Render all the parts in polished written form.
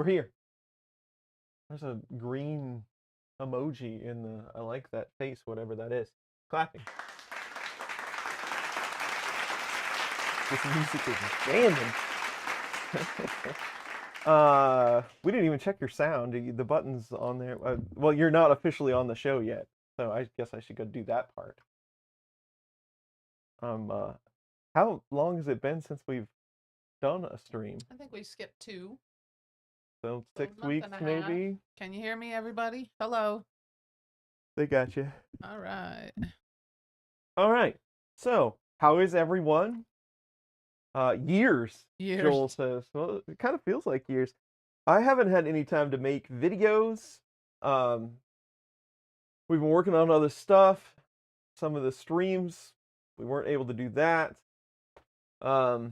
here. There's a green emoji in the, I like that face, whatever that is. Clapping. This music is jamming. We didn't even check your sound. The button's on there. Well, you're not officially on the show yet, so I guess I should go do that part. How long has it been since we've done a stream? I think we skipped 2. So 6 weeks maybe. Can you hear me, everybody? Hello. They got you. All right. All right. So, how is everyone? Years. Joel says. Well, it kind of feels like years. I haven't had any time to make videos. We've been working on other stuff. Some of the streams, we weren't able to do that. I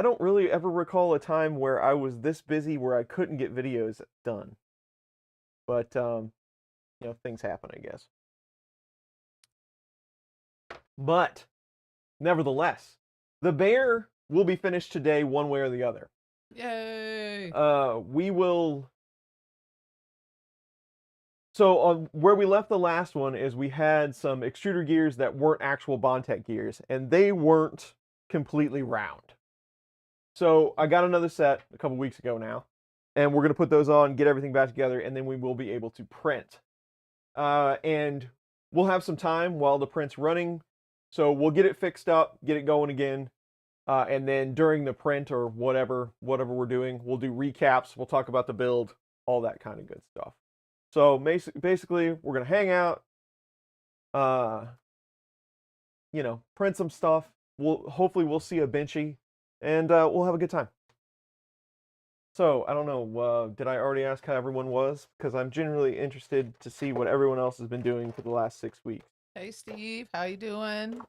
don't really ever recall a time where I was this busy where I couldn't get videos done. But, you know, things happen, I guess. But, nevertheless, the bear will be finished today one way or the other. Yay! We will... So, on where we left the last one is we had some extruder gears that weren't actual Bondtech gears, and they weren't completely round. So, I got another set a couple weeks ago now, and we're going to put those on, get everything back together, and then we will be able to print. And we'll have some time while the print's running, so we'll get it fixed up, get it going again, and then during the print or whatever we're doing, we'll do recaps, we'll talk about the build, all that kind of good stuff. So basically, we're going to hang out, you know, print some stuff. Hopefully we'll see a benchy, and we'll have a good time. So, I don't know, did I already ask how everyone was? Because I'm generally interested to see what everyone else has been doing for the last 6 weeks. Hey, Steve. How you doing?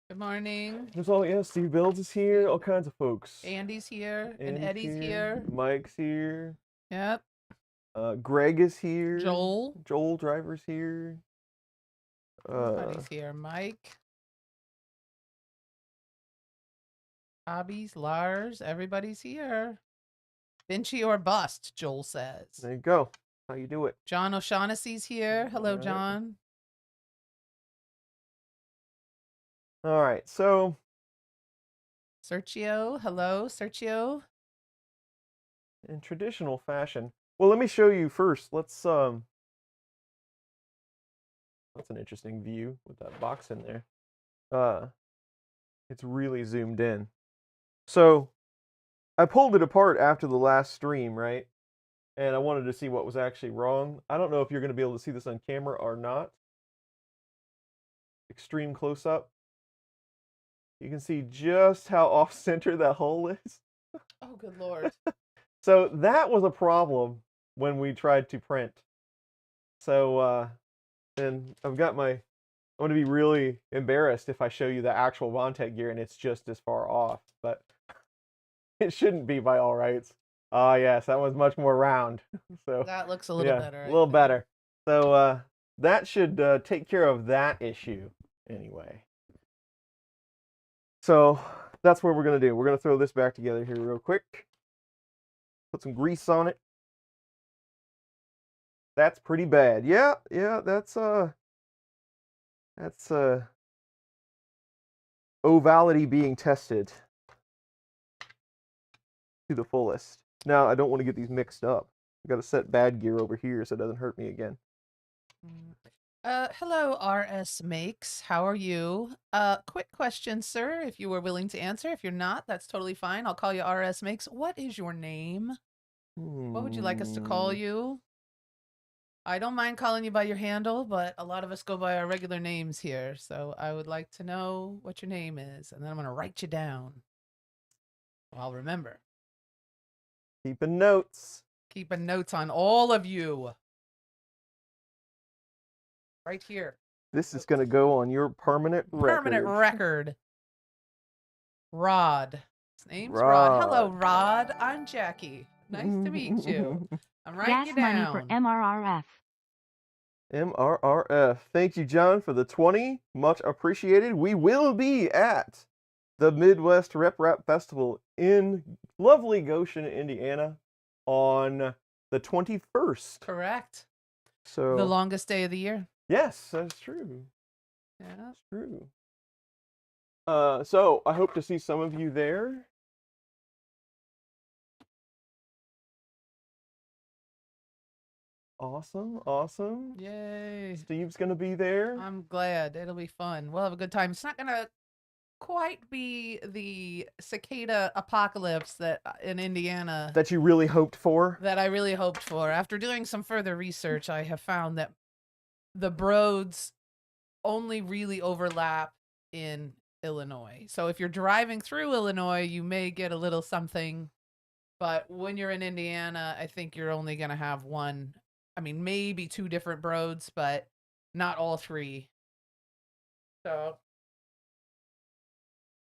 Good morning. There's all, yeah, Steve Builds is here, all kinds of folks. Andy's here, and Eddie's here. Mike's here. Yep. Greg is here. Joel Driver's here. Everybody's here. Mike. Hobbies, Lars, everybody's here. Benchy or bust, Joel says. There you go. How you do it. John O'Shaughnessy's here. Hello, right. John. All right, so. Sergio, hello, Sergio. In traditional fashion. Well, let me show you first. Let's, that's an interesting view with that box in there. It's really zoomed in. So, I pulled it apart after the last stream, right? And I wanted to see what was actually wrong. I don't know if you're going to be able to see this on camera or not. Extreme close-up. You can see just how off-center that hole is. Oh, good Lord. So that was a problem when we tried to print. So, and I've got my, I'm going to be really embarrassed if I show you the actual Bondtech gear and it's just as far off, but it shouldn't be by all rights. Oh, yes, that was much more round. So that looks a little better. A little better. So that should take care of that issue anyway. So that's what we're going to do. We're going to throw this back together here real quick. Put some grease on it. That's pretty bad. Yeah, that's ovality being tested to the fullest. Now, I don't want to get these mixed up. I've got to set bad gear over here so it doesn't hurt me again. Hello, RS Makes. How are you? Quick question, sir, if you were willing to answer. If you're not, that's totally fine. I'll call you RS Makes. What is your name? What would you like us to call you? I don't mind calling you by your handle, but a lot of us go by our regular names here. So I would like to know what your name is, and then I'm going to write you down. I'll remember. Keeping notes. Keeping notes on all of you. Right here. This is going to go on your permanent record. Permanent record. Rod. His name's Rod. Hello, Rod. I'm Jackie. Nice to meet you. I'm writing you down. Gas money for MRRF. MRRF. Thank you, John, for the 20. Much appreciated. We will be at the Midwest RepRap Festival in lovely Goshen, Indiana, on the 21st. Correct. So The longest day of the year. yes, that's true. Yeah. That's true. So I hope to see some of you there. Awesome, awesome. Yay. Steve's gonna be there. I'm glad. It'll be fun. We'll have a good time. It's not gonna quite be the cicada apocalypse that in Indiana That you really hoped for. that I really hoped for. After doing some further research, I have found that the Broads only really overlap in Illinois. So if you're driving through Illinois, you may get a little something, but when you're in Indiana, I think you're only going to have one. I mean, maybe two different Broads, but not all three. So,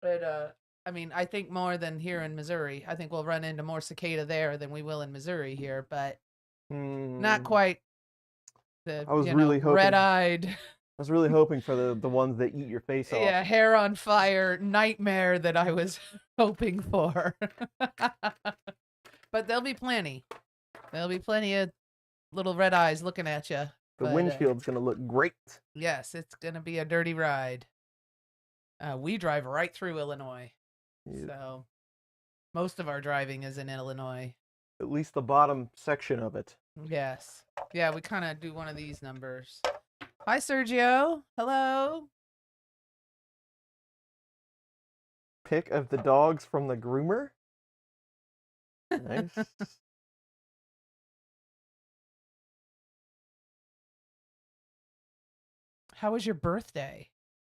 but I mean, I think more than here in Missouri. I think we'll run into more cicada there than we will in Missouri here, but not quite the I was really hoping, red-eyed. I was really hoping for the ones that eat your face off. Yeah, hair on fire nightmare that I was hoping for. But there'll be plenty. There'll be plenty of little red eyes looking at you. The windshield's gonna look great. Yes, it's gonna be a dirty ride. We drive right through Illinois, so most of our driving is in Illinois. At least the bottom section of it. Yes. Yeah, we kind of do one of these numbers. Hi, Sergio. Hello. Pick of the dogs from the groomer. Nice. How was your birthday?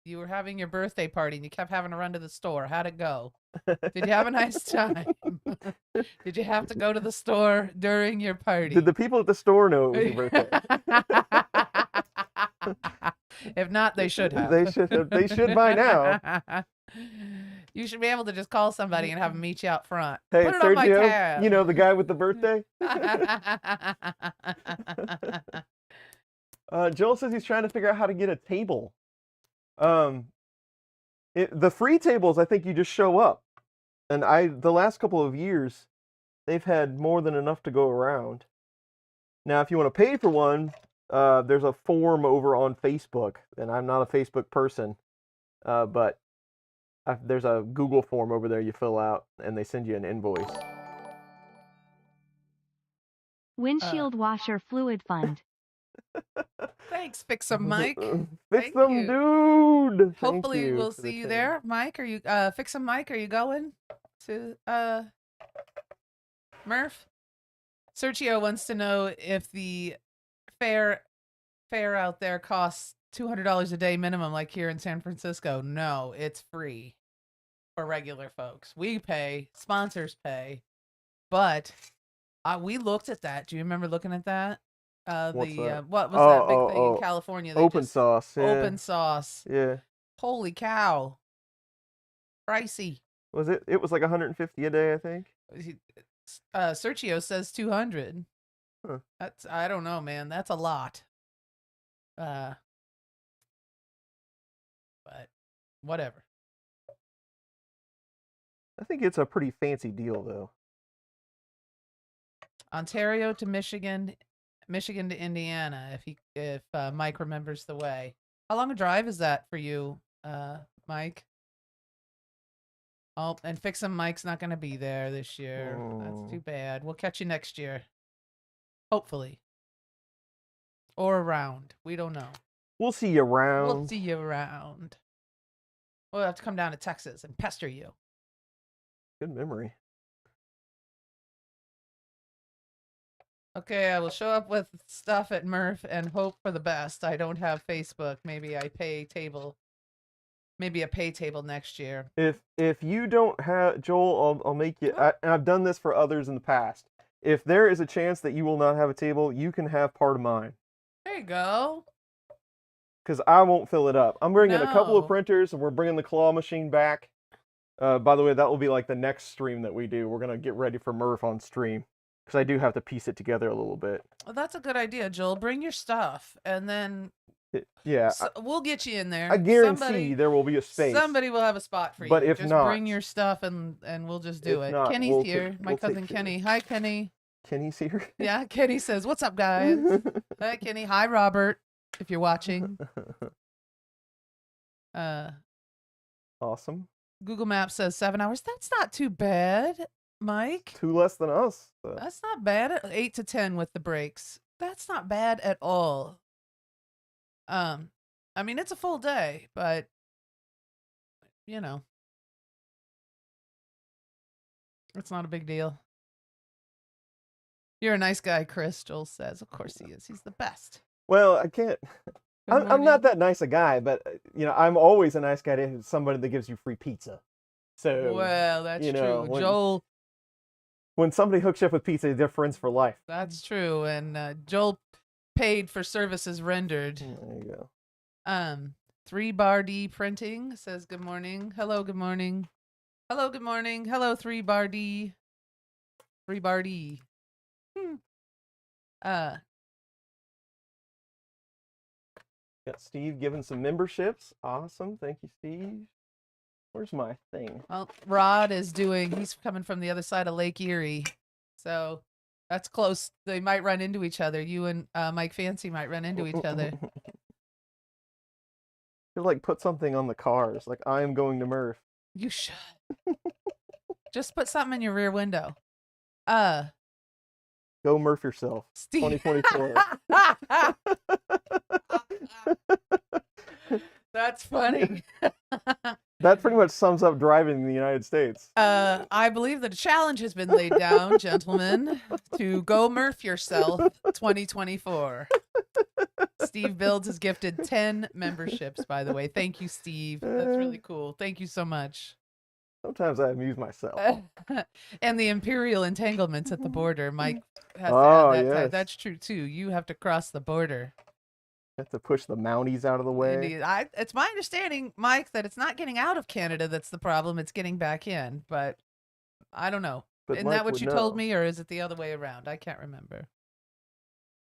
You were having your birthday party and you kept having to run to the store. How'd it go? Did you have a nice time? Did you have to go to the store during your party? Did the people at the store know it was your birthday? If not, they should have. They should have. They should by now. You should be able to just call somebody and have them meet you out front. Hey, Put it Sergio, on my tab. you know the guy with the birthday? Joel says he's trying to figure out how to get a table. The free tables, I think you just show up. And the last couple of years, they've had more than enough to go around. Now, if you want to pay for one, there's a form over on Facebook, and I'm not a Facebook person, but there's a Google form over there you fill out, and they send you an invoice. Windshield washer fluid fund. Thanks, Fix 'em Mike. Fix 'em, dude. Hopefully we'll see you there, Mike. Are you Fix 'em Mike? Are you going to Murph? Sergio wants to know if the fare out there costs $200 a day minimum, like here in San Francisco. No, it's free for regular folks. We pay, sponsors pay, but we looked at that. Do you remember looking at that? What was that big thing in California? Open sauce. Yeah. Open sauce. Yeah. Holy cow. Pricey. Was it? It was like 150 a day, I think. Sergio says 200. Huh. I don't know, man. That's a lot. But whatever. I think it's a pretty fancy deal, though. Ontario to Michigan, Michigan to Indiana. If Mike remembers the way. How long a drive is that for you, Mike? Oh, and Fix 'em Mike's not going to be there this year. That's too bad. We'll catch you next year. Hopefully. Or around. We don't know. We'll see you around. We'll see you around. We'll have to come down to Texas and pester you. Good memory. Okay, I will show up with stuff at Murph and hope for the best. I don't have Facebook. Maybe I pay table. Maybe a pay table next year. If you don't have, Joel, I'll make you. I've done this for others in the past. If there is a chance that you will not have a table, you can have part of mine. There you go. Because I won't fill it up. I'm bringing a couple of No. printers, and we're bringing the claw machine back. By the way, that will be like the next stream that we do. We're gonna get ready for Murph on stream. Because I do have to piece it together a little bit. Well, that's a good idea, Joel. Bring your stuff, and then Yeah, So, we'll get you in there. I guarantee there will be a space. Somebody will have a spot for you. But if just not, bring your stuff and we'll just do if it. not, Kenny's we'll here. take- My we'll take cousin care. Kenny. Hi, Kenny. Kenny's here. Yeah, Kenny says, "What's up, guys?" Hi, Kenny. Hi, Robert. If you're watching. Awesome. Google Maps says 7 hours. That's not too bad, Mike. 2 less than us. So. That's not bad. 8 to 10 with the breaks. That's not bad at all. I mean, it's a full day, but you know, it's not a big deal. You're a nice guy, Chris. Joel says, "Of course he is. He's the best." Well, I can't. I'm not that nice a guy, but I'm always a nice guy to somebody that gives you free pizza. So Well, that's know, true. when- Joel, when somebody hooks you up with pizza, they're friends for life. that's true. And Joel paid for services rendered. There you go. 3-bar D printing says good morning. Hello, good morning. Hello, good morning. Hello, 3-bar D. 3-bar D. Got Steve giving some memberships. Awesome. Thank you, Steve. Where's my thing? Well, Rod is he's coming from the other side of Lake Erie. So that's close. They might run into each other. You and Mike Fancy might run into each other. Could like put something on the cars, like I am going to Murph. You should. Just put something in your rear window. Go Murph yourself. Steve. 2024. That's funny. That pretty much sums up driving in the United States. I believe that a challenge has been laid down, gentlemen, to go Murph yourself 2024. Steve Builds has gifted 10 memberships, by the way. Thank you, Steve. That's really cool. Thank you so much. Sometimes I amuse myself. And the imperial entanglements at the border. Mike has Oh, to add that. yes. That's true, too. You have to cross the border. Have to push the Mounties out of the way. Indeed. It's my understanding, Mike, that it's not getting out of Canada that's the problem. It's getting back in. But I don't know. But Isn't Mike that what would you told know. me, or is it the other way around? I can't remember.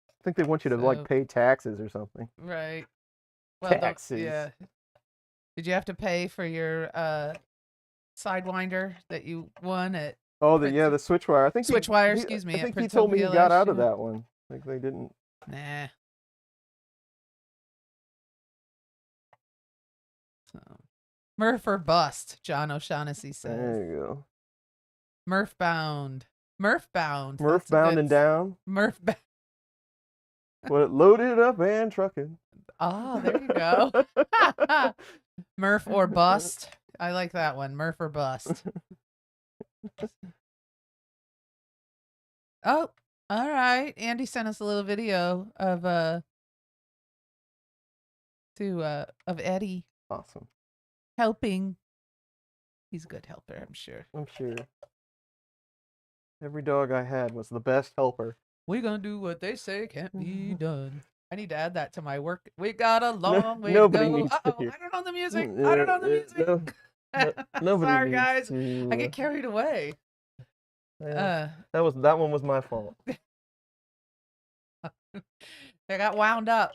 I think they want you to So- like pay taxes or something. Right. Taxes. Yeah. Did you have to pay for your Sidewinder that you won at Oh, Prince- the Switchwire. I think Switchwire, excuse me, I at think he told me he Printopia got last out of year? that one. Like they didn't. Nah. So, Murph or bust, John O'Shaughnessy says. There you go. Murph bound. Murph bound. Murph That's a bound good- and down. Murph bound. Well, it loaded up and trucking. Oh, there you go. Murph or bust. I like that one. Murph or bust. Oh, all right. Andy sent us a little video of of Eddie Awesome. helping. He's a good helper, I'm sure. I'm sure. Every dog I had was the best helper. We're gonna do what they say can't be done. I need to add that to my work. We got a long way nobody to go. needs to Uh-oh, hear. I don't know the music. I don't know the music. Nobody Sorry, needs guys. to, I get carried away. yeah, that one was my fault. I got wound up.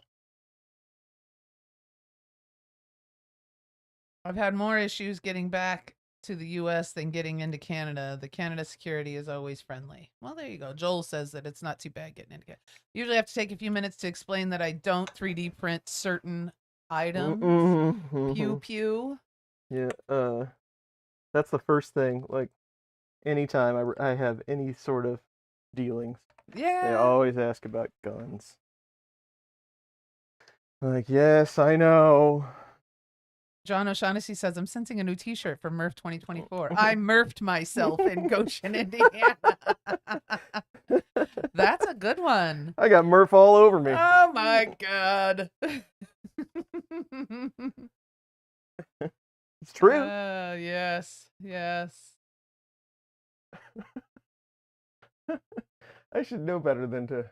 I've had more issues getting back to the U.S. than getting into Canada. The Canada security is always friendly. Well, there you go. Joel says that it's not too bad getting into Canada. Usually have to take a few minutes to explain that I don't 3D print certain items. Pew pew. Yeah, that's the first thing. Like, anytime I have any sort of dealings, they Yeah. always ask about guns. Like, yes, I know. John O'Shaughnessy says, I'm sensing a new t-shirt for Murph 2024. I Murphed myself in Goshen, Indiana. That's a good one. I got Murph all over me. Oh my God. It's true. Yes. Yes. I should know better than to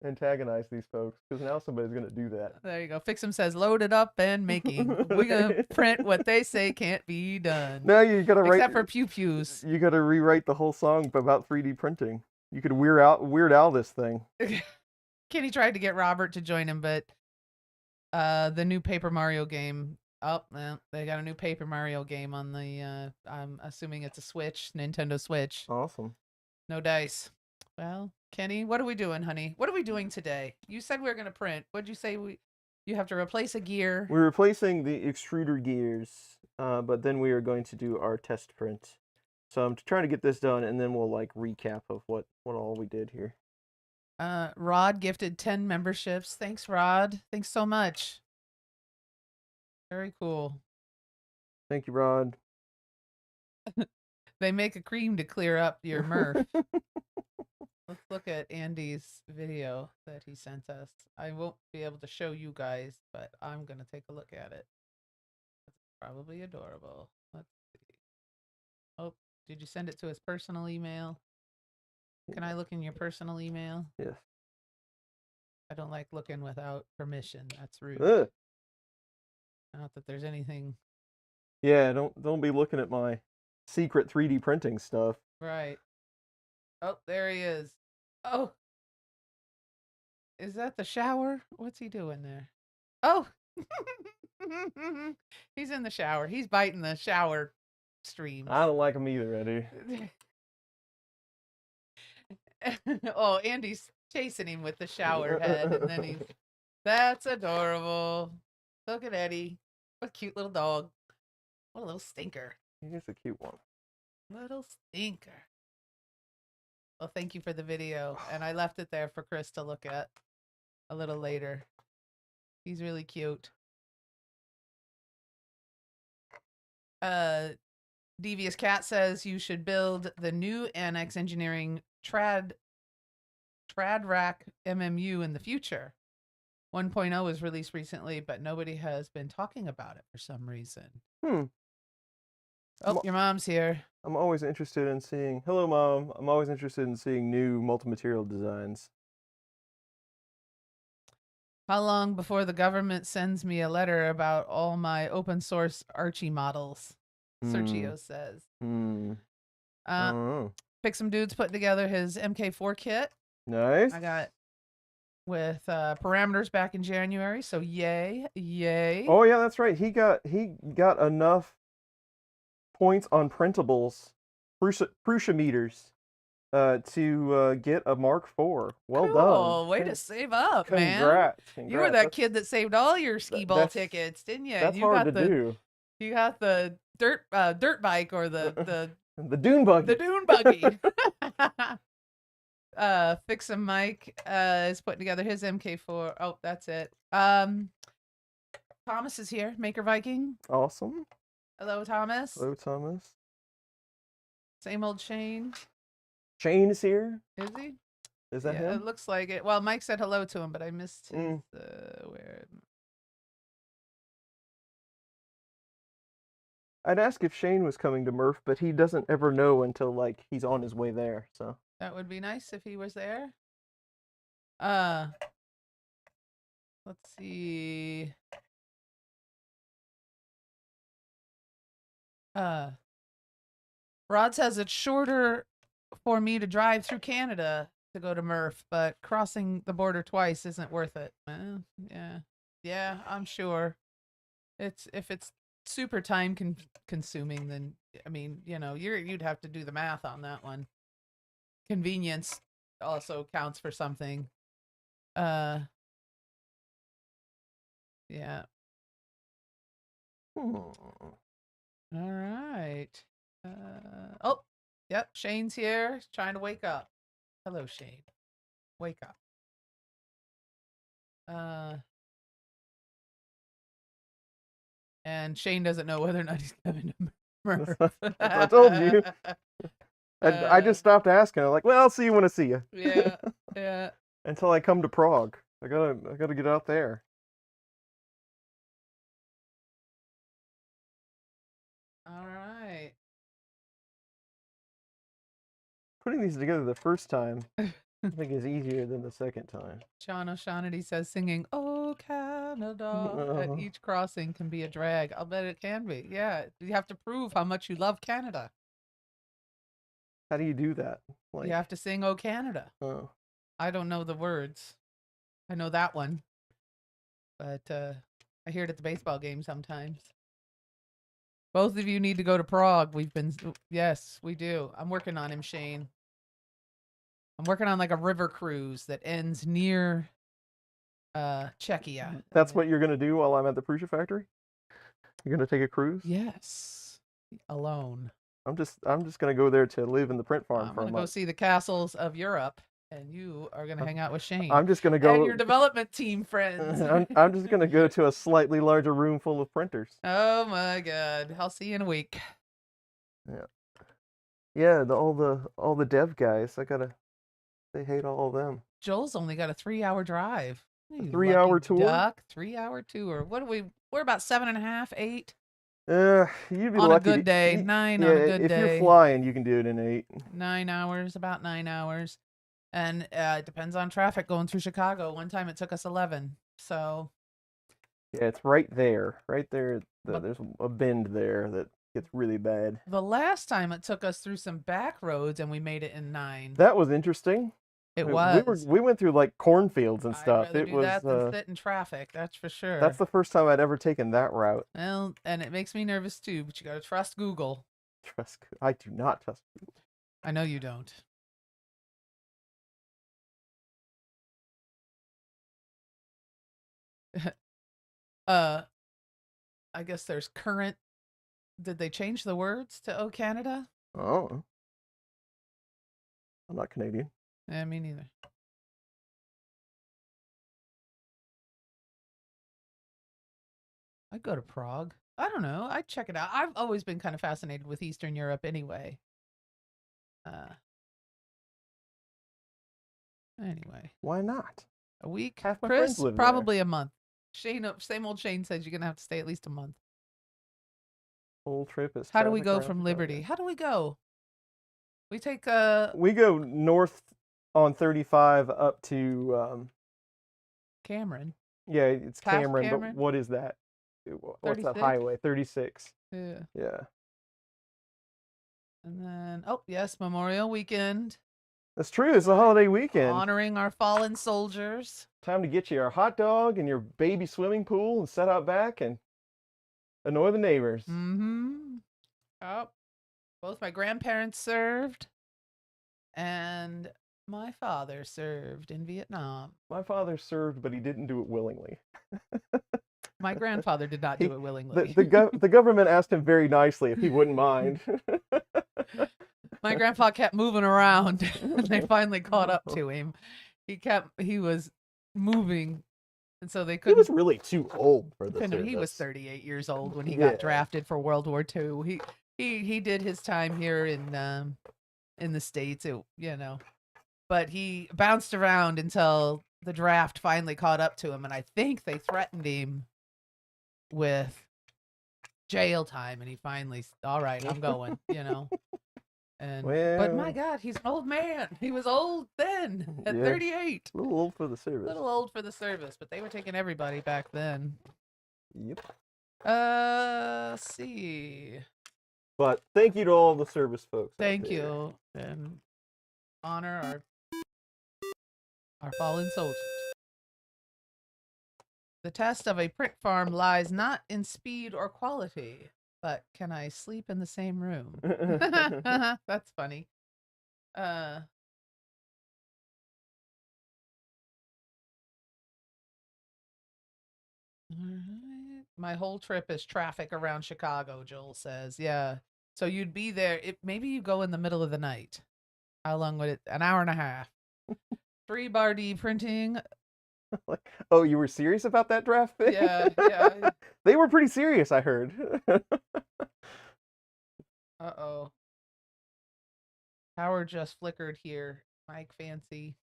antagonize these folks, because now somebody's going to do that. There you go. Fixum says, load it up and making. We're going to print what they say can't be done. Now you got to write. Except for pew pews. You got to rewrite the whole song about 3D printing. You could Weird Al this thing. Kenny tried to get Robert to join him, but The new Paper Mario game. Oh, well, they got a new Paper Mario game on the, I'm assuming it's a Switch, Nintendo Switch. Awesome. No dice. Well, Kenny, what are we doing, honey? What are we doing today? You said we were going to print. What'd you say you have to replace a gear? We're replacing the extruder gears, but then we are going to do our test print. So I'm trying to get this done, and then we'll like recap of what all we did here. Rod gifted 10 memberships. Thanks, Rod. Thanks so much. Very cool. Thank you, Rod. They make a cream to clear up your Murph. Let's look at Andy's video that he sent us. I won't be able to show you guys, but I'm going to take a look at it. It's probably adorable. Let's see. Oh, did you send it to his personal email? Can I look in your personal email? Yes. I don't like looking without permission. That's rude. Ugh. Not that there's anything. Yeah, don't be looking at my secret 3D printing stuff. Right. Oh, there he is. Oh. Is that the shower? What's he doing there? Oh. He's in the shower. He's biting the shower stream. I don't like them either, Eddie. Oh, Andy's chasing him with the shower head, and then that's adorable. Look at Eddie. What a cute little dog. What a little stinker. He's a cute one. Little stinker. Well, thank you for the video, and I left it there for Chris to look at a little later. He's really cute. Devious Cat says you should build the new Annex Engineering trad rack MMU in the future. 1.0 was released recently, but nobody has been talking about it for some reason. Oh, your mom's here. I'm always interested in seeing. Hello, Mom. I'm always interested in seeing new multi-material designs. How long before the government sends me a letter about all my open source Archie models? Sergio says. I don't know. Pick some dudes putting together his MK4 kit. Nice. I got with parameters back in January, so yay. Oh yeah, that's right. He got enough points on printables, Prusa meters, to get a Mark IV. Well cool. done. Way to save up, man. Congrats. You were that kid that saved all your skee ball tickets, didn't you? That's you hard to do. You got the dirt bike or the the dune buggy. The dune buggy. Fix Some Mike is putting together his MK4. Oh, that's it. Thomas is here. Maker Viking. Awesome. Hello, Thomas. Hello, Thomas. Same old Shane. Shane is here. Is he? Is that yeah, him? It looks like it. Well, Mike said hello to him, but I missed his where. I'd ask if Shane was coming to Murph, but he doesn't ever know until like he's on his way there. So that would be nice if he was there. Let's see. Rod says it's shorter for me to drive through Canada to go to Murph, but crossing the border twice isn't worth it. Yeah, I'm sure. If it's super time consuming, then I mean, you'd have to do the math on that one. Convenience also counts for something. Yeah. All right. Oh, yep. Shane's here. He's trying to wake up. Hello, Shane. Wake up. And Shane doesn't know whether or not he's coming to Murph. I told you. I just stopped asking. I'm like, well, I'll see you when I see you. Yeah. Until I come to Prague. I gotta get out there. All right. Putting these together the first time, I think, is easier than the second time. John O'Shaughnessy says singing "Oh Canada" at each crossing can be a drag. I'll bet it can be. Yeah, you have to prove how much you love Canada. How do you do that? You have to sing "Oh Canada." Oh. I don't know the words. I know that one. but I hear it at the baseball game sometimes. Both of you need to go to Prague. Yes, we do. I'm working on him, Shane. I'm working on like a river cruise that ends near Czechia. That's what you're gonna do while I'm at the Prusa factory? You're gonna take a cruise? Yes, alone. I'm just gonna go there to live in the print farm I'm for a gonna go month. see the castles of Europe, and you are gonna hang out with Shane. I'm just gonna and go. your development team friends. I'm just gonna go to a slightly larger room full of printers. Oh my God! I'll see you in a week. Yeah, all the dev guys. I gotta say hey to all of them. Joel's only got a 3-hour drive. A You 3-hour lucky tour? Duck, 3-hour tour. What are we? We're about 7.5, 8 You'd be on a lucky. good day. 9 on a good if day. you're flying, you can do it in 8. 9 hours, about 9 hours, and it depends on traffic going through Chicago. One time it took us 11. So Yeah, it's right there. Right there. But- There's a bend there that gets really bad. the last time it took us through some back roads, and we made it in 9. That was interesting. It was. We went through like cornfields and stuff. I'd rather It do was. that than sit in traffic. That's for sure. That's the first time I'd ever taken that route. Well, and it makes me nervous too. But you got to trust Google. I do not trust people. I know you don't. I guess there's current. Did they change the words to "Oh Canada"? Oh, I'm not Canadian. Yeah, me neither. I'd go to Prague. I don't know. I'd check it out. I've always been kind of fascinated with Eastern Europe anyway. Anyway, Why not? a week? Half my Chris, friends live there. probably a month. Shane, same old Shane says you're going to have to stay at least a month. Whole trip is. How do we traffic go around from Chicago. Liberty? How do we go? We take We go north on 35 up to Cameron. yeah, it's Past Cameron, Cameron? but what is that? What's that 36? highway? 36. Yeah. Yeah. And then, oh, yes, Memorial Weekend. That's true. It's a holiday weekend. Honoring our fallen soldiers. Time to get you a hot dog and your baby swimming pool and set out back and annoy the neighbors. Mm-hmm. Oh, both my grandparents served, and my father served in Vietnam. My father served, but he didn't do it willingly. My grandfather did not do it willingly. The government asked him very nicely if he wouldn't mind. My grandpa kept moving around, and they finally caught up to him. He was moving, and so they He couldn't. was really too old for the He was service. 38 years old when he Yeah. got drafted for World War II. He did his time here in the States, but he bounced around until the draft finally caught up to him, and I think they threatened him with jail time, and he finally, all right, I'm going, And but my Well- God, he's an old man. He was old then at Yeah. 38. A little old for the A service. little old for the service, but they were taking everybody back then. Yep. Let's see. But thank you to all the service folks. out Thank there. you, and honor our fallen soldiers. The test of a print farm lies not in speed or quality, but can I sleep in the same room? That's funny. Alright. My whole trip is traffic around Chicago, Joel says. Yeah. So you'd be there. Maybe you go in the middle of the night. How long would it? An hour and a half. 3-bar D printing. Oh, you were serious about that draft thing? Yeah, yeah. They were pretty serious, I heard. Uh-oh. Power just flickered here. Mike Fancy.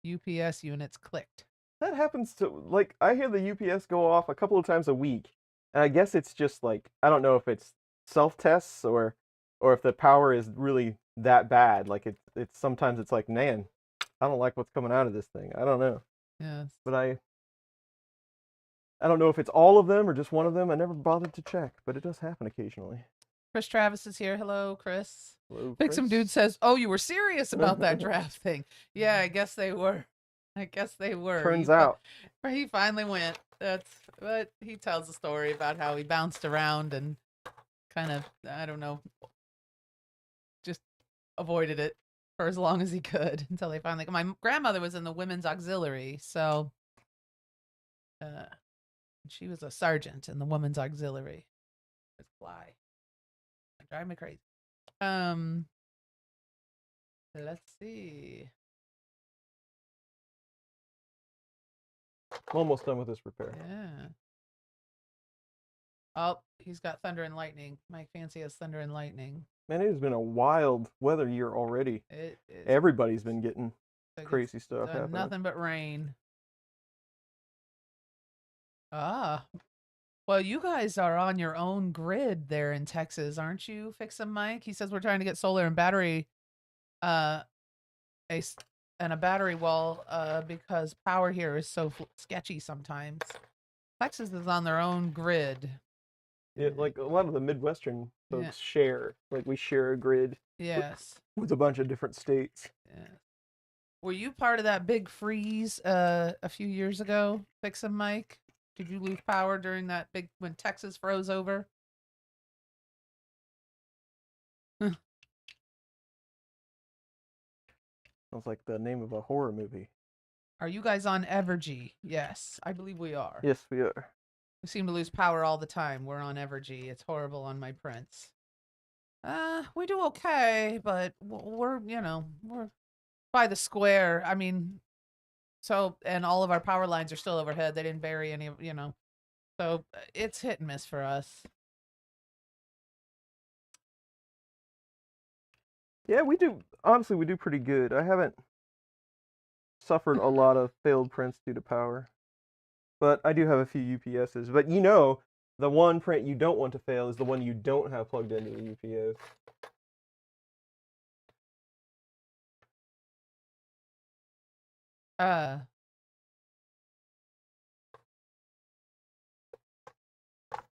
UPS units clicked. That happens to, like, I hear the UPS go off a couple of times a week. And I guess it's just like, I don't know if it's self-tests or if the power is really that bad. Like, it's sometimes it's like, man, I don't like what's coming out of this thing. I don't know. Yes. But I don't know if it's all of them or just one of them. I never bothered to check, but it does happen occasionally. Chris Travis is here. Hello, Chris. Hello, Pick some Chris. dude says, "Oh, you were serious about that draft thing." Yeah, I guess they were. Turns He out. He finally went. but he tells a story about how he bounced around and kind of, I don't know, just avoided it for as long as he could until they finally. My grandmother was in the women's auxiliary, so she was a sergeant in the women's auxiliary. It's fly. It drive me crazy. Let's see. I'm almost done with this repair. Yeah. Oh, he's got thunder and lightning. Mike Fancy has thunder and lightning. Man, it has been a wild weather year already. Everybody's been getting crazy stuff happening. Nothing but rain. Ah. Well, you guys are on your own grid there in Texas, aren't you, Fixin' Mike? He says we're trying to get solar and battery and a battery wall because power here is so sketchy sometimes. Texas is on their own grid. Yeah, like a lot of the Midwestern folks share. Like we share a grid. Yes. With a bunch of different states. Yeah. Were you part of that big freeze a few years ago, Fixin' Mike? Did you lose power during that big when Texas froze over? Sounds like the name of a horror movie. Are you guys on Evergy? Yes, I believe we are. Yes, we are. We seem to lose power all the time. We're on Evergy. It's horrible on my prints. We do okay, but we're by the square. I mean, so, and all of our power lines are still overhead. They didn't bury any, so it's hit and miss for us. Yeah, we do. Honestly, we do pretty good. I haven't suffered a lot of failed prints due to power. But I do have a few UPSs. But the one print you don't want to fail is the one you don't have plugged into the UPS.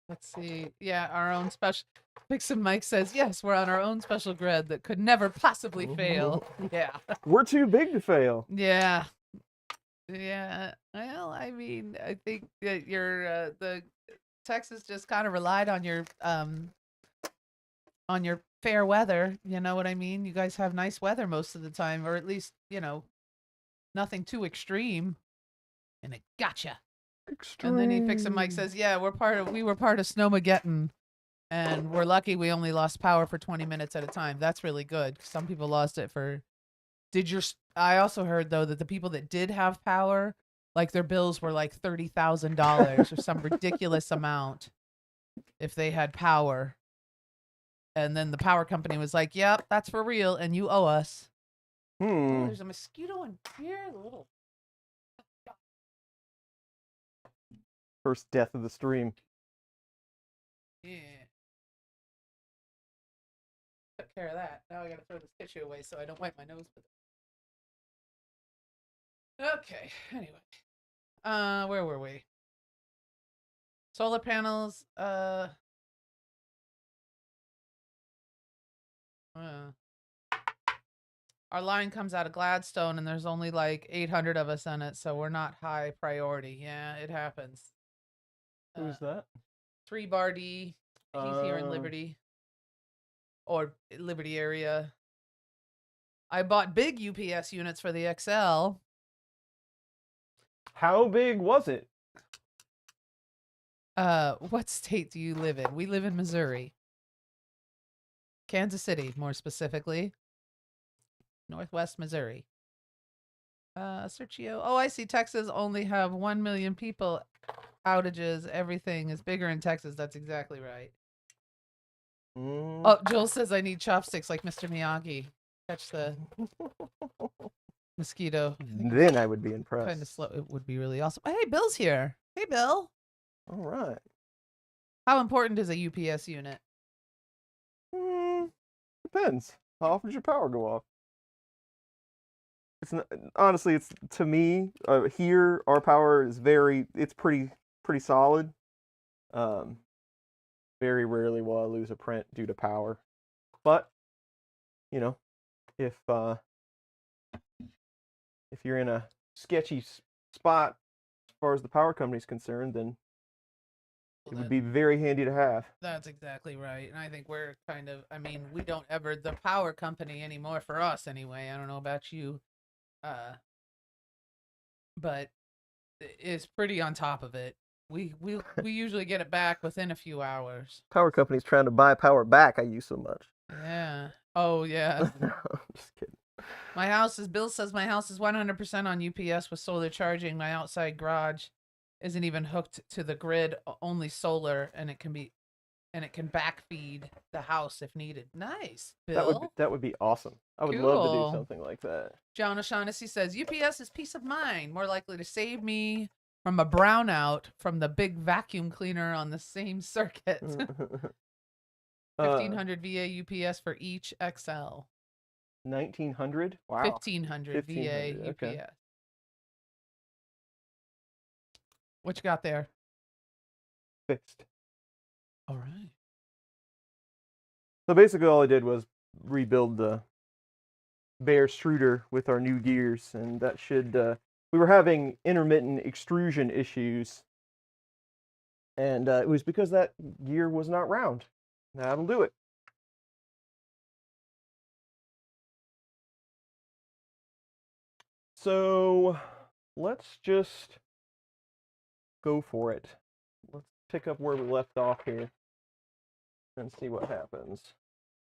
Let's see. Yeah, our own special. Fixin' Mike says, yes, we're on our own special grid that could never possibly fail. Yeah. We're too big to fail. Yeah. Yeah. Well, I mean, I think that the Texas just kind of relied on your fair weather. You know what I mean? You guys have nice weather most of the time, or at least, nothing too extreme. And it gotcha. Extreme. And then he Fixin' Mike says, yeah, we were part of Snowmageddon. And we're lucky we only lost power for 20 minutes at a time. That's really good. Some people lost it for. I also heard though that the people that did have power, like their bills were like $30,000 or some ridiculous amount if they had power. And then the power company was like, "Yep, that's for real, and you owe us." Oh, there's a mosquito in here. Little. First death of the stream. Yeah. Took care of that. Now I gotta throw this tissue away so I don't wipe my nose with it. Okay, anyway. Where were we? Solar panels, our line comes out of Gladstone and there's only like 800 of us in it, so we're not high priority. Yeah, it happens. Who's that? 3 Bar D. He's here in Liberty. Or Liberty area. I bought big UPS units for the XL. How big was it? What state do you live in? We live in Missouri. Kansas City, more specifically. Northwest Missouri. Sergio. Oh, I see. Texas only have 1 million people. Outages. Everything is bigger in Texas. That's exactly right. Oh, Joel says I need chopsticks like Mr. Miyagi. Catch the mosquito. Then I would be impressed. Kind of slow. It would be really awesome. Hey, Bill's here. Hey, Bill. All right. How important is a UPS unit? Depends. How often does your power go off? It's not, honestly, it's to me here our power is it's pretty solid. Very rarely will I lose a print due to power, but if you're in a sketchy spot far as the power company's concerned, then it Well, would be very handy to have. that's exactly right. And I think we're kind of, I mean, we don't ever, the power company anymore for us anyway. I don't know about you. But is pretty on top of it. We usually get it back within a few hours. Power company's trying to buy power back. I use so much. Yeah. Oh yeah. No, I'm just kidding. My house is Bill says my house is 100% on UPS with solar charging. My outside garage isn't even hooked to the grid, only solar, and it can backfeed the house if needed. Nice, Bill. That would be awesome. I would love to Cool. do something like that. John O'Shaughnessy says UPS is peace of mind, more likely to save me from a brownout from the big vacuum cleaner on the same circuit. 1500 VA UPS for each XL. 1900? Wow. 1500 VA UPS. Okay. What you got there? Fixed. All right. So basically all I did was rebuild the bare extruder with our new gears, and that should, we were having intermittent extrusion issues, and it was because that gear was not round. That'll do it. So let's just go for it. Let's pick up where we left off here and see what happens.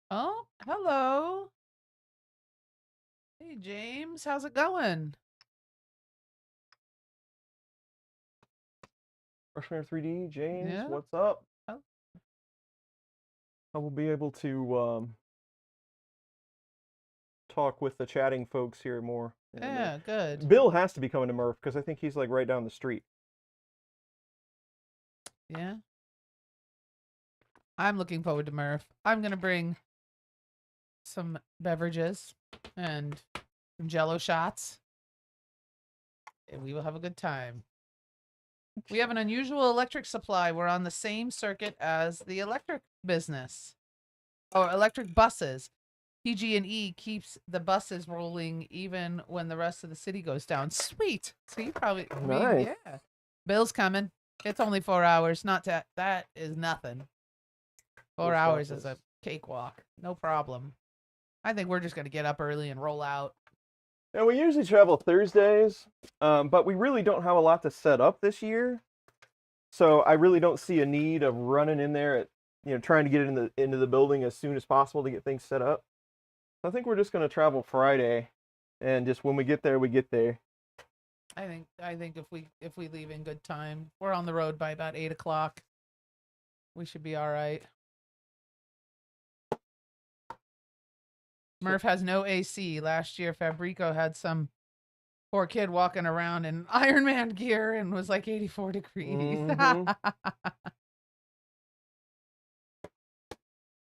Oh, hello. Hey, James. How's it going? Freshman 3D, James, Yeah. what's up? Oh. I will be able to talk with the chatting folks here more. in a minute. Yeah, good. Bill has to be coming to Murph because I think he's like right down the street. Yeah. I'm looking forward to Murph. I'm going to bring some beverages and some Jello shots, and we will have a good time. We have an unusual electric supply. We're on the same circuit as the electric business. Or electric buses. PG&E keeps the buses rolling even when the rest of the city goes down. Sweet. So you probably, I mean, Nice. yeah. Bill's coming. It's only 4 hours. That is nothing. 4 Post hours is a office. cakewalk. No problem. I think we're just going to get up early and roll out. And we usually travel Thursdays, but we really don't have a lot to set up this year. So I really don't see a need of running in there at, trying to get into the building as soon as possible to get things set up. So I think we're just going to travel Friday, and just when we get there, we get there. I think if we leave in good time, we're on the road by about 8 o'clock. We should be all right. Murph has no AC. Last year, Fabrico had some poor kid walking around in Iron Man gear and was like 84 degrees. Mhm.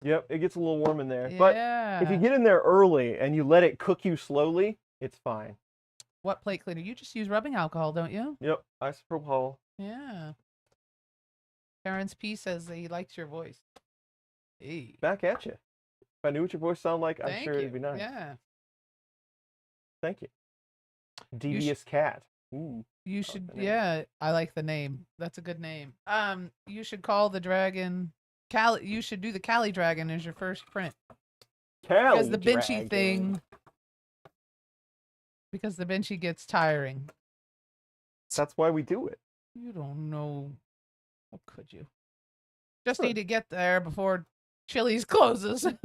Yep, it gets a little warm in there. But if you get in there early and you let it cook you slowly, it's fine. What plate cleaner? You just use rubbing alcohol, don't you? Yep, isopropyl. Yeah. Terrence P says that he likes your voice. Hey. Back at you. If I knew what your voice sounded like, I'm Thank sure you. it'd be nice. Yeah. Thank you. Devious Cat. Ooh. You should, the name. yeah, I like the name. That's a good name. You should call the dragon Cali. You should do the Cali Dragon as your first print. Because the Benchy thing. Because the Benchy gets tiring. That's why we do it. You don't know. How could you? Just Sure. need to get there before Chili's closes. It's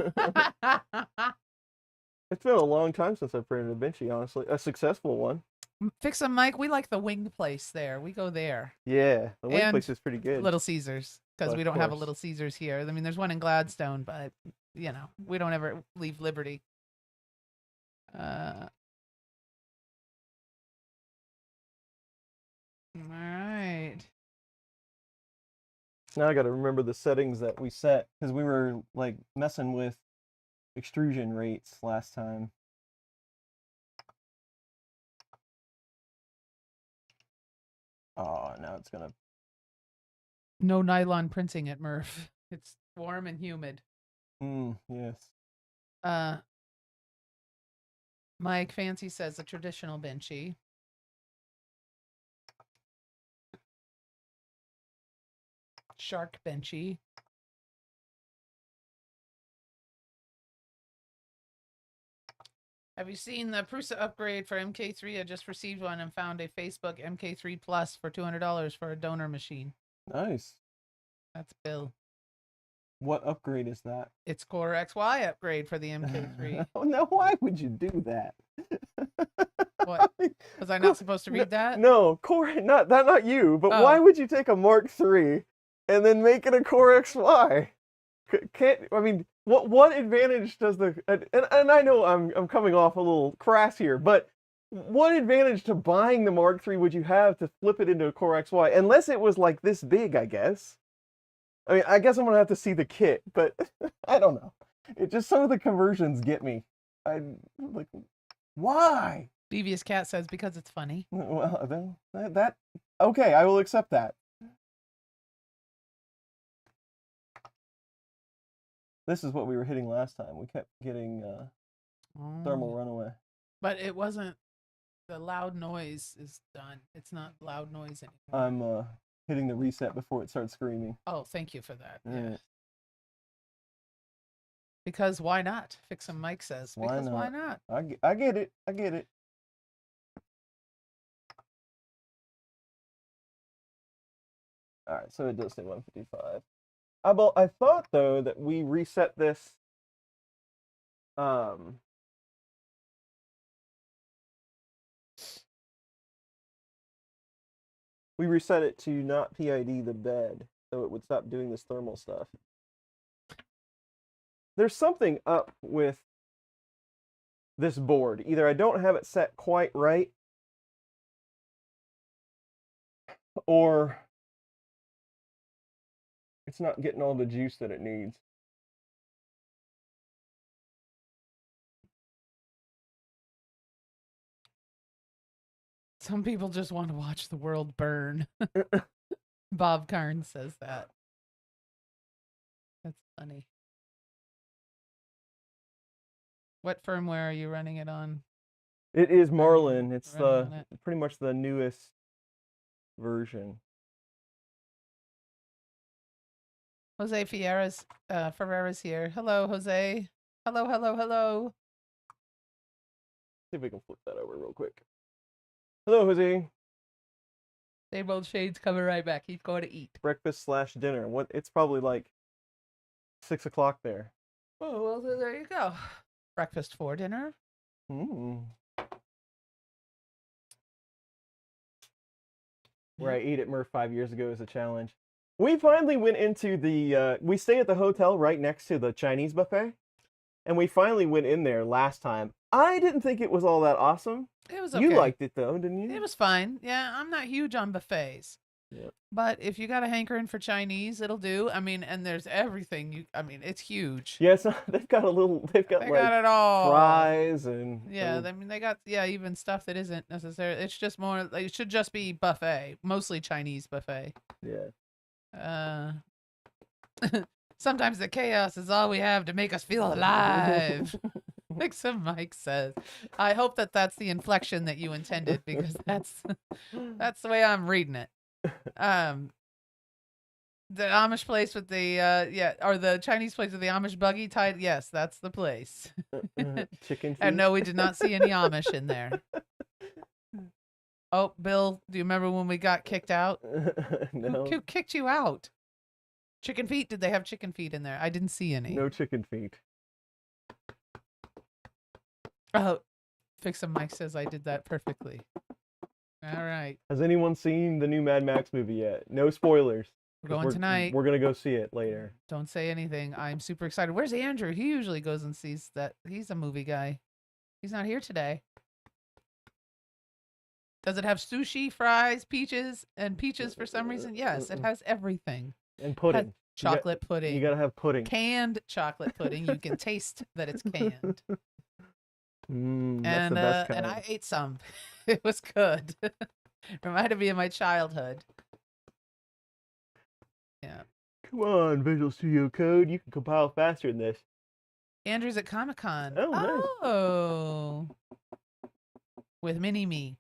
been a long time since I've printed a Benchy, honestly. A successful one. Fix 'em, Mike. We like the winged place there. We go there. Yeah, the wing And place is pretty good. Little Caesars. Because Of we don't have a course. Little Caesars here. I mean, there's one in Gladstone, but, we don't ever leave Liberty. All right. Now I got to remember the settings that we set because we were like messing with extrusion rates last time. Oh, now it's gonna. No nylon printing at Murph. It's warm and humid. Yes. Mike Fancy says a traditional Benchy. Shark Benchy. Have you seen the Prusa upgrade for MK3? I just received one and found a Facebook MK3 Plus for $200 for a donor machine. Nice. That's Bill. What upgrade is that? It's Core XY upgrade for the MK3. Oh, no, why would you do that? What? Was I not supposed to read that? No, Core, not you, but why Oh. would you take a Mark III and then make it a Core XY? What advantage does the and I know I'm coming off a little crass here, but what advantage to buying the Mark III would you have to flip it into a Core XY? Unless it was like this big, I guess. I mean, I guess I'm gonna have to see the kit, but I don't know. It just some of the conversions get me. I'm like, why? Devious Cat says because it's funny. Well, that okay, I will accept that. This is what we were hitting last time. We kept getting thermal runaway. But it wasn't. The loud noise is done. It's not loud noise anymore. I'm hitting the reset before it starts screaming. Oh, thank you for that. Yeah. Yeah. Because why not? Fix some Mike says. Why Because not? why not? I get it. I get it. All right, so it does say 155. I thought though that we reset this. We reset it to not PID the bed, so it would stop doing this thermal stuff. There's something up with this board. Either I don't have it set quite right, or it's not getting all the juice that it needs. Some people just want to watch the world burn. Bob Carnes says that. That's funny. What firmware are you running it on? It is Marlin. It's running on pretty much the newest version. Jose Ferreira's here. Hello, Jose. Hello, hello, hello. See if we can flip that over real quick. Hello, Jose. Same old shades coming right back. He's going to eat. Breakfast/dinner. What? It's probably like 6 o'clock there. Oh, well, there you go. Breakfast for dinner. Where I ate at Murph 5 years ago is a challenge. We finally went into the, we stay at the hotel right next to the Chinese buffet. And we finally went in there last time. I didn't think it was all that awesome. It was okay. You liked it though, didn't you? It was fine. Yeah, I'm not huge on buffets. Yeah. But if you got a hankering for Chinese, it'll do. I mean, and there's everything. It's huge. Yeah, they've got it all. Fries and yeah, I mean they got even stuff that isn't necessarily. It's just more. It should just be buffet, mostly Chinese buffet. Yeah. Sometimes the chaos is all we have to make us feel alive. Like some Mike says. I hope that that's the inflection that you intended, because that's the way I'm reading it. The Amish place with the or the Chinese place with the Amish buggy tied. Yes, that's the place. Chicken feet. And no, we did not see any Amish in there. Oh, Bill, do you remember when we got kicked out? No. Who kicked you out? Chicken feet? Did they have chicken feet in there? I didn't see any. No chicken feet. Oh, Fix Some Mike says I did that perfectly. All right. Has anyone seen the new Mad Max movie yet? No spoilers. We're going tonight. We're going to go see it later. Don't say anything. I'm super excited. Where's Andrew? He usually goes and sees that. He's a movie guy. He's not here today. Does it have sushi, fries, peaches for some reason? Yes, it has everything. And pudding. Chocolate pudding. You got to have pudding. Canned chocolate pudding. You can taste that it's canned. That's the best kind. And I ate some. It was good. Reminded me of my childhood. Yeah. Come on, Visual Studio Code. You can compile faster than this. Andrew's at Comic-Con. Oh, nice. Oh. With Mini-Me.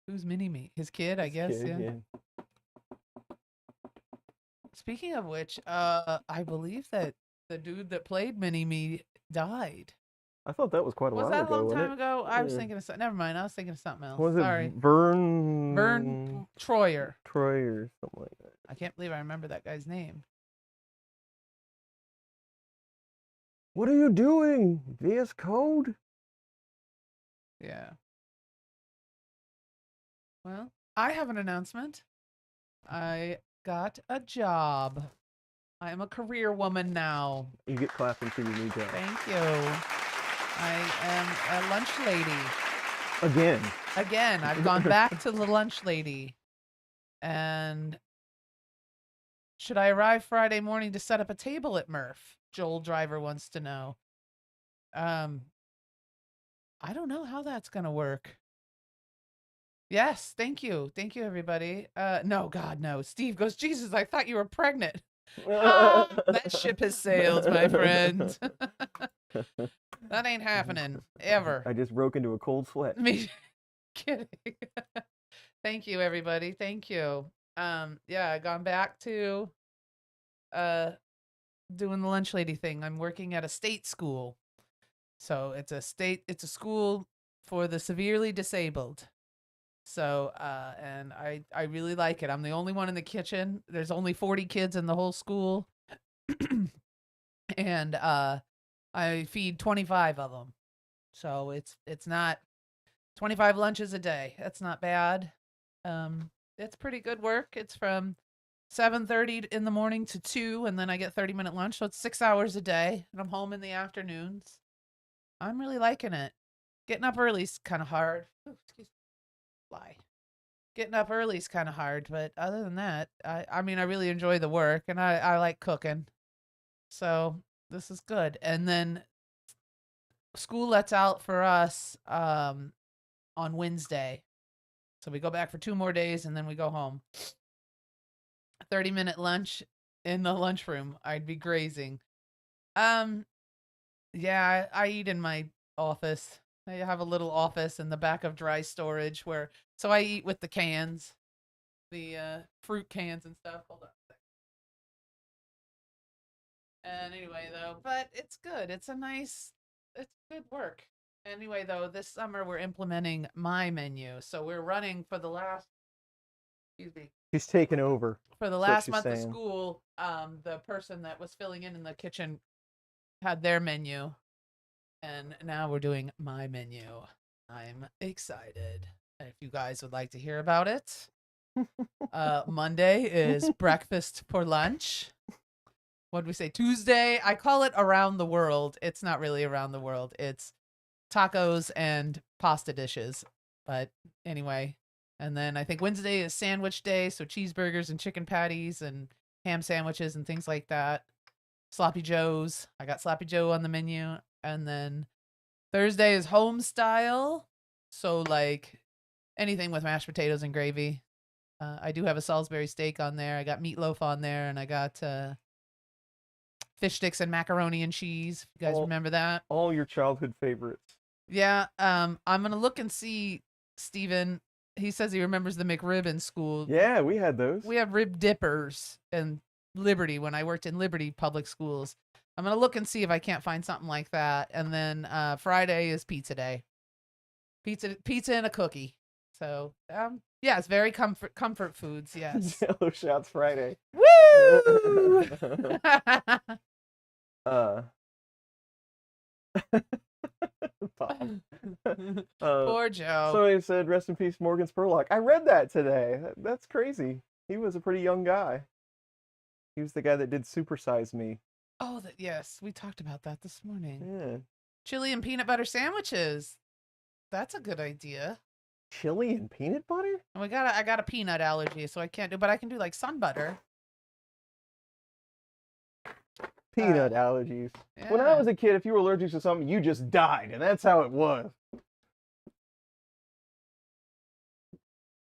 Who's Mini-Me? His kid, I guess. Kid, yeah. Speaking of which, I believe that the dude that played Mini-Me died. I thought that was quite a Was while that a ago. long wasn't time it? ago? I was Yeah. thinking of something. Never mind. I was thinking of something else. Was it Sorry. Vern Vern Troyer. Troy or something like that? I can't believe I remember that guy's name. What are you doing? VS Code? Yeah. Well, I have an announcement. I got a job. I am a career woman now. You get clapping for your new job. Thank you. I am a lunch lady. Again. Again, I've gone back to the lunch lady. And should I arrive Friday morning to set up a table at Murph? Joel Driver wants to know. I don't know how that's going to work. Yes, thank you. Thank you, everybody. No, God, no. Steve goes, Jesus, I thought you were pregnant. That ship has sailed, my friend. That ain't happening, ever. I just broke into a cold sweat. Me kidding. Thank you, everybody. Thank you. Yeah, I gone back to doing the lunch lady thing. I'm working at a state school. So it's a school for the severely disabled. So and I really like it. I'm the only one in the kitchen. There's only 40 kids in the whole school. And I feed 25 of them. So it's not 25 lunches a day. That's not bad. It's pretty good work. It's from 7:30 in the morning to 2, and then I get 30-minute lunch. So it's 6 hours a day, and I'm home in the afternoons. I'm really liking it. Getting up early is kind of hard. Ooh, excuse me. Lie. Getting up early is kind of hard, but other than that, I mean, I really enjoy the work, and I like cooking. So this is good. And then school lets out for us on Wednesday. So we go back for 2 more days, and then we go home. 30-minute lunch in the lunchroom. I'd be grazing. Yeah, I eat in my office. I have a little office in the back of dry storage so I eat with the cans, the fruit cans and stuff. Hold on a second. And anyway, though, but it's good. It's good work. Anyway, though, this summer we're implementing my menu. So we're running for the last, He's taken over. for the what last she's month of saying. school, the person that was filling in the kitchen had their menu, and now we're doing my menu. I'm excited. If you guys would like to hear about it, Monday is breakfast for lunch. What did we say? Tuesday, I call it around the world. It's not really around the world. It's tacos and pasta dishes. But anyway, and then I think Wednesday is sandwich day, so cheeseburgers and chicken patties and ham sandwiches and things like that. Sloppy Joes. I got Sloppy Joe on the menu. And then Thursday is home style. So like anything with mashed potatoes and gravy. I do have a Salisbury steak on there. I got meatloaf on there, and I got fish sticks and macaroni and cheese. If you guys remember that. All your childhood favorites. Yeah. I'm going to look and see, Steven. He says he remembers the McRib in school. Yeah, we had those. We have rib dippers in Liberty when I worked in Liberty public schools. I'm going to look and see if I can't find something like that. And then Friday is pizza day. Pizza and a cookie. So, yeah, it's very comfort foods, yes. Jello Shots Friday. Woo! Poor Joe. Somebody said, rest in peace, Morgan Spurlock. I read that today. That's crazy. He was a pretty young guy. He was the guy that did Super Size Me. Oh, yes, we talked about that this morning. Yeah. Chili and peanut butter sandwiches. That's a good idea. Chili and peanut butter? And I got a peanut allergy, so I can't do, but I can do like sun butter. Peanut allergies. Yeah. When I was a kid, if you were allergic to something, you just died, and that's how it was.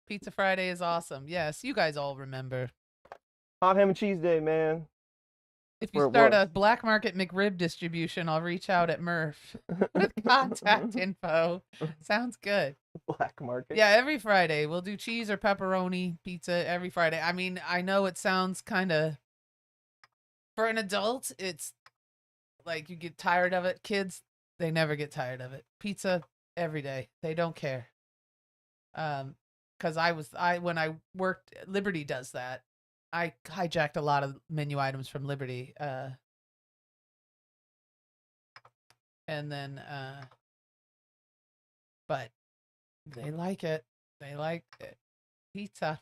Pizza Friday is awesome. Yes, you guys all remember. Hot ham and cheese day, man. If you Where it start was. a black market McRib distribution, I'll reach out at Murph with contact info. Sounds good. Black market. Yeah, every Friday we'll do cheese or pepperoni pizza every Friday. I mean, I know it sounds kind of For an adult, it's like you get tired of it. Kids, they never get tired of it. Pizza every day. They don't care. Because when I worked, Liberty does that. I hijacked a lot of menu items from Liberty. And then, but they like it. They like it. Pizza.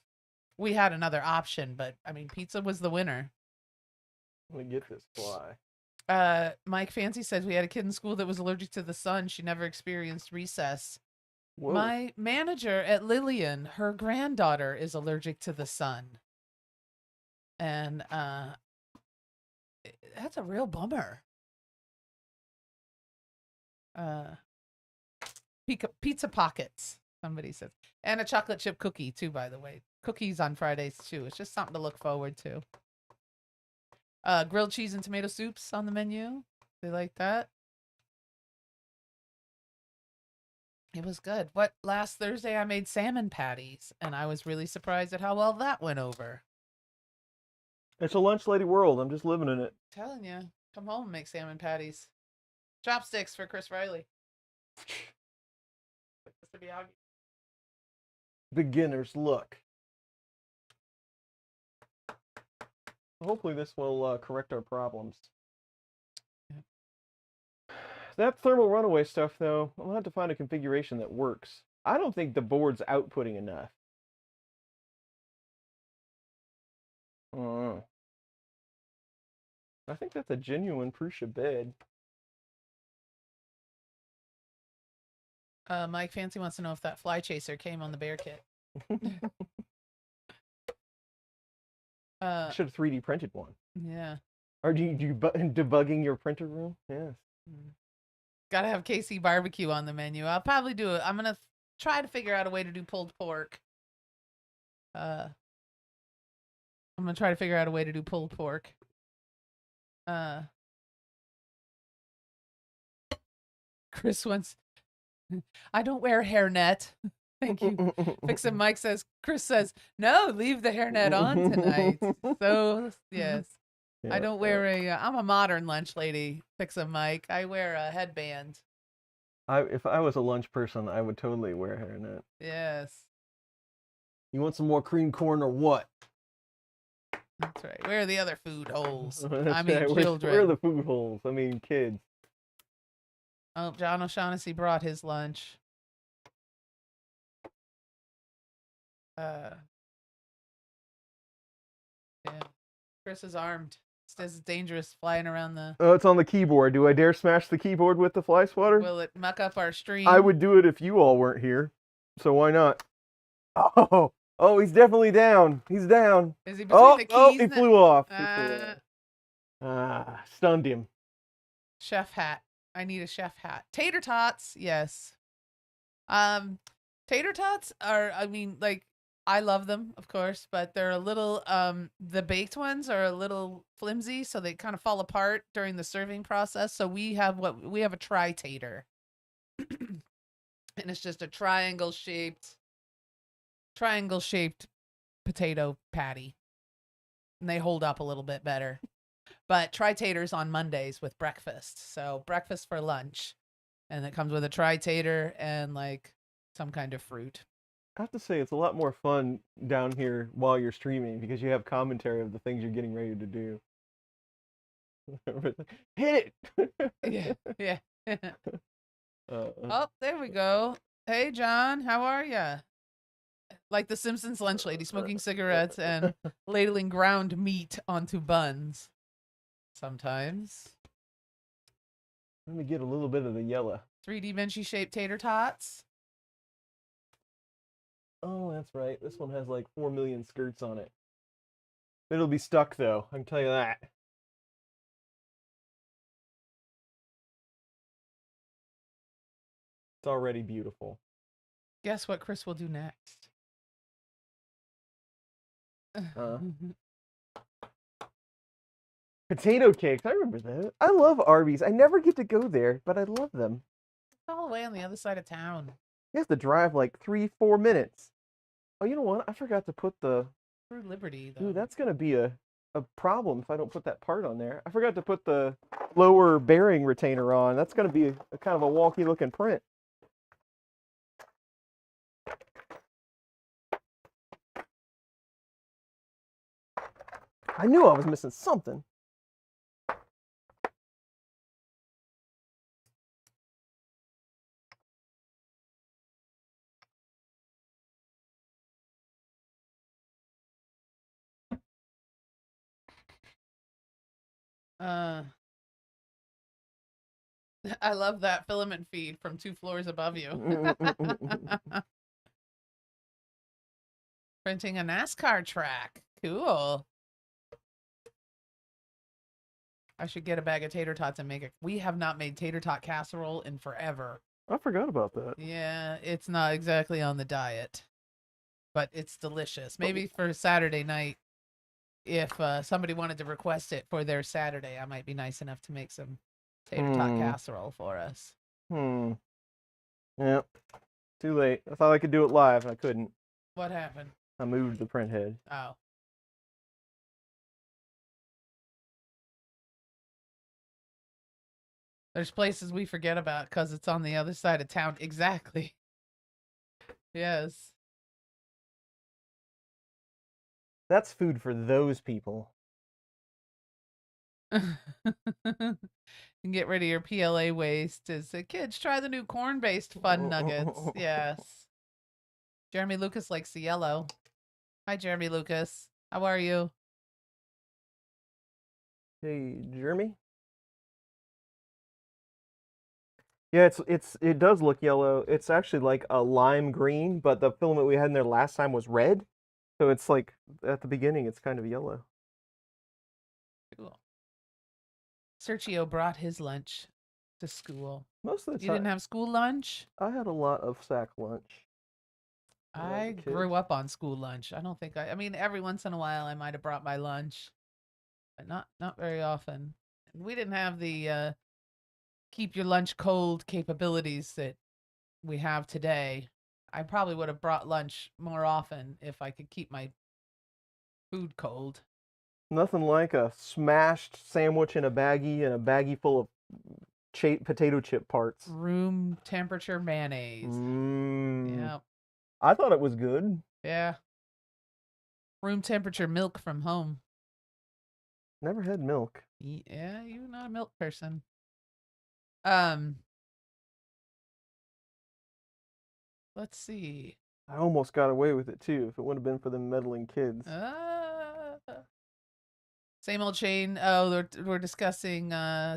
We had another option, but I mean, pizza was the winner. Let me get this fly. Mike Fancy says we had a kid in school that was allergic to the sun. She never experienced recess. Whoa. My manager at Lillian, her granddaughter is allergic to the sun. And that's a real bummer. Pizza pockets, somebody says. And a chocolate chip cookie, too, by the way. Cookies on Fridays, too. It's just something to look forward to. Grilled cheese and tomato soups on the menu. They like that. It was good. Last Thursday I made salmon patties, and I was really surprised at how well that went over. It's a lunch lady world. I'm just living in it. Telling you, come home and make salmon patties. Chopsticks for Chris Riley. Beginner's luck. Hopefully this will correct our problems. That thermal runaway stuff, though, I'll have to find a configuration that works. I don't think the board's outputting enough. I think that's a genuine Prusa bed. Mike Fancy wants to know if that fly chaser came on the bear kit. Should have 3D printed one. Yeah. Are you debugging your printer room? Yes. Gotta have KC barbecue on the menu. I'll probably do it. I'm gonna try to figure out a way to do pulled pork. Chris wants. I don't wear a hairnet. Thank you. Fixin' Mike says. Chris says no. Leave the hairnet on tonight. So yes. Yeah, I don't wear I'm a modern lunch lady, Fixin' Mike. I wear a headband. If I was a lunch person, I would totally wear a hairnet. Yes. You want some more cream corn or what? That's right. Where are the other food holes? That's I mean, right. children. Where are the food holes? I mean, kids. Oh, John O'Shaughnessy brought his lunch. Yeah. Chris is armed. It's dangerous flying around the... Oh, it's on the keyboard. Do I dare smash the keyboard with the fly swatter? Will it muck up our stream? I would do it if you all weren't here. So why not? Oh, he's definitely down. He's down. Is he between the keys? He flew off. Stunned him. Chef hat. I need a chef hat. Tater tots, yes. Tater tots are, I mean, like, I love them, of course, but they're a little, the baked ones are a little flimsy, so they kind of fall apart during the serving process. So we have a tri-tater. And it's just a triangle shaped potato patty. And they hold up a little bit better. But tri-taters on Mondays with breakfast. So breakfast for lunch. And it comes with a tri-tater and like some kind of fruit. I have to say, it's a lot more fun down here while you're streaming because you have commentary of the things you're getting ready to do. Hit it! Yeah. Oh, there we go. Hey, John, how are ya? Like the Simpsons lunch lady, smoking cigarettes and ladling ground meat onto buns. Sometimes. Let me get a little bit of the yellow. 3D Vinci-shaped tater tots. Oh, that's right. This one has like 4 million skirts on it. It'll be stuck, though. I can tell you that. It's already beautiful. Guess what Chris will do next? Potato cakes. I remember that. I love Arby's. I never get to go there, but I love them. It's all the way on the other side of town. You have to drive like 3-4 minutes. Oh, you know what? I forgot to put the... Through Liberty, though. Ooh, that's going to be a a problem if I don't put that part on there. I forgot to put the lower bearing retainer on. That's going to be a kind of a wonky looking print. I knew I was missing something. I love that filament feed from 2 floors above you. Printing a NASCAR track. Cool. I should get a bag of tater tots and make it. We have not made tater tot casserole in forever. I forgot about that. Yeah, it's not exactly on the diet, but it's delicious. Maybe for Saturday night, if somebody wanted to request it for their Saturday, I might be nice enough to make some tater tot casserole for us. Yep. Too late. I thought I could do it live. I couldn't. What happened? I moved the print head. Oh. There's places we forget about because it's on the other side of town. Exactly. Yes. That's food for those people. And get rid of your PLA waste. Is kids try the new corn-based fun nuggets? Yes. Jeremy Lucas likes the yellow. Hi, Jeremy Lucas. How are you? Hey, Jeremy. Yeah, it does look yellow. It's actually like a lime green, but the filament we had in there last time was red. So it's like at the beginning it's kind of yellow. Cool. Sergio brought his lunch to school. Most of the time. You didn't have school lunch? I had a lot of sack lunch. I grew up on school lunch. I don't think I mean, every once in a while I might have brought my lunch, but not very often. And we didn't have the keep your lunch cold capabilities that we have today. I probably would have brought lunch more often if I could keep my food cold. Nothing like a smashed sandwich in a baggie and a baggie full of potato chip parts. Room temperature mayonnaise. Yeah. I thought it was good. Yeah. Room temperature milk from home. Never had milk. Yeah, you're not a milk person. Let's see. I almost got away with it too if it would have been for the meddling kids. Same old chain. Oh, we're discussing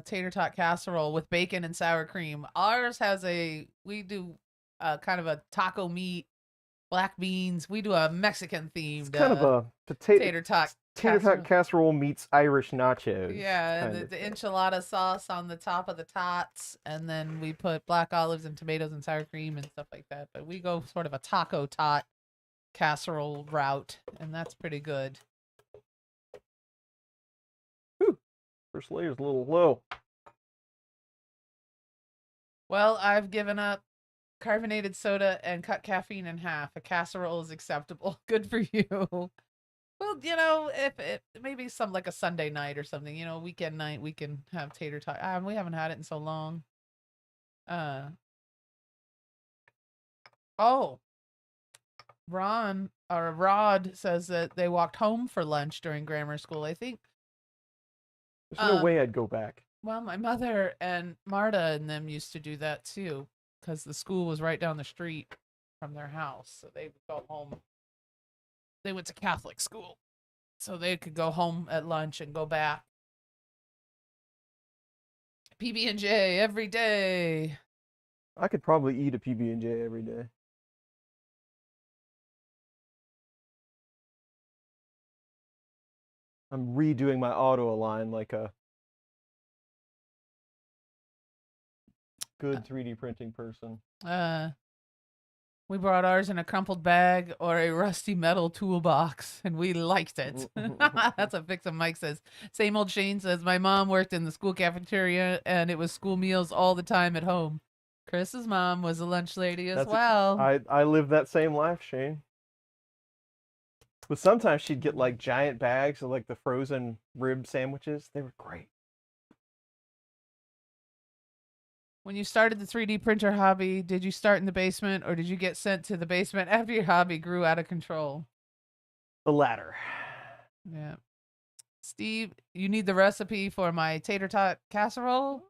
tater tot casserole with bacon and sour cream. Ours has we do kind of a taco meat, black beans. We do a Mexican themed. It's kind of a tater tot casserole. Casserole meets Irish nachos. Yeah, and the enchilada sauce on the top of the tots, and then we put black olives and tomatoes and sour cream and stuff like that. But we go sort of a taco tot casserole route, and that's pretty good. Whew. First layer's a little low. Well, I've given up carbonated soda and cut caffeine in half. A casserole is acceptable. Good for you. Well, if it maybe some like a Sunday night or something, weekend night, we can have tater tot. We haven't had it in so long. Oh, Rod says that they walked home for lunch during grammar school. I think there's no way I'd go back. Well, my mother and Marta and them used to do that too, because the school was right down the street from their house, so they would go home. They went to Catholic school, so they could go home at lunch and go back. PB&J every day. I could probably eat a PB&J every day. I'm redoing my auto align like a good 3D printing person. We brought ours in a crumpled bag or a rusty metal toolbox, and we liked it. That's what Fix and Mike says. Same old Shane says, my mom worked in the school cafeteria, and it was school meals all the time at home. Chris's mom was a lunch lady as well. I lived that same life, Shane. But sometimes she'd get like giant bags of like the frozen rib sandwiches. They were great. When you started the 3D printer hobby, did you start in the basement or did you get sent to the basement after your hobby grew out of control? The latter. Yeah. Steve, you need the recipe for my tater tot casserole?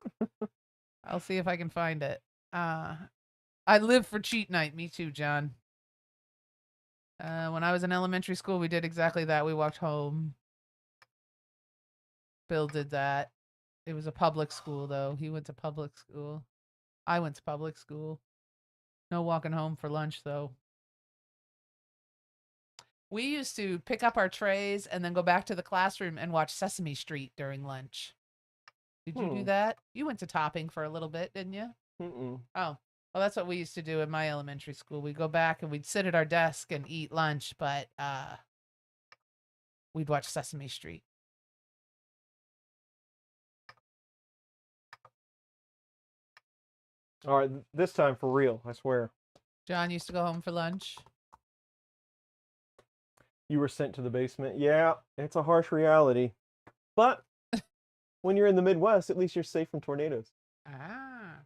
I'll see if I can find it. I live for cheat night. Me too, John. When I was in elementary school, we did exactly that. We walked home. Bill did that. It was a public school, though. He went to public school. I went to public school. No walking home for lunch, though. We used to pick up our trays and then go back to the classroom and watch Sesame Street during lunch. Did you do that? You went to Topping for a little bit, didn't you? Mm-mm. Oh, well, that's what we used to do in my elementary school. We'd go back and we'd sit at our desk and eat lunch, but we'd watch Sesame Street. All right, this time for real, I swear. John used to go home for lunch. You were sent to the basement. Yeah, it's a harsh reality. But when you're in the Midwest, at least you're safe from tornadoes. Ah.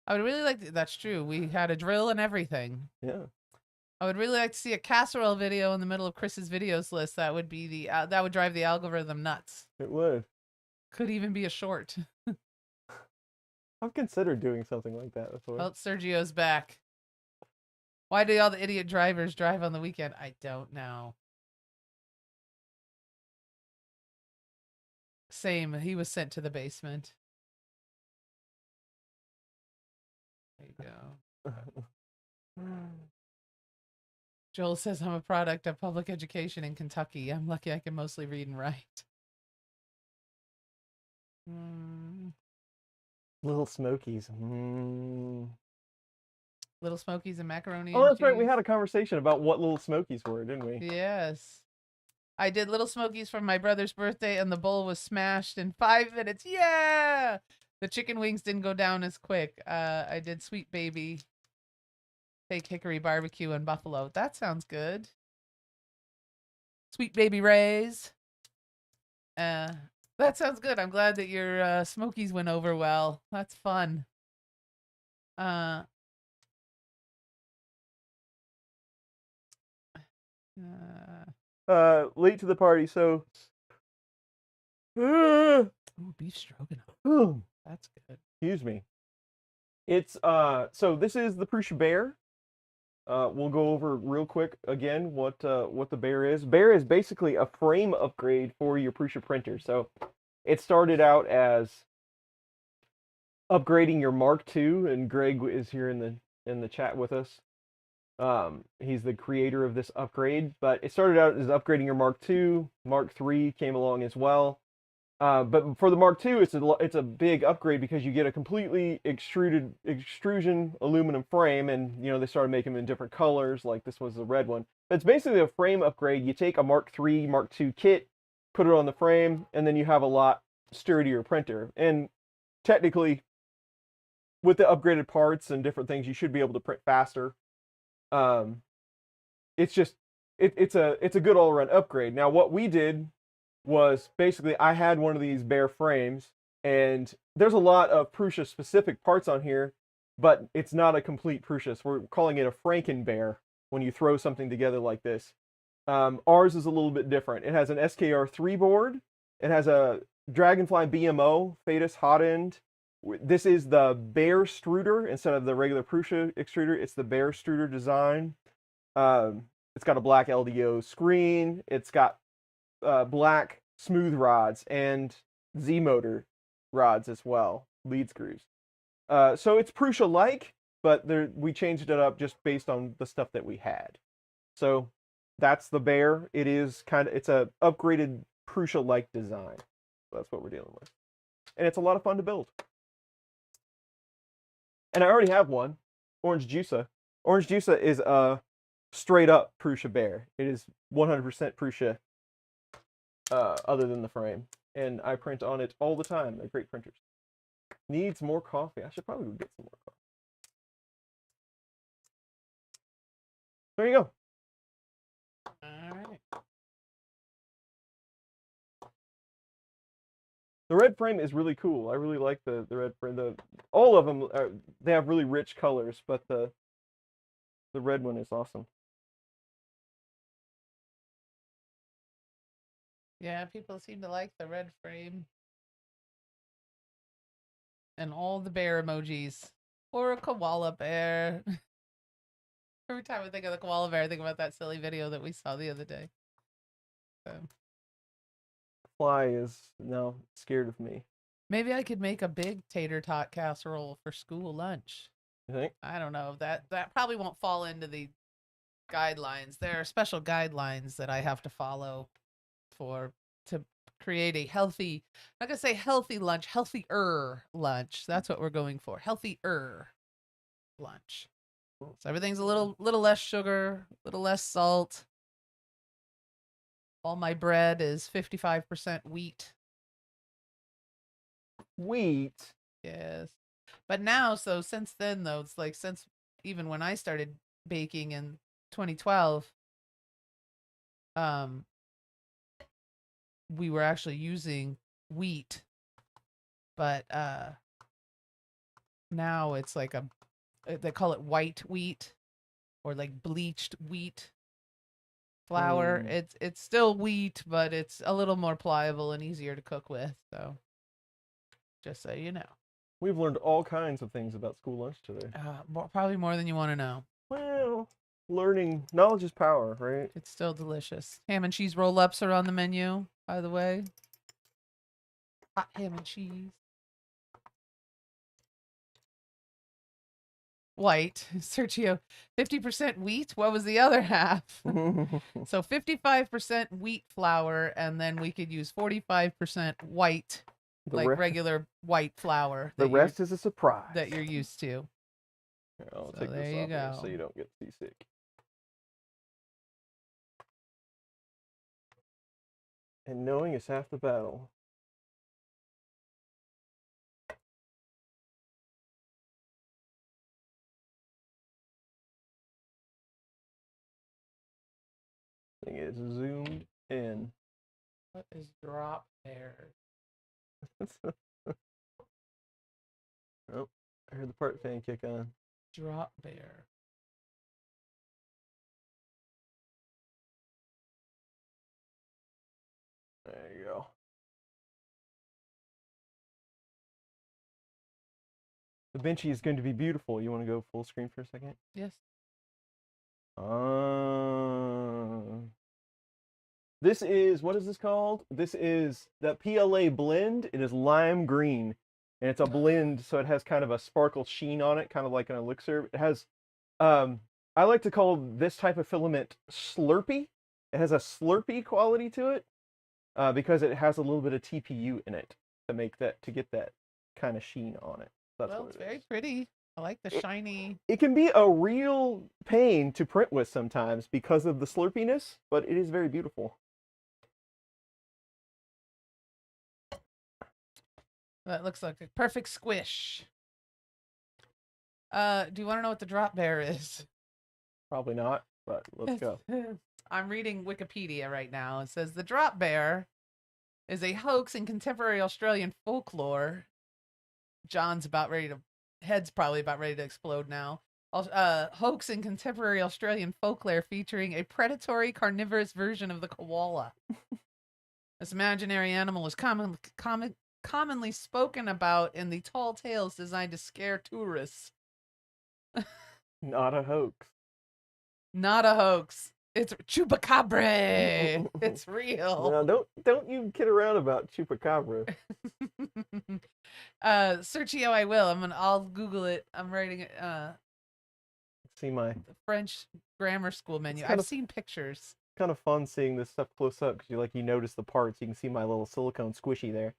I would really like to, that's true. We had a drill and everything. Yeah. I would really like to see a casserole video in the middle of Chris's videos list. That would be the that would drive the algorithm nuts. It would. Could even be a short. I've considered doing something like that before. Well, Sergio's back. Why do all the idiot drivers drive on the weekend? I don't know. Same. He was sent to the basement. There you go. Joel says I'm a product of public education in Kentucky. I'm lucky I can mostly read and write. Little Smokies. Little Smokies and macaroni Oh, and that's right. We cheese. had a conversation about what Little Smokies were, didn't we? Yes. I did Little Smokies for my brother's birthday, and the bowl was smashed in 5 minutes. Yeah! The chicken wings didn't go down as quick. I did Sweet Baby, Fake Hickory Barbecue, and Buffalo. That sounds good. Sweet Baby Ray's. That sounds good. I'm glad that your Smokies went over well. That's fun. Late to the party, so Ooh, beef stroganoff. That's good. excuse me. It's so this is the Prusa Bear. We'll go over real quick again what the Bear is. Bear is basically a frame upgrade for your Prusa printer. So it started out as upgrading your Mark II, and Greg is here in the chat with us. He's the creator of this upgrade, but it started out as upgrading your Mark II. Mark III came along as well. But for the Mark II, it's a big upgrade because you get a completely extrusion aluminum frame, and they started making them in different colors. Like this was the red one. But it's basically a frame upgrade. You take a Mark III, Mark II kit, put it on the frame, and then you have a lot sturdier printer. And technically, with the upgraded parts and different things, you should be able to print faster. It's just it's a good all-around upgrade. Now what we did was basically I had one of these Bear frames, and there's a lot of Prusa specific parts on here, but it's not a complete Prusa. So we're calling it a Franken Bear when you throw something together like this. Ours is a little bit different. It has an SKR3 board. It has a Dragonfly BMO Fetus hot end. This is the Bear extruder instead of the regular Prusa extruder. It's the Bear extruder design. It's got a black LDO screen. It's got black smooth rods and Z motor rods as well, lead screws. So it's Prusa-like, but we changed it up just based on the stuff that we had. So that's the Bear. It's a upgraded Prusa-like design. So that's what we're dealing with, and it's a lot of fun to build. And I already have one, Orange Juica. Orange Juica is a straight up Prusa Bear. It is 100% Prusa. Other than the frame, and I print on it all the time. They're great printers. Needs more coffee. I should probably get some more coffee. There you go. The red frame is really cool. I really like the red frame. All of them they have really rich colors, but the red one is awesome. Yeah, people seem to like the red frame. And all the bear emojis. Or a koala bear. Every time I think of the koala bear, I think about that silly video that we saw the other day. So. Fly is now scared of me. Maybe I could make a big tater tot casserole for school lunch. You think? I don't know. That probably won't fall into the guidelines. There are special guidelines that I have to follow to create a healthy, I'm not gonna say healthy lunch, healthier lunch. That's what we're going for. Healthier lunch. So everything's a little less sugar, a little less salt. All my bread is 55% wheat. Wheat. Yes. But now, so since then though, it's like since even when I started baking in 2012, we were actually using wheat, but now it's like they call it white wheat or like bleached wheat flour. It's still wheat, but it's a little more pliable and easier to cook with. So just so you know. We've learned all kinds of things about school lunch today. Probably more than you want to know. Well, learning, knowledge is power, right? It's still delicious. Ham and cheese roll-ups are on the menu, by the way. Hot ham and cheese. White. Sergio, 50% wheat. What was the other half? So 55% wheat flour, and then we could use 45% white, regular white flour. The rest is a surprise. That you're used to. Here, I'll So take there this you off here go. so you don't get seasick. And knowing is half the battle. Thing is zoomed in. What is drop there? Oh, I heard the part fan kick on. Drop bear. There you go. The Benchy is going to be beautiful. You want to go full screen for a second? Yes. This is, what is this called? This is the PLA blend. It is lime green. And it's a blend, so it has kind of a sparkle sheen on it, kind of like an elixir. It has, I like to call this type of filament slurpy. It has a slurpy quality to it because it has a little bit of TPU in it to get that kind of sheen on it. That's well, what it's it very is. pretty. I like the shiny. It can be a real pain to print with sometimes because of the slurpiness, but it is very beautiful. That looks like a perfect squish. Do you want to know what the drop bear is? Probably not, but let's go. I'm reading Wikipedia right now. It says the drop bear is a hoax in contemporary Australian folklore. Head's probably about ready to explode now. Hoax in contemporary Australian folklore featuring a predatory carnivorous version of the koala. This imaginary animal is commonly spoken about in the tall tales designed to scare tourists. Not a hoax. Not a hoax. It's chupacabra. It's real. No, don't you kid around about chupacabra. Sergio, I will. I'll Google it. I'm writing it. See my The French grammar school menu. I've seen pictures. Kind of fun seeing this stuff close up because you notice the parts. You can see my little silicone squishy there.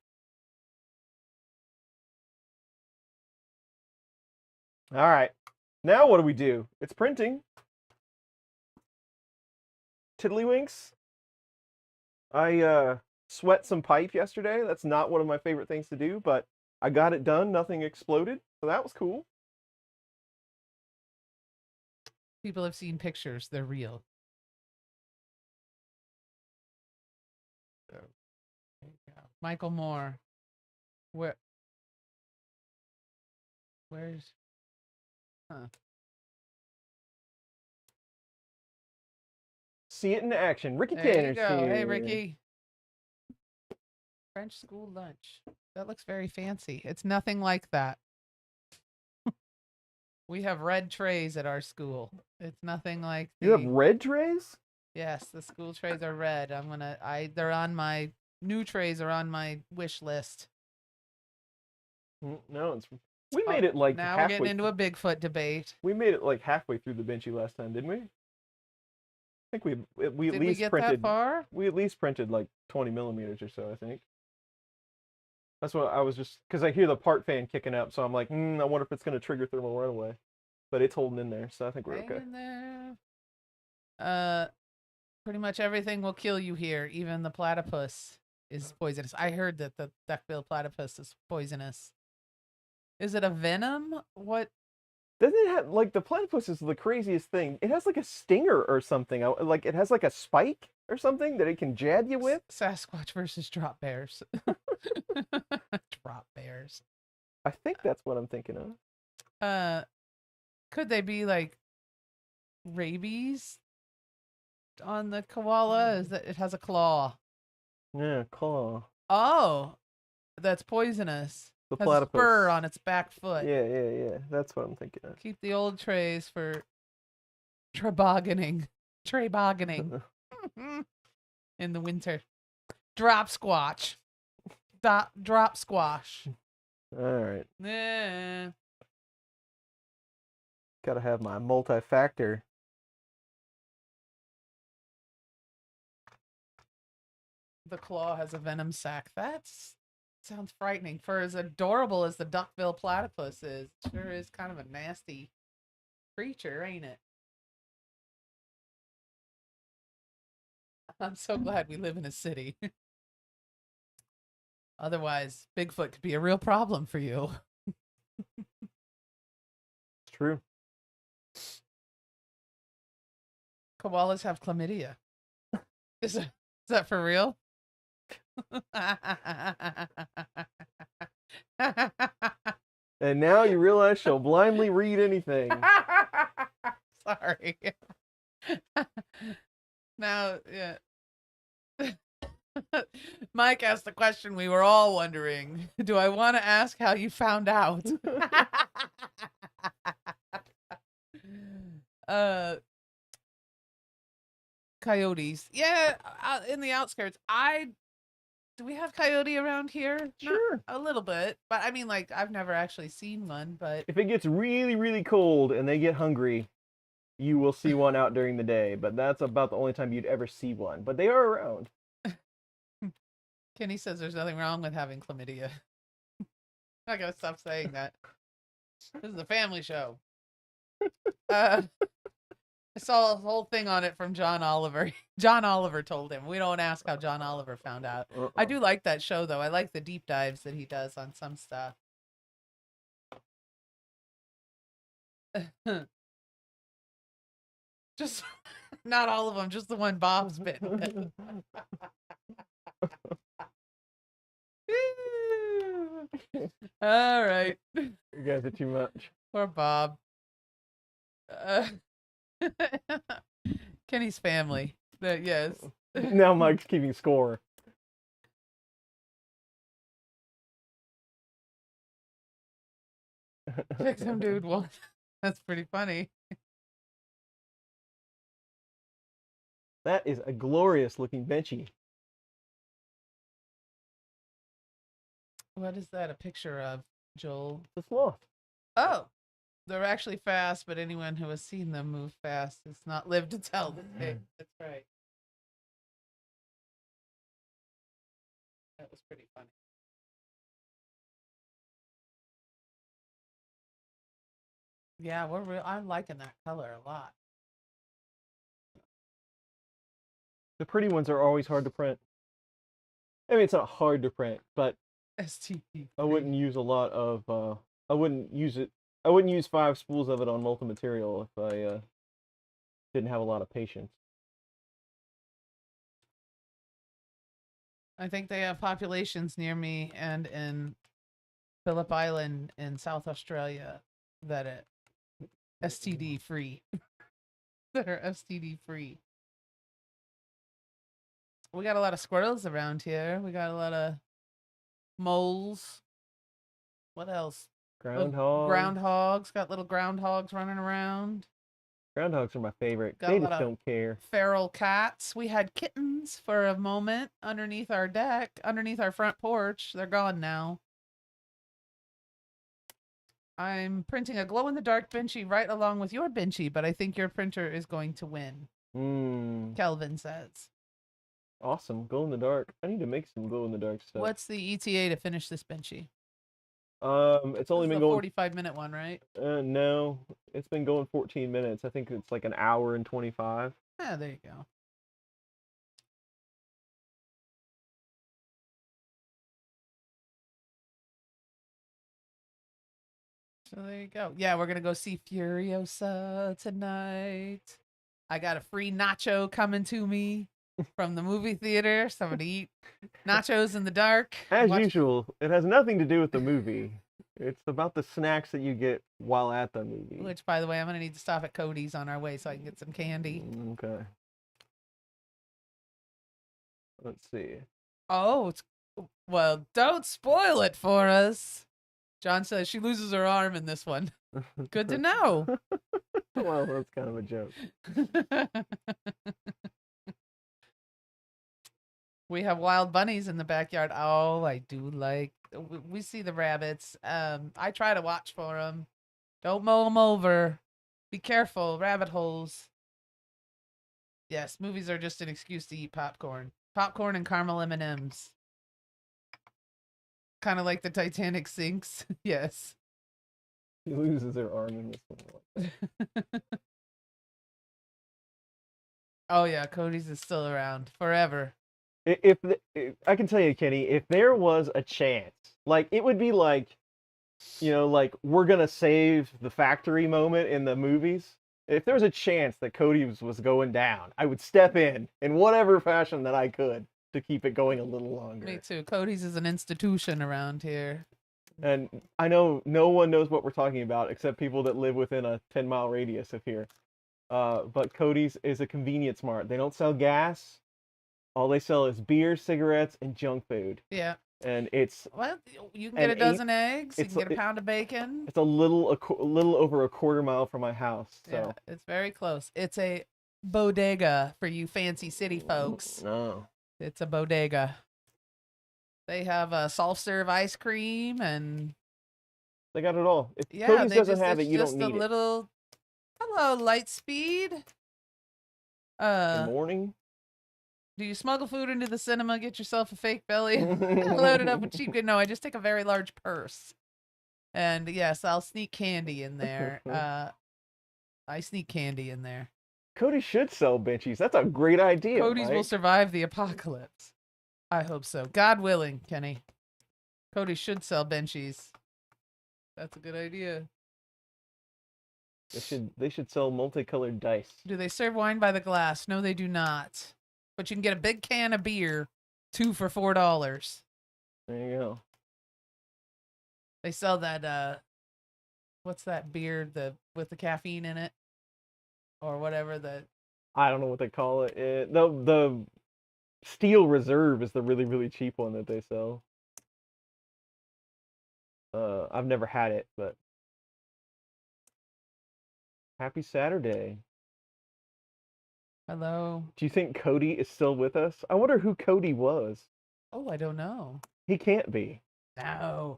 All right, now what do? It's printing. Tiddlywinks. I sweat some pipe yesterday. That's not one of my favorite things to do, but I got it done. Nothing exploded, so that was cool. People have seen pictures. They're real. There you go. Michael Moore. Where? Where's? Huh. See it in action. Ricky There you Tanner's go. here. Hey, Ricky. French school lunch. That looks very fancy. It's nothing like that. We have red trays at our school. It's nothing like You have the. red trays? Yes, the school trays are red. They're on my new trays are on my wish list. No, we made it like now we're halfway. getting into a Bigfoot debate. We made it like halfway through the Benchy last time, didn't we? I think we at Did least we get printed. that far? We at least printed like 20 millimeters or so, I think. That's what I was just because I hear the part fan kicking up, so I'm like, I wonder if it's gonna trigger thermal runaway, but it's holding in there, so I think we're Hang okay. in there. Pretty much everything will kill you here. Even the platypus is poisonous. I heard that the duckbill platypus is poisonous. Is it a venom? What? Doesn't it have like the platypus is the craziest thing? It has like a stinger or something. Like it has like a spike or something that it can jab you with. Sasquatch versus drop bears. Drop bears. I think that's what I'm thinking of. Could they be like rabies on the koala? Is that it has a claw? Yeah, claw. Oh, that's poisonous. The Has platypus. a spur on its back foot. Yeah. That's what I'm thinking of. Keep the old trays for tobogganing. Tobogganing. In the winter. Drop squash. Drop squash. All right. Yeah. Gotta have my multi-factor. The claw has a venom sac. Sounds frightening. For as adorable as the duckbill platypus is, it sure is kind of a nasty creature, ain't it? I'm so glad we live in a city. Otherwise, Bigfoot could be a real problem for you. It's true. Koalas have chlamydia. Is that for real? And now you realize she'll blindly read anything. Sorry. Now, yeah. Mike asked the question we were all wondering. Do I want to ask how you found out? Coyotes. Yeah, in the outskirts. Do we have coyote around here? Sure. Not a little bit, but I mean, like, I've never actually seen one, but If it gets really, really cold and they get hungry, you will see one out during the day, but that's about the only time you'd ever see one. But they are around. Kenny says there's nothing wrong with having chlamydia. I gotta stop saying that. This is a family show. I saw a whole thing on it from John Oliver. John Oliver told him. We don't ask how John Oliver found out. I do like that show, though. I like the deep dives that he does on some stuff. Just not all of them, just the one Bob's bitten. All right. You guys are too much. Poor Bob. Kenny's family. Yes. Now Mike's keeping score. Pick some dude one. That's pretty funny. That is a glorious looking benchy. What is that a picture of, Joel? The sloth. Oh, they're actually fast, but anyone who has seen them move fast has not lived to tell the tale. That's right. That was pretty funny. Yeah, I'm liking that color a lot. The pretty ones are always hard to print. I mean, it's not hard to print, but STP. I wouldn't use a lot of. I wouldn't use it. I wouldn't use 5 spools of it on multi-material if I didn't have a lot of patience. I think they have populations near me and in Phillip Island in South Australia that are STD free. That are STD free. We got a lot of squirrels around here. We got a lot of moles. What else? Groundhogs. Got little groundhogs running around. Groundhogs are my favorite. Got They a lot just of don't care. Feral cats. We had kittens for a moment underneath our deck, underneath our front porch. They're gone now. I'm printing a glow-in-the-dark Benchy right along with your Benchy, but I think your printer is going to win. Kelvin says. Awesome. Glow in the dark. I need to make some glow in the dark stuff. What's the ETA to finish this Benchy? It's only This is been a going 45-minute one, right? no, it's been going 14 minutes. I think it's like an hour and 25. Yeah, there you go. So there you go. Yeah, we're gonna go see Furiosa tonight. I got a free nacho coming to me from the movie theater. So I'm gonna eat nachos in the dark. As usual, it has nothing to do with the movie. It's about the snacks that you get while at the movie. Which, by the way, I'm gonna need to stop at Cody's on our way so I can get some candy. Okay. Let's see. Oh, well, don't spoil it for us. John says she loses her arm in this one. Good to know. Well, that's kind of a joke. We have wild bunnies in the backyard. Oh, I do like. We see the rabbits. I try to watch for them. Don't mow them over. Be careful, rabbit holes. Yes, movies are just an excuse to eat popcorn. Popcorn and caramel M&Ms. Kind of like the Titanic sinks. Yes. She loses her arm in this one. Oh yeah, Cody's is still around forever. If I can tell you, Kenny, if there was a chance, like it would be like, like we're gonna save the factory moment in the movies. If there was a chance that Cody's was going down, I would step in whatever fashion that I could to keep it going a little longer. Me too. Cody's is an institution around here. And I know no one knows what we're talking about except people that live within a 10-mile radius of here. But Cody's is a convenience mart. They don't sell gas. All they sell is beer, cigarettes, and junk food. Yeah. And it's well, you can get a dozen eggs. You can get a pound of bacon. It's a little over a quarter mile from my house. So yeah, it's very close. It's a bodega for you fancy city folks. No, it's a bodega. They have a self-serve ice cream and they got it all. If yeah, Cody's doesn't have it, you don't need just a little. Hello, Lightspeed. Good morning. Do you smuggle food into the cinema, get yourself a fake belly, load it up with cheap good? No, I just take a very large purse. And yes, I'll sneak candy in there. I sneak candy in there. Cody should sell benchies. That's a great idea. Cody's will survive the apocalypse. I hope so. God willing, Kenny. Cody should sell benchies. That's a good idea. They should sell multicolored dice. Do they serve wine by the glass? No, they do not. But you can get a big can of beer, 2 for $4. There you go. They sell that what's that beer with the caffeine in it? Or whatever I don't know what they call it. The Steel Reserve is the really, really cheap one that they sell. I've never had it, but happy Saturday. Hello. Do you think Cody is still with us? I wonder who Cody was. Oh, I don't know. He can't be. No.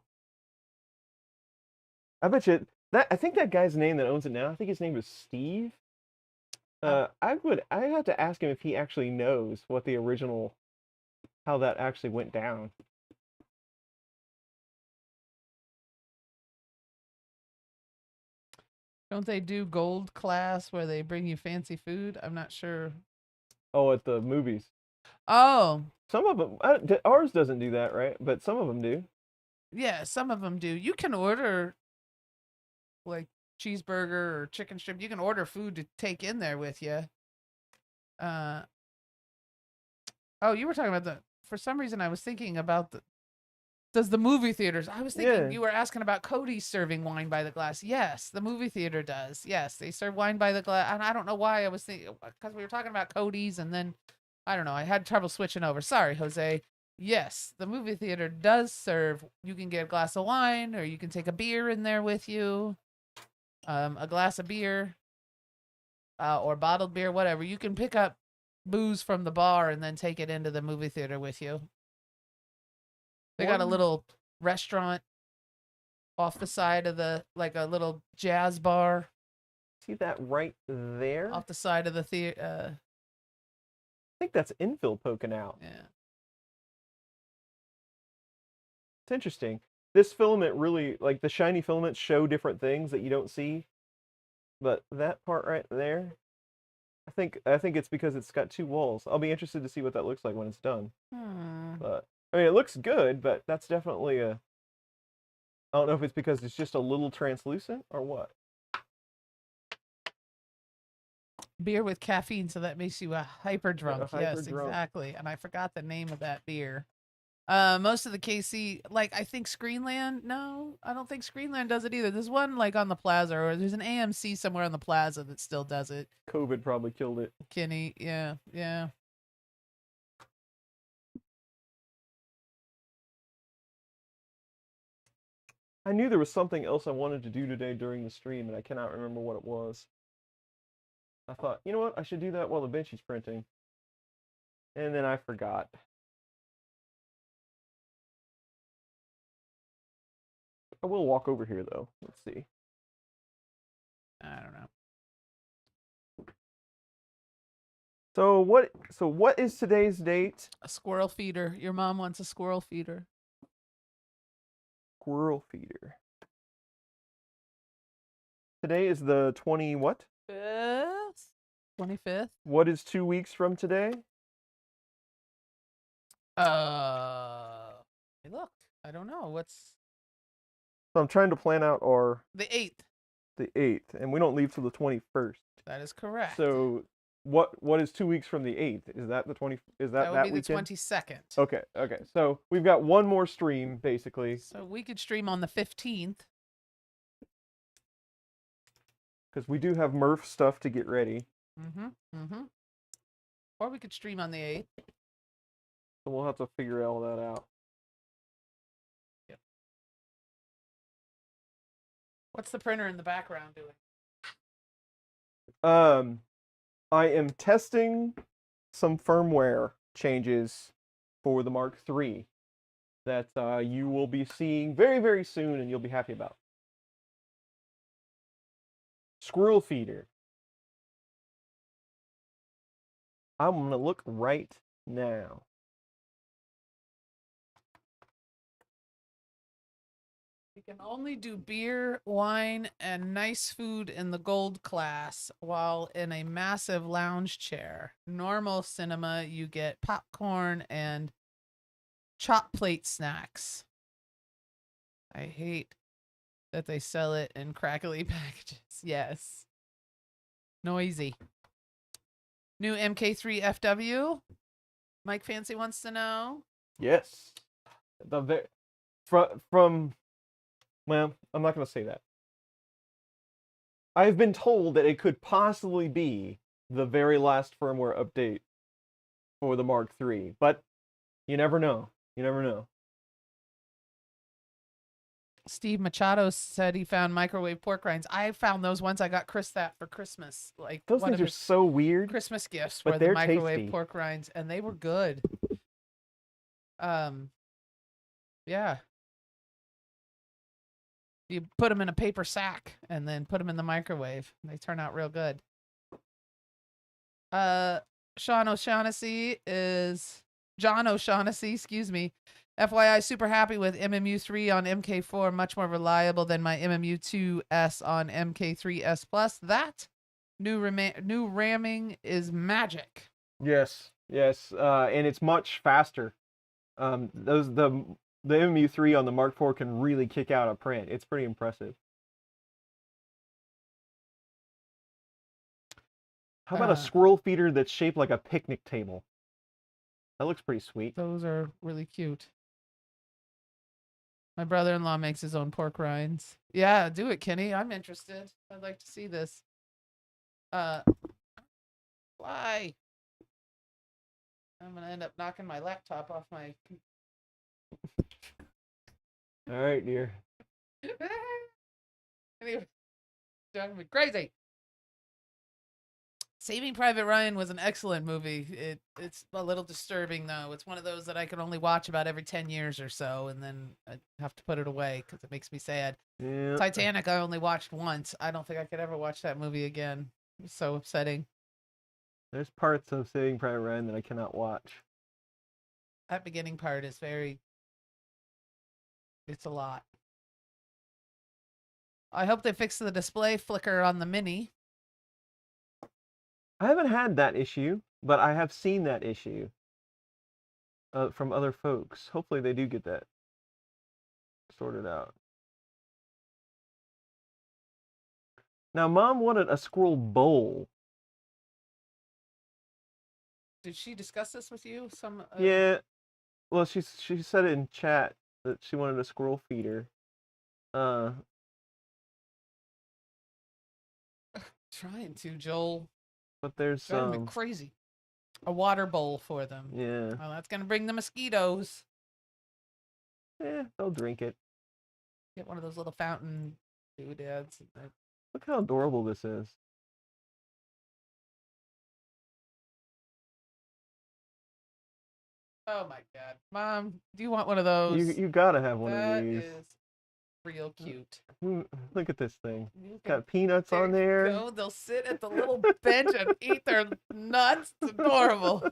I bet you I think that guy's name that owns it now, I think his name is Steve. I have to ask him if he actually knows what the original, how that actually went down. Don't they do gold class where they bring you fancy food? I'm not sure. Oh, at the movies. Oh. Some of them, ours doesn't do that, right? But some of them do. Yeah, some of them do. You can order like cheeseburger or chicken strip. You can order food to take in there with you. Oh, you were talking about for some reason I was thinking about Does the movie theaters? I was thinking Yeah. you were asking about Cody's serving wine by the glass. Yes, the movie theater does. Yes, they serve wine by the glass. And I don't know why I was thinking, because we were talking about Cody's, and then I don't know. I had trouble switching over. Sorry, Jose. Yes, the movie theater does serve. You can get a glass of wine, or you can take a beer in there with you. A glass of beer, or bottled beer, whatever. You can pick up booze from the bar and then take it into the movie theater with you. They got a little restaurant off the side of like a little jazz bar See that right there? off the side of the theater. I think that's infill poking out. Yeah. It's interesting. This filament really, like the shiny filaments show different things that you don't see. But that part right there, I think it's because it's got two walls. I'll be interested to see what that looks like when it's done. But I mean, it looks good, but that's definitely a. I don't know if it's because it's just a little translucent or what. Beer with caffeine, so that makes you a hyper drunk. hyper Yes, drunk. exactly. And I forgot the name of that beer. Most of the KC, like I think Screenland. No, I don't think Screenland does it either. There's one like on the plaza, or there's an AMC somewhere on the plaza that still does it. COVID probably killed it. Kenny, yeah. I knew there was something else I wanted to do today during the stream, and I cannot remember what it was. I thought, you know what, I should do that while the bench is printing. And then I forgot. I will walk over here, though. Let's see. I don't know. So what is today's date? A squirrel feeder. Your mom wants a squirrel feeder. Squirrel feeder. Today is the 20 what? 25th. What is 2 weeks from today? Hey, look. I don't know. What's So I'm trying to plan out our the 8th? the 8th, and we don't leave till the 21st. That is correct. So what is 2 weeks from the 8th? Is that the 20? Is that would be weekend? the 22nd. Okay. So we've got one more stream basically, So we could stream on the 15th. because we do have Murph stuff to get ready. Or we could stream on the 8th. So we'll have to figure all that out. Yep. What's the printer in the background doing? I am testing some firmware changes for the Mark III that you will be seeing very, very soon, and you'll be happy about. Squirrel feeder. I'm going to look right now. You can only do beer, wine, and nice food in the gold class while in a massive lounge chair. Normal cinema, you get popcorn and chop plate snacks. I hate that they sell it in crackly packages. Yes. Noisy. New MK3 FW. Mike Fancy wants to know. Yes. From well, I'm not going to say that. I've been told that it could possibly be the very last firmware update for the Mark III, but you never know. You never know. Steve Machado said he found microwave pork rinds. I found those once. I got Chris that for Christmas. Like Those one things of are his so weird. Christmas gifts but were the they're microwave tasty. pork rinds, and they were good. Yeah. You put them in a paper sack and then put them in the microwave. They turn out real good. John O'Shaughnessy, excuse me. FYI, super happy with MMU3 on MK4, much more reliable than my MMU2S on MK3S Plus. That new ramming is magic. Yes, and it's much faster. The MMU3 on the Mark IV can really kick out a print. It's pretty impressive. How about a squirrel feeder that's shaped like a picnic table? That looks pretty sweet. Those are really cute. My brother-in-law makes his own pork rinds. Yeah, do it, Kenny. I'm interested. I'd like to see this. Fly. I'm gonna end up knocking my laptop off my. All right, dear. Anyway, driving me crazy. Saving Private Ryan was an excellent movie. It's a little disturbing though. It's one of those that I can only watch about every 10 years or so, and then I have to put it away because it makes me sad. Yeah. Titanic I only watched once. I don't think I could ever watch that movie again. It was so upsetting. There's parts of Saving Private Ryan that I cannot watch. That beginning part is it's a lot. I hope they fix the display flicker on the Mini. I haven't had that issue, but I have seen that issue from other folks. Hopefully they do get that sorted out. Now, Mom wanted a squirrel bowl. Did she discuss this with you? Yeah. Well, she said it in chat that she wanted a squirrel feeder. Trying to, Joel. But there's Driving me crazy. A water bowl for them. Yeah. Well, that's gonna bring the mosquitoes. Yeah, they'll drink it. Get one of those little fountain doodads. Look how adorable this is. Oh my God, Mom, do you want one of those? You gotta have one That of these. is real cute. Look at this thing. You can- Got peanuts on there. Go, they'll sit at the little bench and eat their nuts. It's adorable.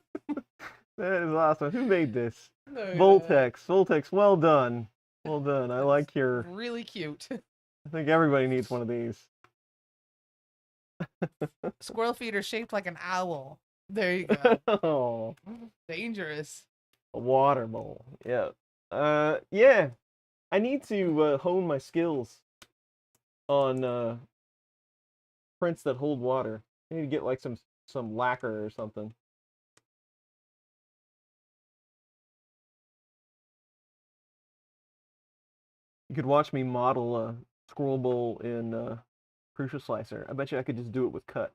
That is awesome. Who made this? Look at that. Voltex, well done. Well done. I like your... Really cute. I think everybody needs one of these. Squirrel feeder shaped like an owl. There you go. Oh, Dangerous. a water bowl. Yeah. Yeah. I need to hone my skills on prints that hold water. I need to get like some lacquer or something. You could watch me model a squirrel bowl in Crucial Slicer. I bet you I could just do it with cut.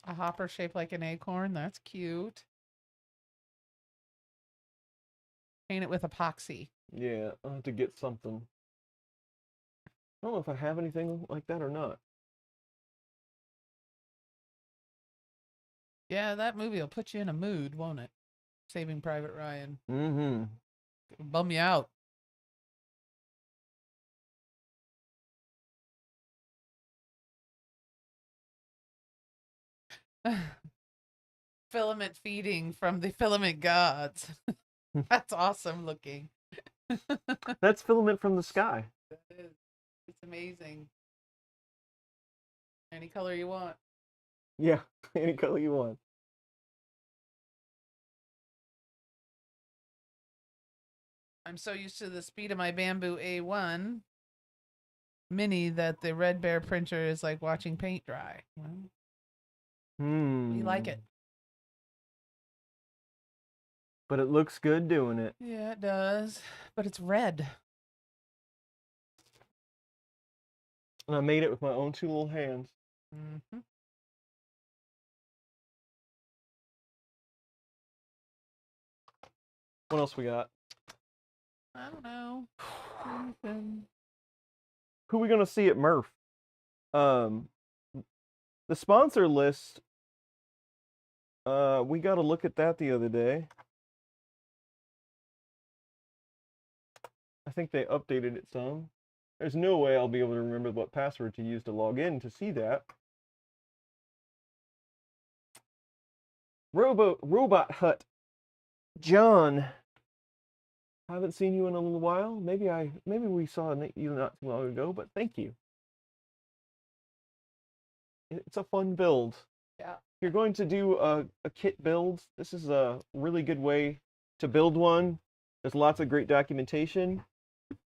A hopper shaped like an acorn. That's cute. Paint it with epoxy. Yeah, I'll have to get something. I don't know if I have anything like that or not. Yeah, that movie will put you in a mood, won't it? Saving Private Ryan. Mm-hmm. It'll bum you out. Filament feeding from the filament gods. That's awesome looking. That's filament from the sky. That is. It's amazing. Any color you want. Yeah, any color you want. I'm so used to the speed of my Bamboo A1 Mini that the Red Bear printer is like watching paint dry. Well, we like it. But it looks good doing it. Yeah, it does. But it's red. And I made it with my own two little hands. Mm-hmm. What else we got? I don't know. Anything. Who are we gonna see at Murph? The sponsor list. We got to look at that the other day. I think they updated it some. There's no way I'll be able to remember what password to use to log in to see that. Robot Hut. John. Haven't seen you in a little while. Maybe we saw you not too long ago, but thank you. It's a fun build. Yeah. If you're going to do a kit build, this is a really good way to build one. There's lots of great documentation,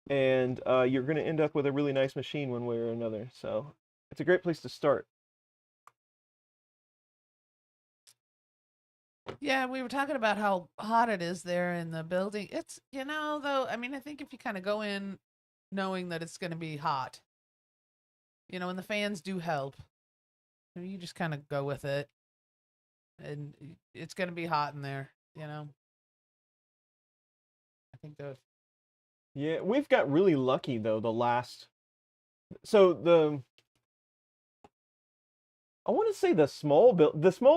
and you're going to end up with a really nice machine one way or another. So it's a great place to start. Yeah, we were talking about how hot it is there in the building. It's, though, I mean, I think if you kind of go in knowing that it's going to be hot, and the fans do help, you just kind of go with it. And it's going to be hot in there, I think the Yeah, we've got really lucky though I want to say the small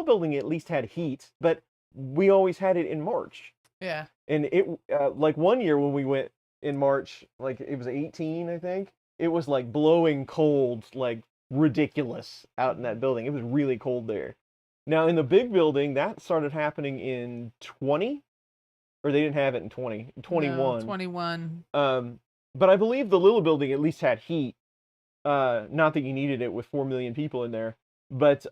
building at least had heat, but we always had it in March. yeah. And it like one year when we went in March, like it was 18, I think. It was like blowing cold, like ridiculous out in that building. It was really cold there. Now in the big building, that started happening in 20, or they didn't have it in 20, No, 21. 21. But I believe the little building at least had heat. Not that you needed it with 4 million people in there, but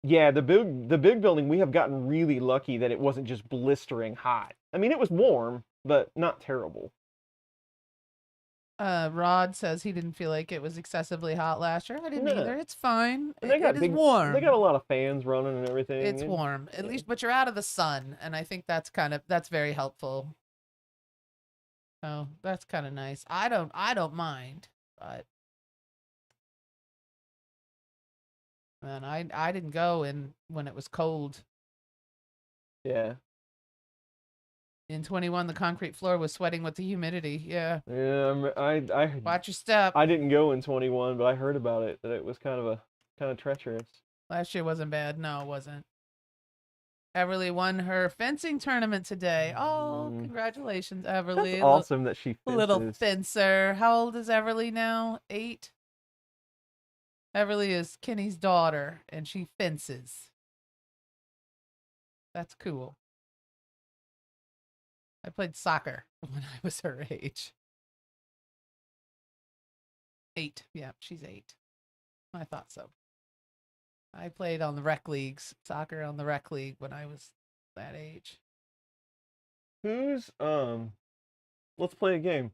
yeah, the big building, we have gotten really lucky that it wasn't just blistering hot. I mean, it was warm, but not terrible. Rod says he didn't feel like it was excessively hot last year. I didn't No. either. It's fine. And It is warm. They got a lot of fans running and everything. It's warm, at least, but you're out of the sun, and I think that's very helpful. So that's kind of nice. I don't mind, but man, I didn't go in when it was cold. Yeah. In 21, the concrete floor was sweating with the humidity. Yeah. Yeah, I Watch your step. I didn't go in 21, but I heard about it, that it was kind of treacherous. Last year wasn't bad. No, it wasn't. Everly won her fencing tournament today. Oh, congratulations, Everly. That's awesome that she fences. Little fencer. How old is Everly now? 8? Everly is Kenny's daughter, and she fences. That's cool. I played soccer when I was her age. 8. Yeah, she's 8. I thought so. I played on the rec leagues, soccer on the rec league when I was that age. Let's play a game.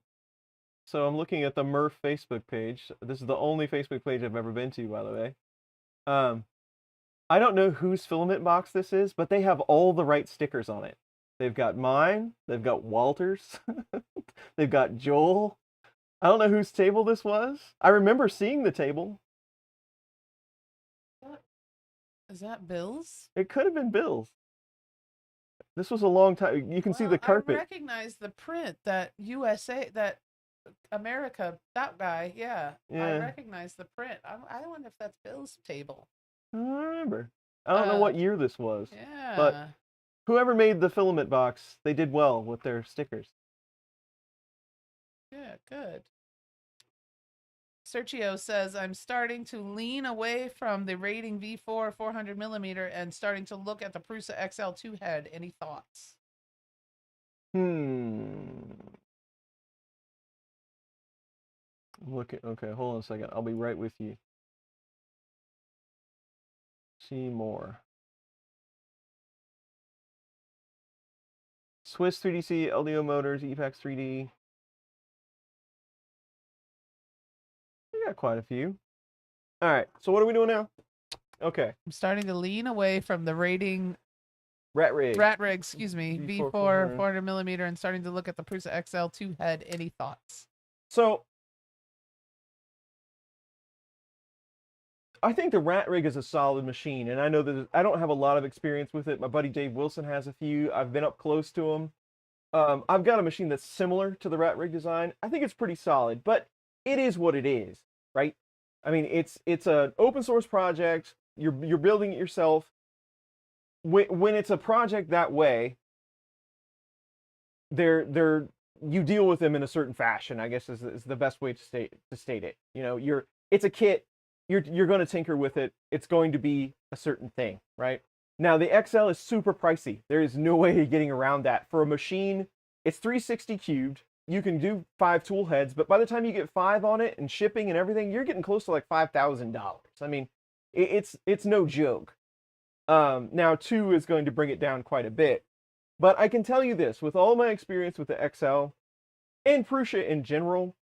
So I'm looking at the Murph Facebook page. This is the only Facebook page I've ever been to, by the way. I don't know whose filament box this is, but they have all the right stickers on it. They've got mine, they've got Walter's, they've got Joel. I don't know whose table this was. I remember seeing the table. Is that Bill's? It could have been Bill's. This was a long time. You can see the carpet. I recognize the print, that USA, that America, that guy. Yeah. I recognize the print. I wonder if that's Bill's table. I don't remember. I don't know what year this was. Yeah. But whoever made the filament box, they did well with their stickers. Yeah, good. Sergio says, I'm starting to lean away from the Rating V4 400mm and starting to look at the Prusa XL2 head. Any thoughts? Okay, hold on a second. I'll be right with you. See more. Swiss 3DC, LDO motors, EPAX 3D. We got quite a few. All right, so what are we doing now? Okay. I'm starting to lean away from the Rating Rat rig, excuse me, V4 400mm and starting to look at the Prusa XL2 head. Any thoughts? So I think the rat rig is a solid machine, and I know that I don't have a lot of experience with it. My buddy Dave Wilson has a few. I've been up close to him. I've got a machine that's similar to the rat rig design. I think it's pretty solid, but it is what it is, right? I mean, it's an open source project. You're building it yourself. When it's a project that way, you deal with them in a certain fashion, I guess is the best way to state it. You know, it's a kit. You're going to tinker with it. It's going to be a certain thing, right? Now the XL is super pricey. There is no way of getting around that. For a machine, it's 360 cubed. You can do 5 tool heads, but by the time you get 5 on it and shipping and everything, you're getting close to like $5,000. I mean, it's no joke. Now 2 is going to bring it down quite a bit. But I can tell you this, with all my experience with the XL and Prusa in general,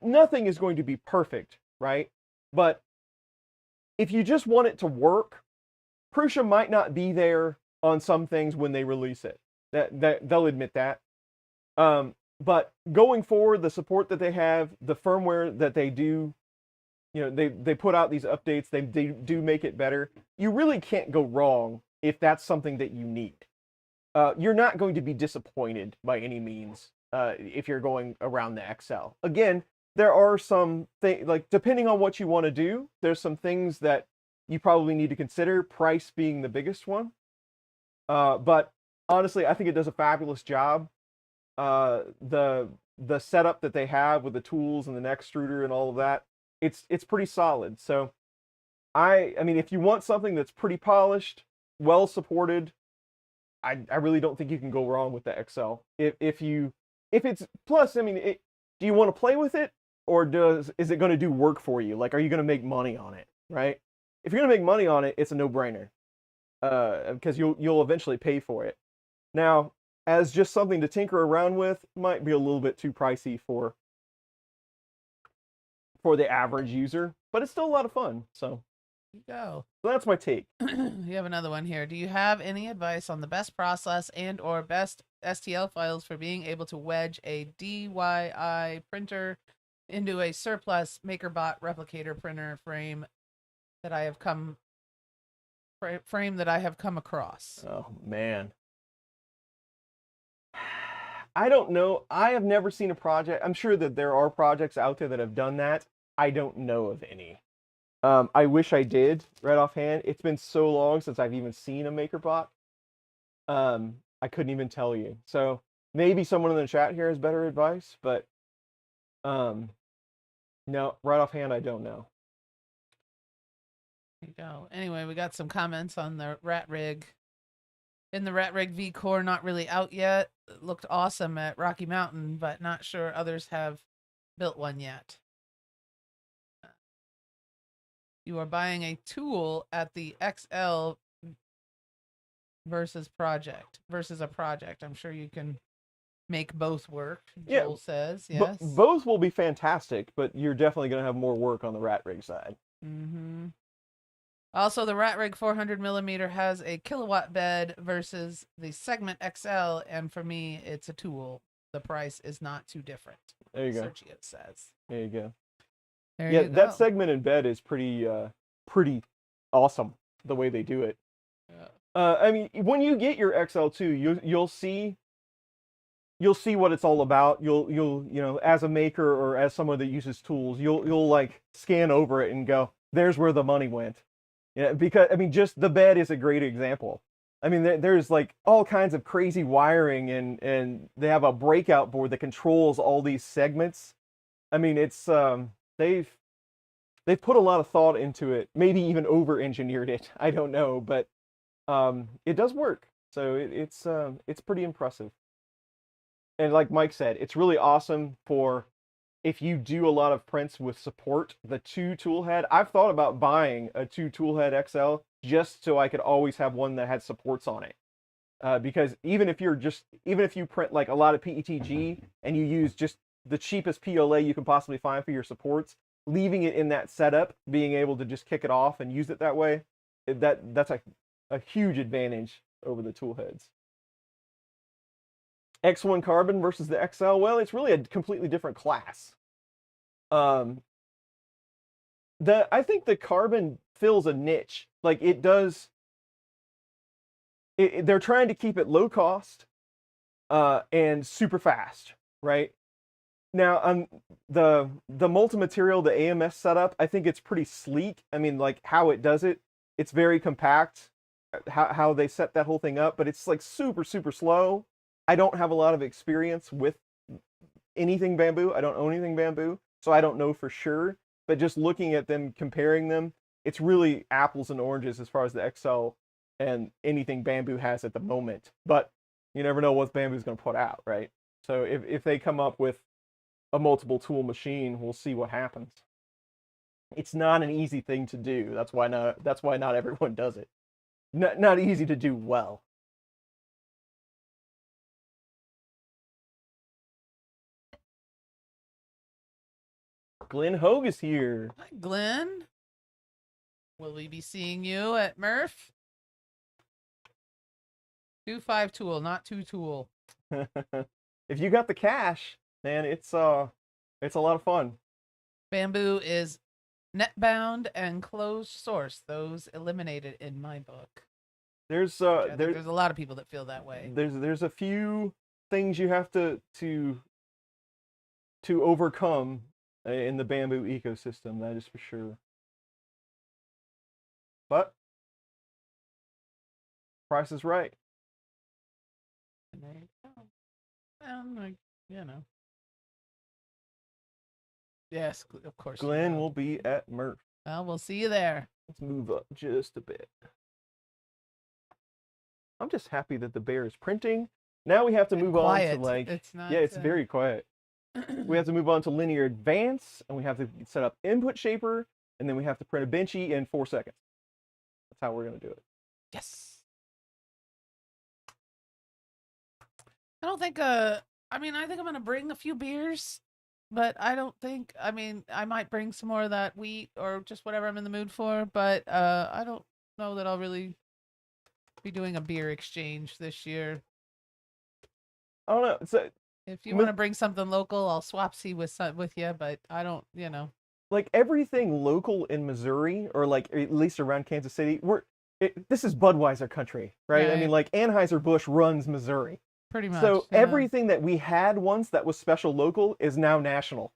nothing is going to be perfect, right? But if you just want it to work, Prusa might not be there on some things when they release it. That they'll admit that. But going forward, the support that they have, the firmware that they do, they put out these updates. They do make it better. You really can't go wrong if that's something that you need. You're not going to be disappointed by any means if you're going around the XL. Again, there are some things, like depending on what you want to do, there's some things that you probably need to consider, price being the biggest one. But honestly, I think it does a fabulous job. The setup that they have with the tools and the extruder and all of that, it's pretty solid. So I mean, if you want something that's pretty polished, well supported, I really don't think you can go wrong with the XL. If it's plus, I mean, do you want to play with it, or is it going to do work for you? Like, are you going to make money on it, right? If you're going to make money on it, it's a no-brainer, because you'll eventually pay for it. Now, as just something to tinker around with, might be a little bit too pricey for the average user, but it's still a lot of fun. So go. So that's my take. You have another one here. Do you have any advice on the best process and or best STL files for being able to wedge a DIY printer into a surplus MakerBot replicator printer frame that I have come across? Oh man, I don't know. I have never seen a project. I'm sure that there are projects out there that have done that. I don't know of any. I wish I did right offhand. It's been so long since I've even seen a MakerBot. I couldn't even tell you. So maybe someone in the chat here has better advice, but no, right offhand, I don't know. There you go. Anyway, we got some comments on the Rat Rig. In the Rat Rig V Core, not really out yet. It looked awesome at Rocky Mountain, but not sure others have built one yet. You are buying a tool at the XL versus a project. I'm sure you can make both work. Joel says, yes. Both will be fantastic, but you're definitely going to have more work on the Rat Rig side. Mm-hmm. Also, the Rat Rig 400 millimeter has a kilowatt bed versus the Segment XL, and for me, it's a tool. The price is not too different. There you go. Sergio says. There you go. There you go. That segment in bed is pretty awesome the way they do it. Yeah. I mean, when you get your XL2, you'll see what it's all about. You'll as a maker or as someone that uses tools, you'll like scan over it and go, there's where the money went. Yeah, because I mean, just the bed is a great example. I mean, there's like all kinds of crazy wiring, and they have a breakout board that controls all these segments. I mean, it's they've put a lot of thought into it, maybe even over-engineered it. I don't know, but it does work. So it's pretty impressive. And like Mike said, it's really awesome for if you do a lot of prints with support, the 2 tool head. I've thought about buying a 2 tool head XL just so I could always have one that had supports on it. Because even if you print like a lot of PETG and you use just the cheapest PLA you can possibly find for your supports, leaving it in that setup, being able to just kick it off and use it that way, that's a huge advantage over the tool heads. X1 Carbon versus the XL. Well, it's really a completely different class. I think the Carbon fills a niche. Like it does. They're trying to keep it low cost and super fast, right? Now, the multi-material, the AMS setup, I think it's pretty sleek. I mean, like how it does it, it's very compact. How they set that whole thing up, but it's like super, super slow. I don't have a lot of experience with anything bamboo. I don't own anything bamboo, so I don't know for sure. But just looking at them, comparing them, it's really apples and oranges as far as the XL and anything bamboo has at the moment. But you never know what bamboo's going to put out, right? So if they come up with a multiple tool machine, we'll see what happens. It's not an easy thing to do. That's why not everyone does it. Not easy to do well. Glenn Hogue is here. Hi, Glenn. Will we be seeing you at Murph? 2.5 tool, not 2 tool. If you got the cash, man, it's a lot of fun. Bamboo is net bound and closed source. Those eliminated in my book. There's I think there's a lot of people that feel that way. there's a few things you have to overcome in the bamboo ecosystem, that is for sure. But price is right. And there you go. Like, you know. Yes, of course. you Glenn will. will be at Murph. Well, we'll see you there. Let's move up just a bit. I'm just happy that the bear is printing. Now we have to move on to like, It's not. yeah, it's very quiet. We have to move on to linear advance, and we have to set up input shaper, and then we have to print a benchy in 4 seconds. That's how we're gonna do it. Yes. I don't think. I mean, I think I'm gonna bring a few beers, but I don't think. I mean, I might bring some more of that wheat or just whatever I'm in the mood for. But I don't know that I'll really be doing a beer exchange this year. I don't know. So If you want to bring something local, I'll swapsy with you. But I don't. You know. like everything local in Missouri, or like at least around Kansas City, this is Budweiser country, right? I mean, Right. like Anheuser-Busch runs Missouri. Pretty much. So yeah. everything that we had once that was special local is now national,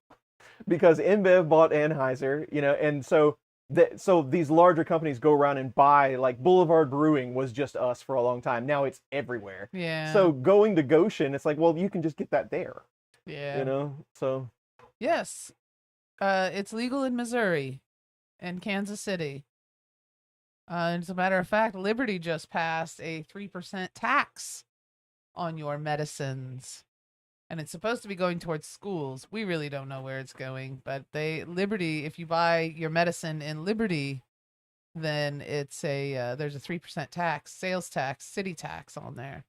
because InBev bought Anheuser, you know, and so these larger companies go around and buy, like Boulevard Brewing was just us for a long time. Now it's everywhere. Yeah. So going to Goshen, it's like, well, you can just get that there, Yeah. you know. So Yes. It's legal in Missouri and Kansas City. As a matter of fact, Liberty just passed a 3% tax on your medicines. And it's supposed to be going towards schools. We really don't know where it's going, but Liberty, if you buy your medicine in Liberty, then it's there's a 3% tax, sales tax, city tax on there.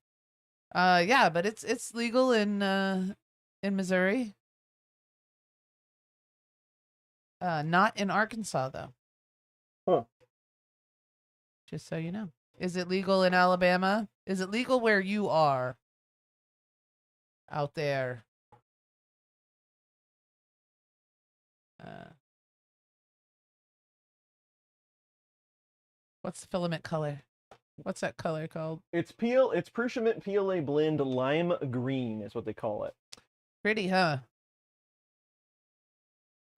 Yeah, but it's legal in Missouri. Not in Arkansas though. Huh. Just so you know. Is it legal in Alabama? Is it legal where you are? Out there. What's the filament color? What's that color called? it's Prussian Mint PLA blend lime green is what they call it. Pretty, huh?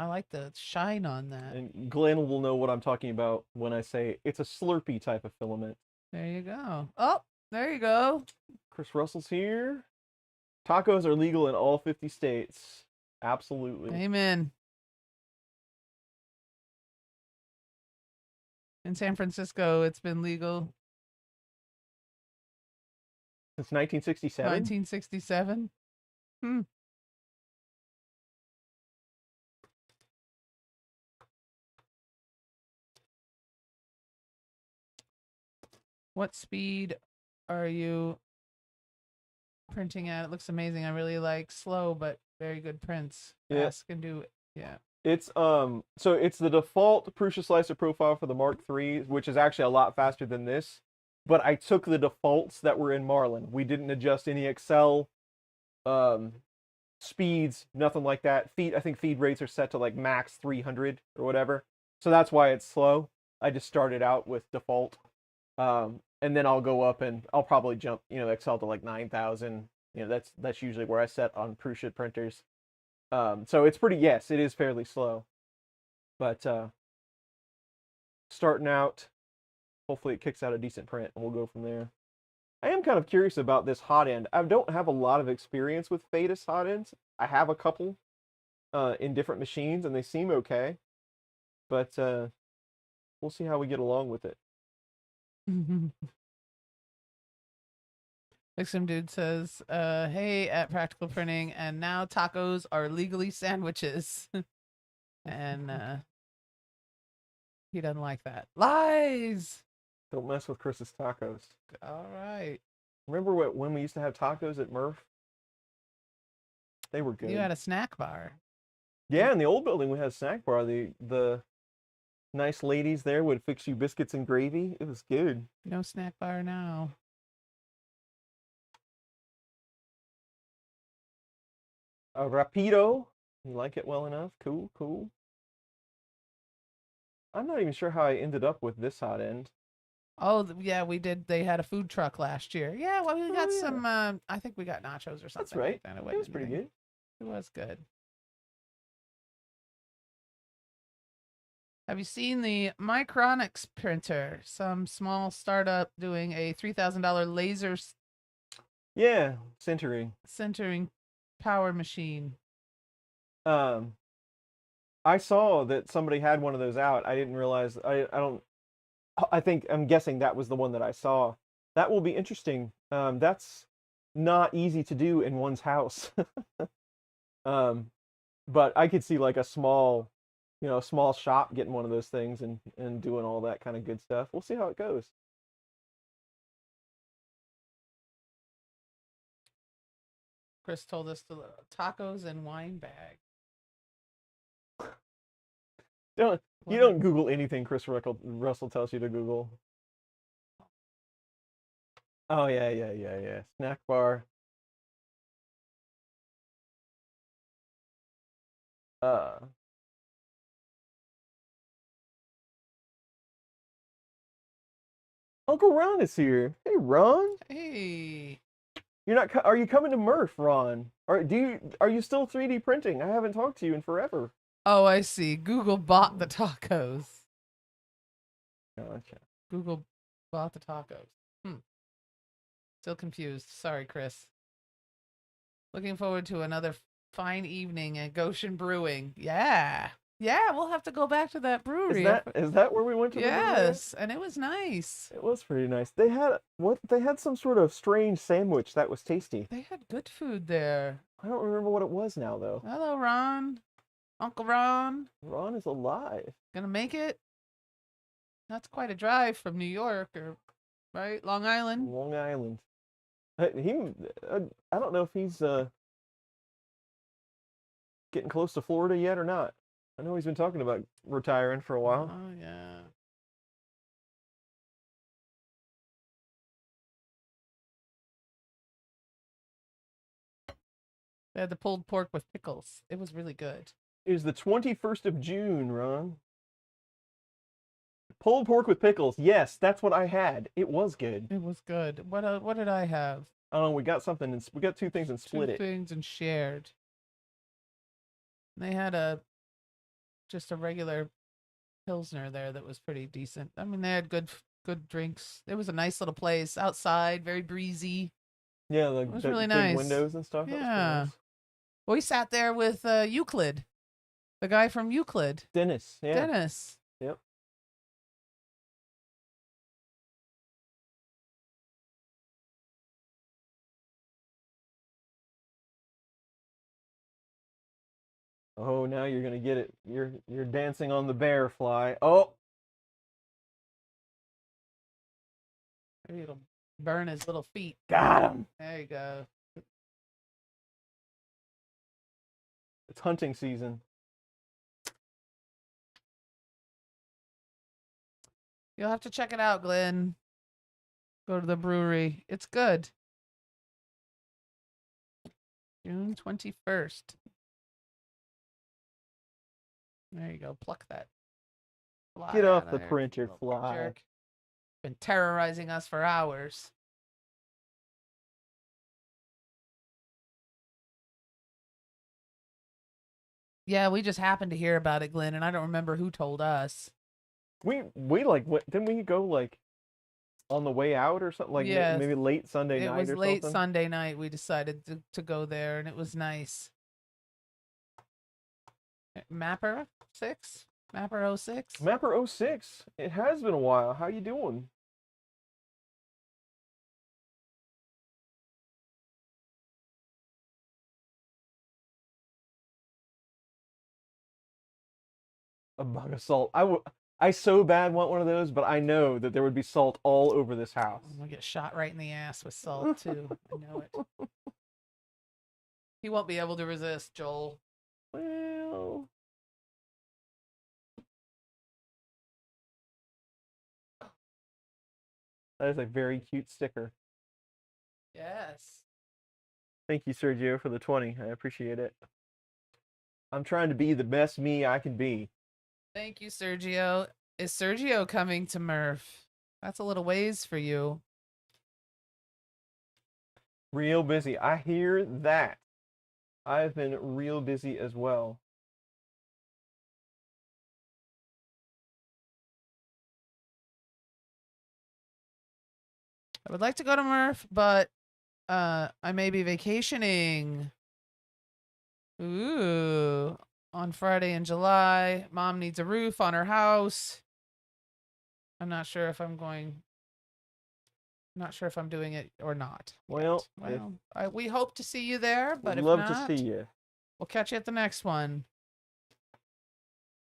I like the shine on that. And Glenn will know what I'm talking about when I say it's a Slurpee type of filament. There you go. Oh, there you go. Chris Russell's here. Tacos are legal in all 50 states. Absolutely. Amen. In San Francisco, it's been legal Since 1967. 1967. What speed are you printing at? It looks amazing. I really like slow but very good prints. Yeah. Fast can do it. Yeah. It's so it's the default Prusa slicer profile for the Mark III, which is actually a lot faster than this. But I took the defaults that were in Marlin. We didn't adjust any Excel speeds, nothing like that. I think feed rates are set to like max 300 or whatever. So that's why it's slow. I just started out with default. And then I'll go up and I'll probably jump, Excel to like 9,000. That's usually where I set on Prusa printers. So it's yes, it is fairly slow. But starting out, hopefully it kicks out a decent print and we'll go from there. I am kind of curious about this hot end. I don't have a lot of experience with Fadus hot ends. I have a couple in different machines and they seem okay. But we'll see how we get along with it. Like some dude says, hey, at Practical Printing, and now tacos are legally sandwiches. And he doesn't like that. Lies! Don't mess with Chris's tacos. All right. Remember when we used to have tacos at Murph? They were good. You had a snack bar. Yeah, in the old building we had a snack bar. The nice ladies there would fix you biscuits and gravy. It was good. No snack bar now. A Rapido. You like it well enough? Cool, cool. I'm not even sure how I ended up with this hot end. Oh, yeah, we did. They had a food truck last year. Yeah, well, we Oh, got yeah. some, I think we got nachos or something. That's right. Like that. It was wasn't pretty anything. good. It was good. Have you seen the Micronics printer? Some small startup doing a $3,000 laser Yeah, centering. centering power machine. Um, I saw that somebody had one of those out. I didn't realize. I'm guessing that was the one that I saw. That will be interesting. That's not easy to do in one's house. But I could see like a small, a small shop getting one of those things and doing all that kind of good stuff. We'll see how it goes. Chris told us to tacos and wine bag. You don't Google anything Chris Russell tells you to Google. Oh yeah. Snack bar. Uncle Ron is here. Hey Ron. Hey. Are you coming to Murph, Ron? Are you still 3D printing? I haven't talked to you in forever. Oh, I see. Google bought the tacos. Gotcha. Google bought the tacos. Still confused. Sorry, Chris. Looking forward to another fine evening at Goshen Brewing. Yeah. Yeah, we'll have to go back to that brewery. Is that where we went to the brewery? Yes, and it was nice. It was pretty nice. They had some sort of strange sandwich that was tasty. They had good food there. I don't remember what it was now though. Hello, Ron. Uncle Ron. Ron is alive. Gonna make it? That's quite a drive from New York, right? Long Island. Long Island. I don't know if he's getting close to Florida yet or not. I know he's been talking about retiring for a while. Oh yeah. They had the pulled pork with pickles. It was really good. It is the 21st of June, Ron. Pulled pork with pickles. Yes, that's what I had. It was good. It was good. What did I have? Oh, we got something and we got two things and split Two it. things and shared. They had just a regular Pilsner there that was pretty decent. I mean, they had good drinks. It was a nice little place outside, very breezy. Yeah, like it was the really big nice. windows and stuff. That was pretty Yeah. nice. Well, we sat there with Euclid, the guy from Euclid. Dennis. Yeah. Dennis. Yep. Oh, now you're gonna get it. You're dancing on the bear fly. Oh, Maybe it'll burn his little feet. got him. There you go. It's hunting season. You'll have to check it out, Glenn. Go to the brewery. It's good. June 21st. There you go. Pluck that. Fly Get off outta the there, printer, little fly. jerk. Been terrorizing us for hours. Yeah, we just happened to hear about it, Glenn, and I don't remember who told us. We like didn't we go like on the way out or something, like Yes. maybe late Sunday It night was or late something? Sunday night. We decided to go there, and it was nice. Mapper 6? Mapper 06? Mapper 06. It has been a while. How you doing? A bug of salt. I so bad want one of those, but I know that there would be salt all over this house. I'm gonna get shot right in the ass with salt too. I know it. He won't be able to resist, Joel. Well, that is a very cute sticker. Yes. Thank you, Sergio, for the 20. I appreciate it. I'm trying to be the best me I can be. Thank you, Sergio. Is Sergio coming to Murph? That's a little ways for you. Real busy. I hear that. I've been real busy as well. I would like to go to Murph, but I may be vacationing. Ooh, on Friday in July. Mom needs a roof on her house. I'm not sure if I'm going. Not sure if I'm doing it or not. Well, We hope to see you there, but would if love not, to see you. we'll catch you at the next one.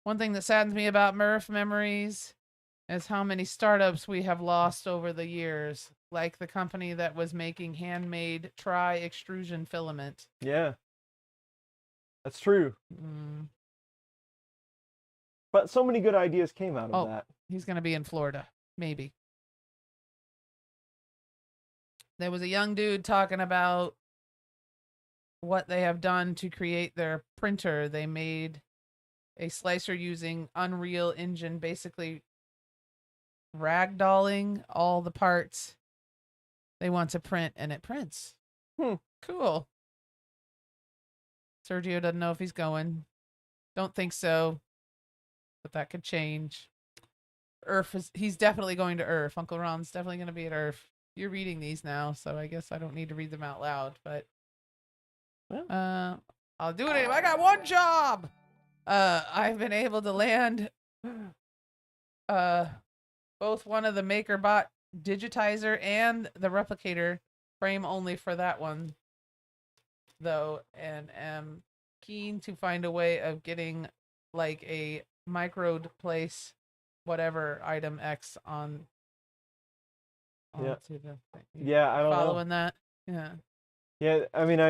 One thing that saddens me about Murph memories is how many startups we have lost over the years, like the company that was making handmade extrusion filament. Yeah, that's true. Mm. But so many good ideas came out of that. He's going to be in Florida, maybe. There was a young dude talking about what they have done to create their printer. They made a slicer using Unreal Engine, basically ragdolling all the parts they want to print, and it prints. Cool. Sergio doesn't know if he's going. Don't think so, but that could change. He's definitely going to IRF. Uncle Ron's definitely going to be at IRF. You're reading these now, so I guess I don't need to read them out loud, but I'll do it. I got one job. I've been able to land both one of the MakerBot digitizer and the replicator frame only for that one, though, and am keen to find a way of getting like a microed place whatever item X on Yeah. to the thing. Yeah, I don't know. Following that. Yeah. Yeah, I mean,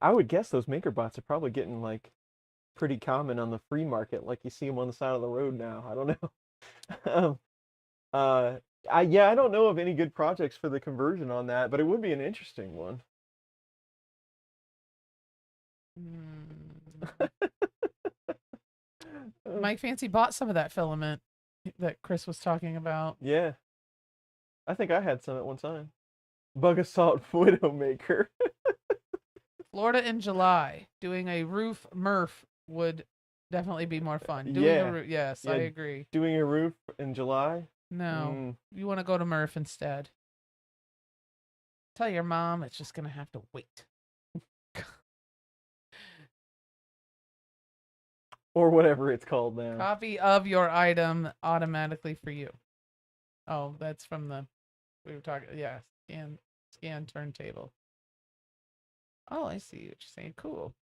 I would guess those MakerBots are probably getting like pretty common on the free market, like you see them on the side of the road now. I don't know. I don't know of any good projects for the conversion on that, but it would be an interesting one. Mike Fancy bought some of that filament that Chris was talking about. Yeah. I think I had some at one time. Bug Assault Widowmaker. Florida in July. Doing a roof Murph would definitely be more fun. Doing a roof, yes, Yeah, I agree. Doing a roof in July? No, you want to go to Murph instead. Tell your mom it's just going to have to wait. Or whatever it's called now. Copy of your item automatically for you. Oh, that's from we were talking, yeah, scan turntable. Oh, I see what you're saying. Cool.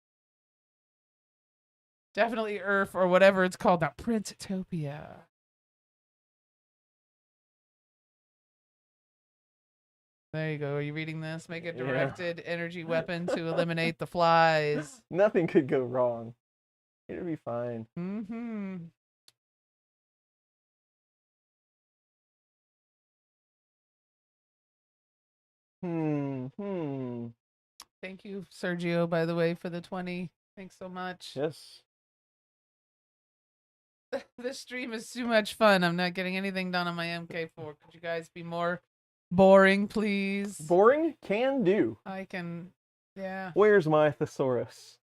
Definitely IRF or whatever it's called now. Printopia. There you go. Are you reading this? Make a directed energy weapon to eliminate the flies. Nothing could go wrong. It'll be fine. Mm-hmm. Thank you, Sergio, by the way, for the 20. Thanks so much. Yes. This stream is too much fun. I'm not getting anything done on my MK4. Could you guys be more boring, please? Boring? Can do. I can, yeah. Where's my thesaurus?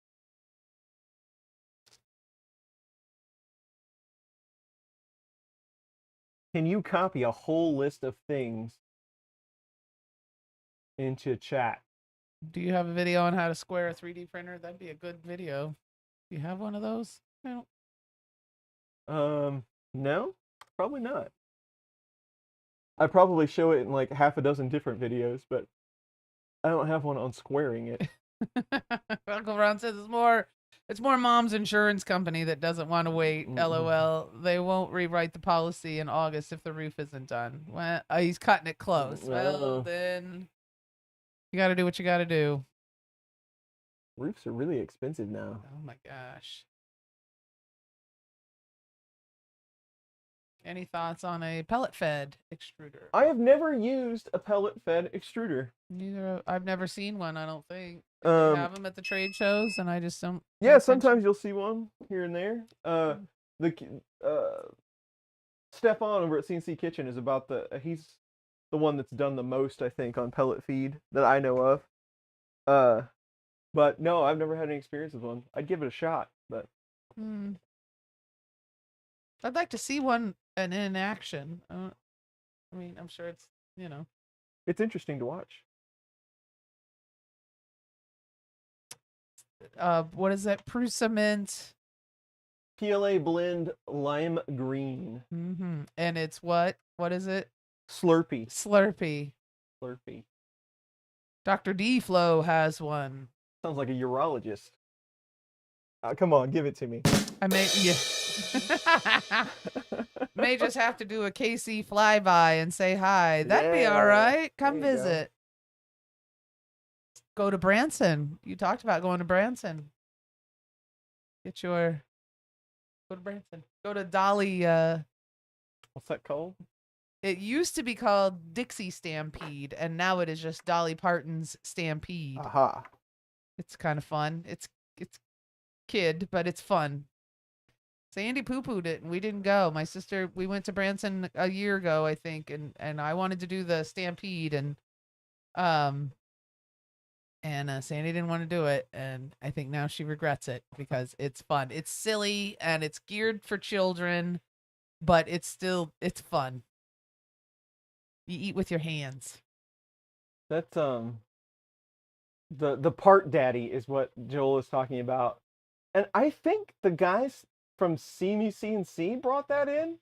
Can you copy a whole list of things into chat? Do you have a video on how to square a 3D printer? That'd be a good video. Do you have one of those? No. No, probably not. I probably show it in like half a dozen different videos, but I don't have one on squaring it. Uncle Ron says it's more mom's insurance company that doesn't want to wait. LOL. They won't rewrite the policy in August if the roof isn't done. Well, he's cutting it close. Well, then you got to do what you got to do. Roofs are really expensive now. Oh my gosh. Any thoughts on a pellet-fed extruder? I have never used a pellet-fed extruder. Neither. I've never seen one. I don't think they have them at the trade shows, and I just don't. pay Yeah, attention. sometimes you'll see one here and there. Stefan over at CNC Kitchen is about he's the one that's done the most, I think, on pellet feed that I know of. But no, I've never had any experience with one. I'd give it a shot, but I'd like to see one in action. I mean, I'm sure it's, it's interesting to watch. what is that? Prusament. PLA blend lime green. Mm-hmm. And it's what? What is it? Slurpee. Slurpee. Slurpee. Dr. D Flow has one. Sounds like a urologist. Come on, give it to me. I may, yeah. May just have to do a KC flyby and say hi. That'd be all right. Come There you visit. Go to Branson. You talked about going to Branson. Go to Branson. Go to Dolly. What's that called? It used to be called Dixie Stampede, and now it is just Dolly Parton's Stampede. Aha. It's kind of fun. It's kid, but it's fun. Sandy poo-pooed it, and we didn't go. My sister, we went to Branson a year ago, I think, and I wanted to do the Stampede, and Sandy didn't want to do it, and I think now she regrets it because it's fun. It's silly and it's geared for children, but it's fun. You eat with your hands. That's the part daddy is what Joel is talking about. And I think the guys from CNC brought that in.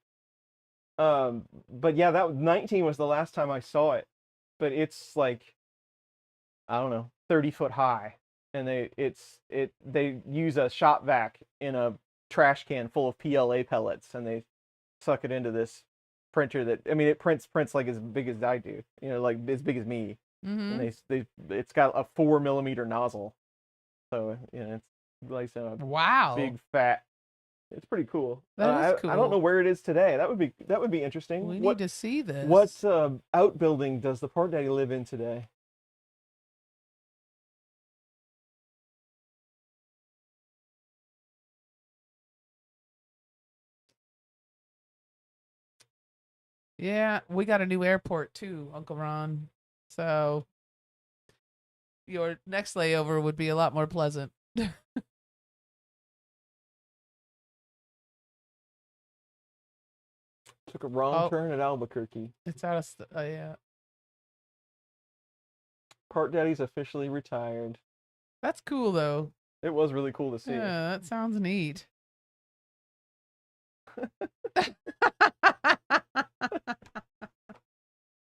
But yeah, that 19 was the last time I saw it. But it's like, I don't know, 30 foot high, and they use a shop vac in a trash can full of PLA pellets, and they suck it into this printer that, I mean, it prints like as big as I do, like as big as me. Mm-hmm. And it's got a 4 millimeter nozzle, so it's like a Wow. big fat. It's pretty cool. That is cool. I don't know where it is today. That would be interesting. We need to see this. What outbuilding does the part daddy live in today? Yeah, we got a new airport too, Uncle Ron. So your next layover would be a lot more pleasant. Took a wrong turn at Albuquerque. It's out of yeah. Part daddy's officially retired. That's cool though. It was really cool to see. Yeah, that sounds neat.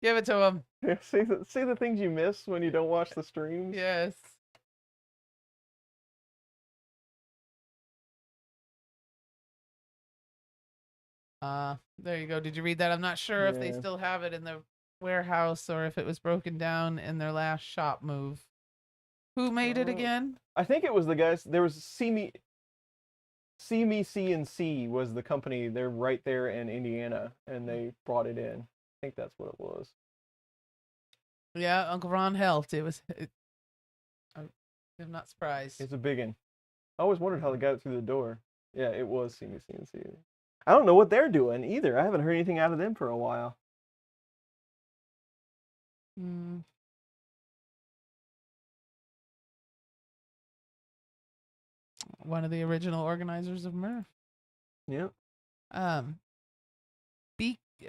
Give it to him. Yeah, see the things you miss when you don't watch the streams? Yes. There you go. Did you read that? I'm not sure if they Yeah. still have it in the warehouse or if it was broken down in their last shop move. Who made it again? I think it was the guys. There was See Me CNC was the company. They're right there in Indiana, and they brought it in. I think that's what it was. Yeah, Uncle Ron helped. I'm not surprised. It's a big one. I always wondered how they got it through the door. Yeah, it was See Me CNC. I don't know what they're doing either. I haven't heard anything out of them for a while. One of the original organizers of Murph. Yeah.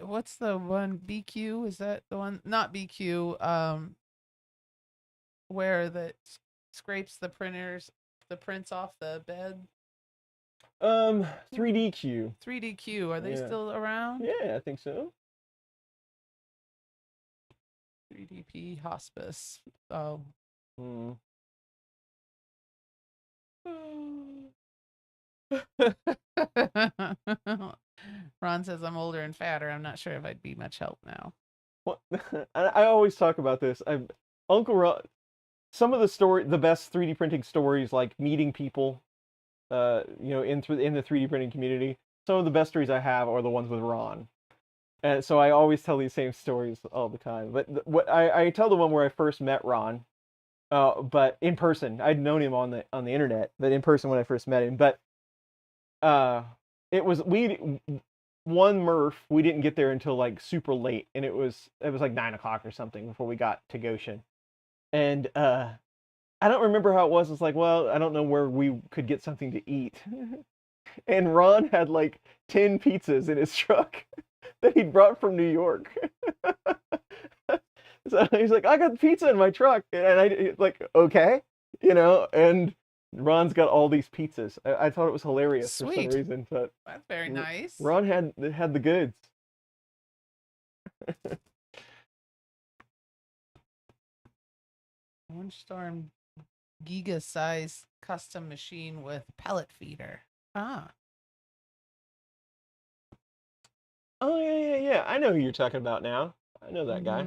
What's the one? BQ? Is that the one? Not BQ. Where that scrapes the prints off the bed. 3DQ. 3DQ. Are they still around? Yeah, I think so. 3DP Hospice. Oh. Ron says I'm older and fatter. I'm not sure if I'd be much help now. Well, I always talk about this. Uncle Ron, some of the best 3D printing stories, like meeting people, in the 3D printing community. Some of the best stories I have are the ones with Ron. And so I always tell these same stories all the time. But what I tell the one where I first met Ron, but in person. I'd known him on the internet, but in person when I first met him. But it was one Murph. We didn't get there until like super late, and it was like 9 o'clock or something before we got to Goshen. And I don't remember how it was. It's like, well, I don't know where we could get something to eat. And Ron had like 10 pizzas in his truck that he'd brought from New York. So he's like, I got pizza in my truck. And I like, okay, and Ron's got all these pizzas. I thought it was hilarious for some reason, but that's very nice. Ron had the goods. Windstorm Giga size custom machine with pellet feeder. Ah. Oh yeah. I know who you're talking about now. I know that guy.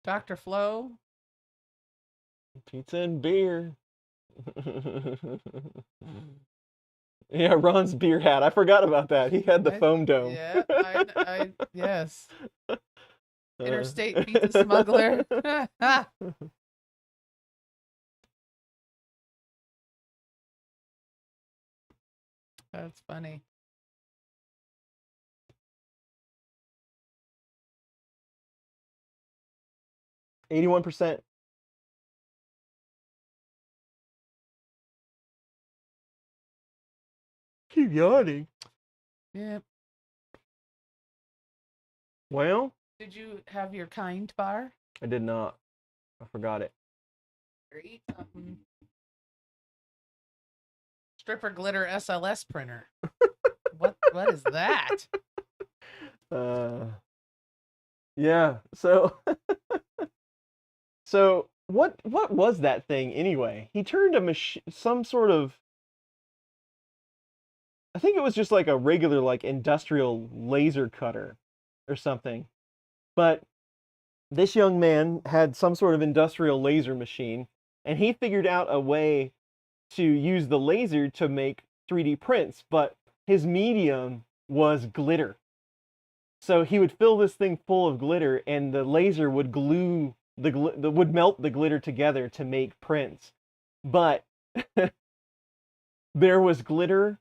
Dr. Flo. Pizza and beer. Yeah, Ron's beer hat. I forgot about that. He had the foam dome. Yeah, yes. Interstate pizza smuggler. That's funny. %. Keep yawning. Yep. Well, did you have your kind bar? I did not. I forgot it. Eat something. Stripper glitter SLS printer. What is that? Yeah. So so what was that thing anyway? He turned some sort of, I think it was just like a regular like industrial laser cutter or something. But this young man had some sort of industrial laser machine, and he figured out a way to use the laser to make 3D prints, but his medium was glitter. So he would fill this thing full of glitter, and the laser would glue would melt the glitter together to make prints. But there was glitter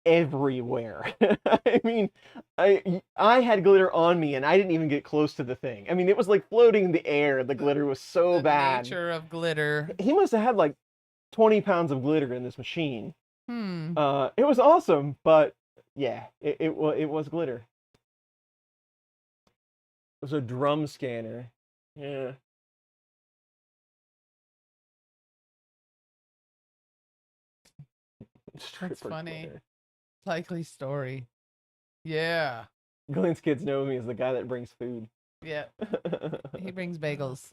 everywhere. I mean, I had glitter on me, and I didn't even get close to the thing. I mean, it was like floating in the air. The glitter was so bad. The nature of glitter. He must have had like 20 pounds of glitter in this machine. It was awesome, but yeah, it was glitter. It was a drum scanner. Yeah. That's funny. Glitter. Likely story. Yeah. Glenn's kids know me as the guy that brings food. Yeah. He brings bagels.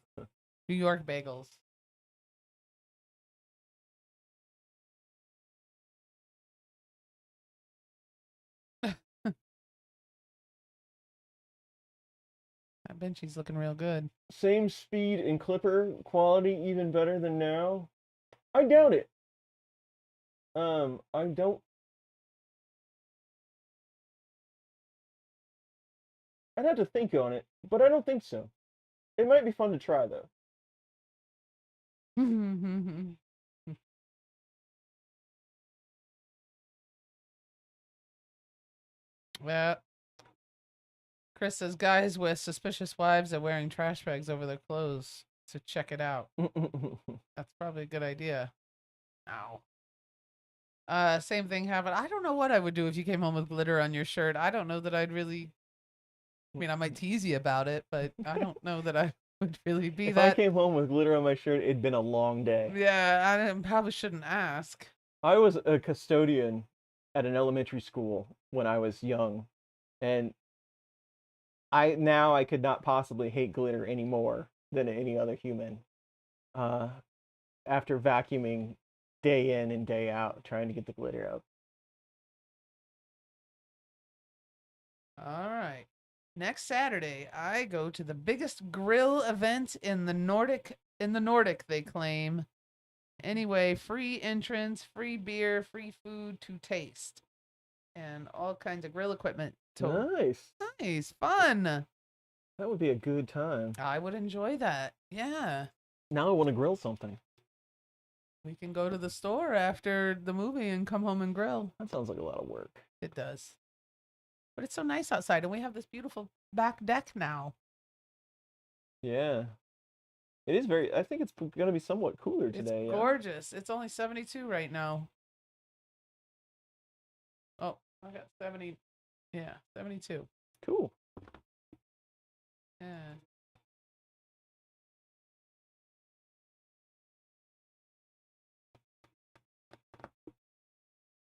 New York bagels. I bet she's looking real good. Same speed and clipper quality, even better than now. I doubt it. I don't. I'd have to think on it, but I don't think so. It might be fun to try though. Well, Chris says guys with suspicious wives are wearing trash bags over their clothes. So check it out. That's probably a good idea. Ow. Same thing happened. I don't know what I would do if you came home with glitter on your shirt. I don't know that I'd really. I mean, I might tease you about it, but I don't know that I would really be if I came home with glitter on my shirt, it'd been a long day. Yeah, I probably shouldn't ask. I was a custodian at an elementary school when I was young, and I could not possibly hate glitter any more than any other human. After vacuuming day in and day out, trying to get the glitter out. All right. Next Saturday, I go to the biggest grill event in the Nordic, they claim. Anyway, free entrance, free beer, free food to taste. and all kinds of grill equipment. To Nice. Nice, fun. That would be a good time. I would enjoy that. Yeah. Now I want to grill something. We can go to the store after the movie and come home and grill. That sounds like a lot of work. It does. But it's so nice outside, and we have this beautiful back deck now. Yeah. It is very, I think it's going to be somewhat cooler today. It's gorgeous. It's only 72 right now. Oh, I got 70. Yeah, 72. Cool. Yeah.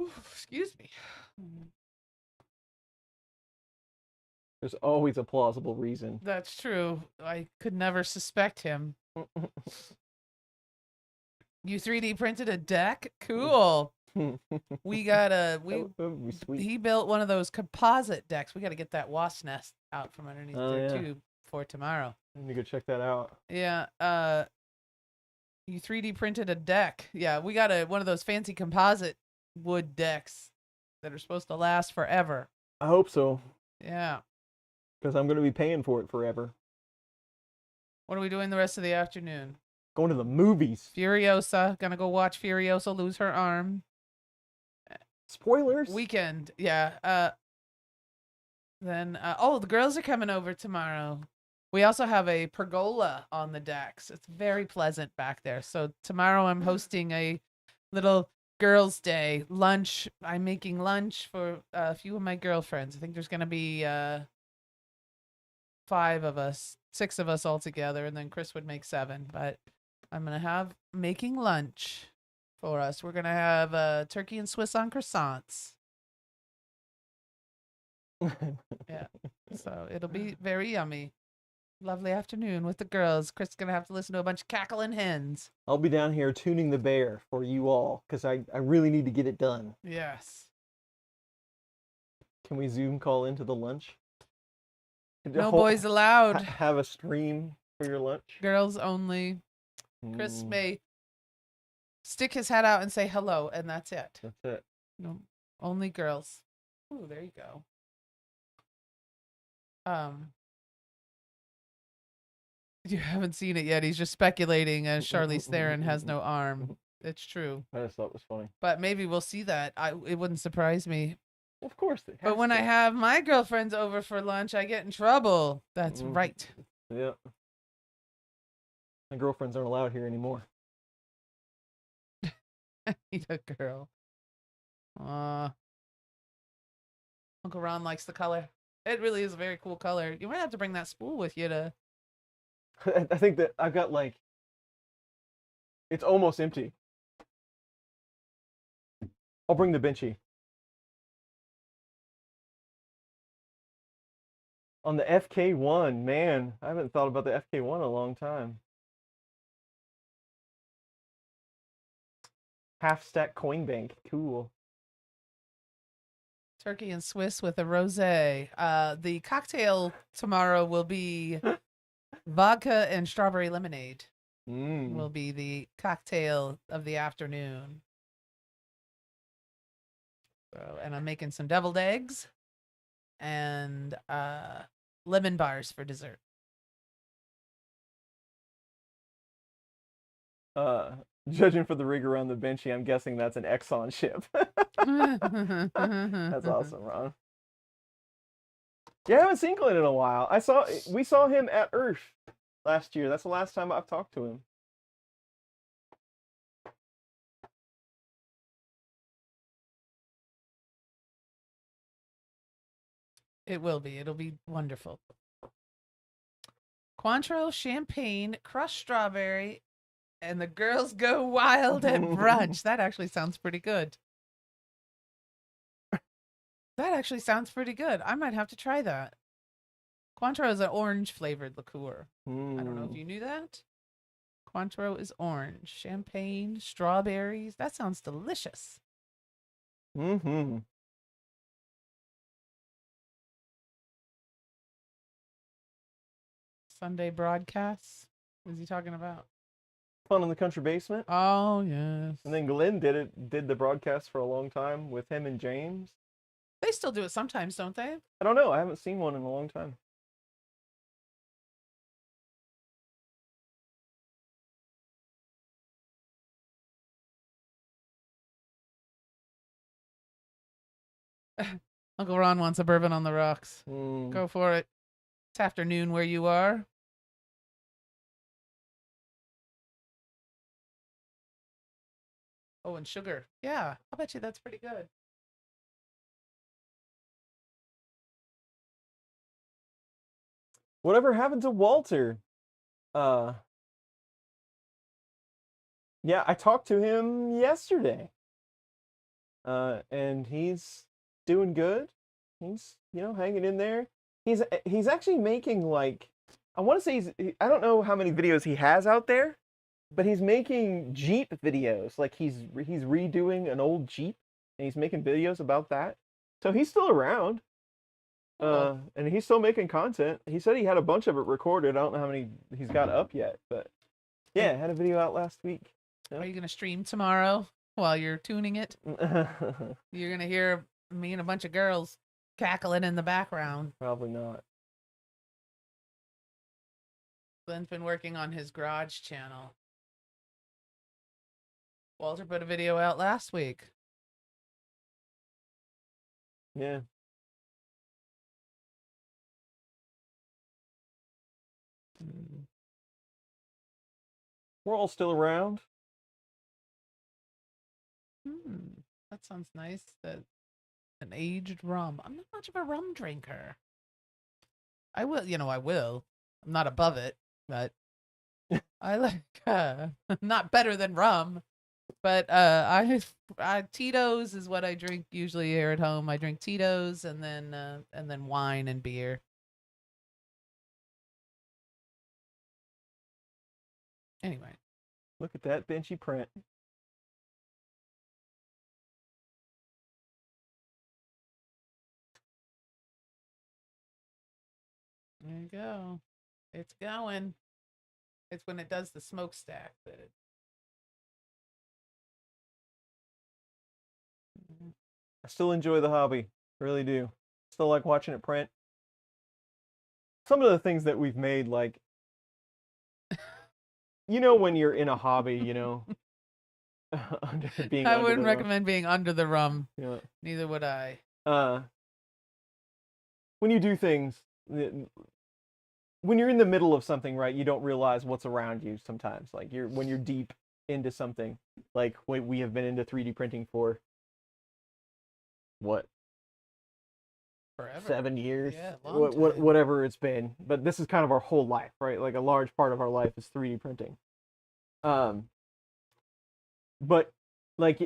Ooh, excuse me. There's always a plausible reason. That's true. I could never suspect him. You 3D printed a deck? Cool. We got That would be sweet. he built one of those composite decks. We got to get that wasp nest out from underneath Oh, their yeah. tube for tomorrow. I need to go check that out. Yeah. You 3D printed a deck. Yeah, we got one of those fancy composite wood decks that are supposed to last forever. I hope so, Yeah. because I'm going to be paying for it forever. What are we doing the rest of the afternoon? Going to the movies. Furiosa. Gonna go watch Furiosa lose her arm. Spoilers? Weekend. Yeah. Then, the girls are coming over tomorrow. We also have a pergola on the decks. It's very pleasant back there. So tomorrow I'm hosting a little girls' day lunch. I'm making lunch for a few of my girlfriends. I think there's going to be 5 of us, 6 of us all together, and then Chris would make 7. But I'm going to have making lunch for us. We're going to have turkey and Swiss on croissants. Yeah. So it'll be very yummy. Lovely afternoon with the girls. Chris is going to have to listen to a bunch of cackling hens. I'll be down here tuning the bear for you all, because I really need to get it done. Yes. Can we Zoom call into the lunch? No boys allowed. Have a stream for your lunch? Girls only. Chris may stick his head out and say hello, and that's it. That's it. No, only girls. Ooh, there you go. You haven't seen it yet. He's just speculating as Charlize Theron has no arm. It's true. I just thought it was funny. But maybe we'll see that. It wouldn't surprise me. Of course. It But has when to. I have my girlfriends over for lunch, I get in trouble. That's Mhm. right. Yeah. My girlfriends aren't allowed here anymore. Need a girl. Uncle Ron likes the color. It really is a very cool color. You might have to bring that spool with you to. I think that I've got it's almost empty. I'll bring the benchy. On the FK1, man, I haven't thought about the FK1 in a long time. Half stack coin bank, cool. Turkey and Swiss with a rosé. The cocktail tomorrow will be vodka and strawberry lemonade. Will be the cocktail of the afternoon. So, and I'm making some deviled eggs and lemon bars for dessert. Judging for the rig around the benchy, I'm guessing that's an Exxon ship. That's awesome, Ron. Yeah, I haven't seen Glenn in a while. We saw him at Earth last year. That's the last time I've talked to him. It will be. It'll be wonderful. Cointreau, champagne, crushed strawberry, and the girls go wild at brunch. That actually sounds pretty good. That actually sounds pretty good. I might have to try that. Cointreau is an orange flavored liqueur. I don't know if you knew that. Cointreau is orange. Champagne, strawberries. That sounds delicious. Mm-hmm. Sunday broadcasts. What is he talking about? Fun in the Country Basement. Oh, yes. And then Glenn did the broadcast for a long time with him and James. They They still do it sometimes, don't they? I don't know. I haven't seen one in a long time. Uncle Ron wants a bourbon on the rocks. Mm. Go for it. It's afternoon where you are. Oh, and sugar. Yeah, I'll bet you that's pretty good. Whatever happened to Walter? Yeah, I talked to him yesterday. And he's doing good. He's, hanging in there. He's actually making like, I want to say I don't know how many videos he has out there, but he's making Jeep videos. Like he's redoing an old Jeep and he's making videos about that. So he's still around. And he's still making content. He said he had a bunch of it recorded. I don't know how many he's got up yet, but yeah, had a video out last week. Are you going to stream tomorrow while you're tuning it? You're going to hear me and a bunch of girls cackling in the background. Probably not. Glenn's been working on his garage channel. Walter put a video out last week. Yeah. We're all still around. That sounds nice. That an aged rum. I'm not much of a rum drinker. I will. I'm not above it, but I like not better than rum. But I Tito's is what I drink usually here at home. I drink Tito's and then wine and beer. Anyway, Look at that benchy print. there you go. It's going. It's when it does the smokestack that it. I still enjoy the hobby. Really do. Still like watching it print. Some of the things that we've made, like, when you're in a hobby, I wouldn't recommend being under the rum. Yeah. Neither would I. When you do things, when you're in the middle of something, right, you don't realize what's around you sometimes. Like when you're deep into something, like we have been into 3D printing for what? Forever. 7 years, Yeah, long time. Whatever it's been. But this is kind of our whole life, right? Like a large part of our life is 3D printing. But like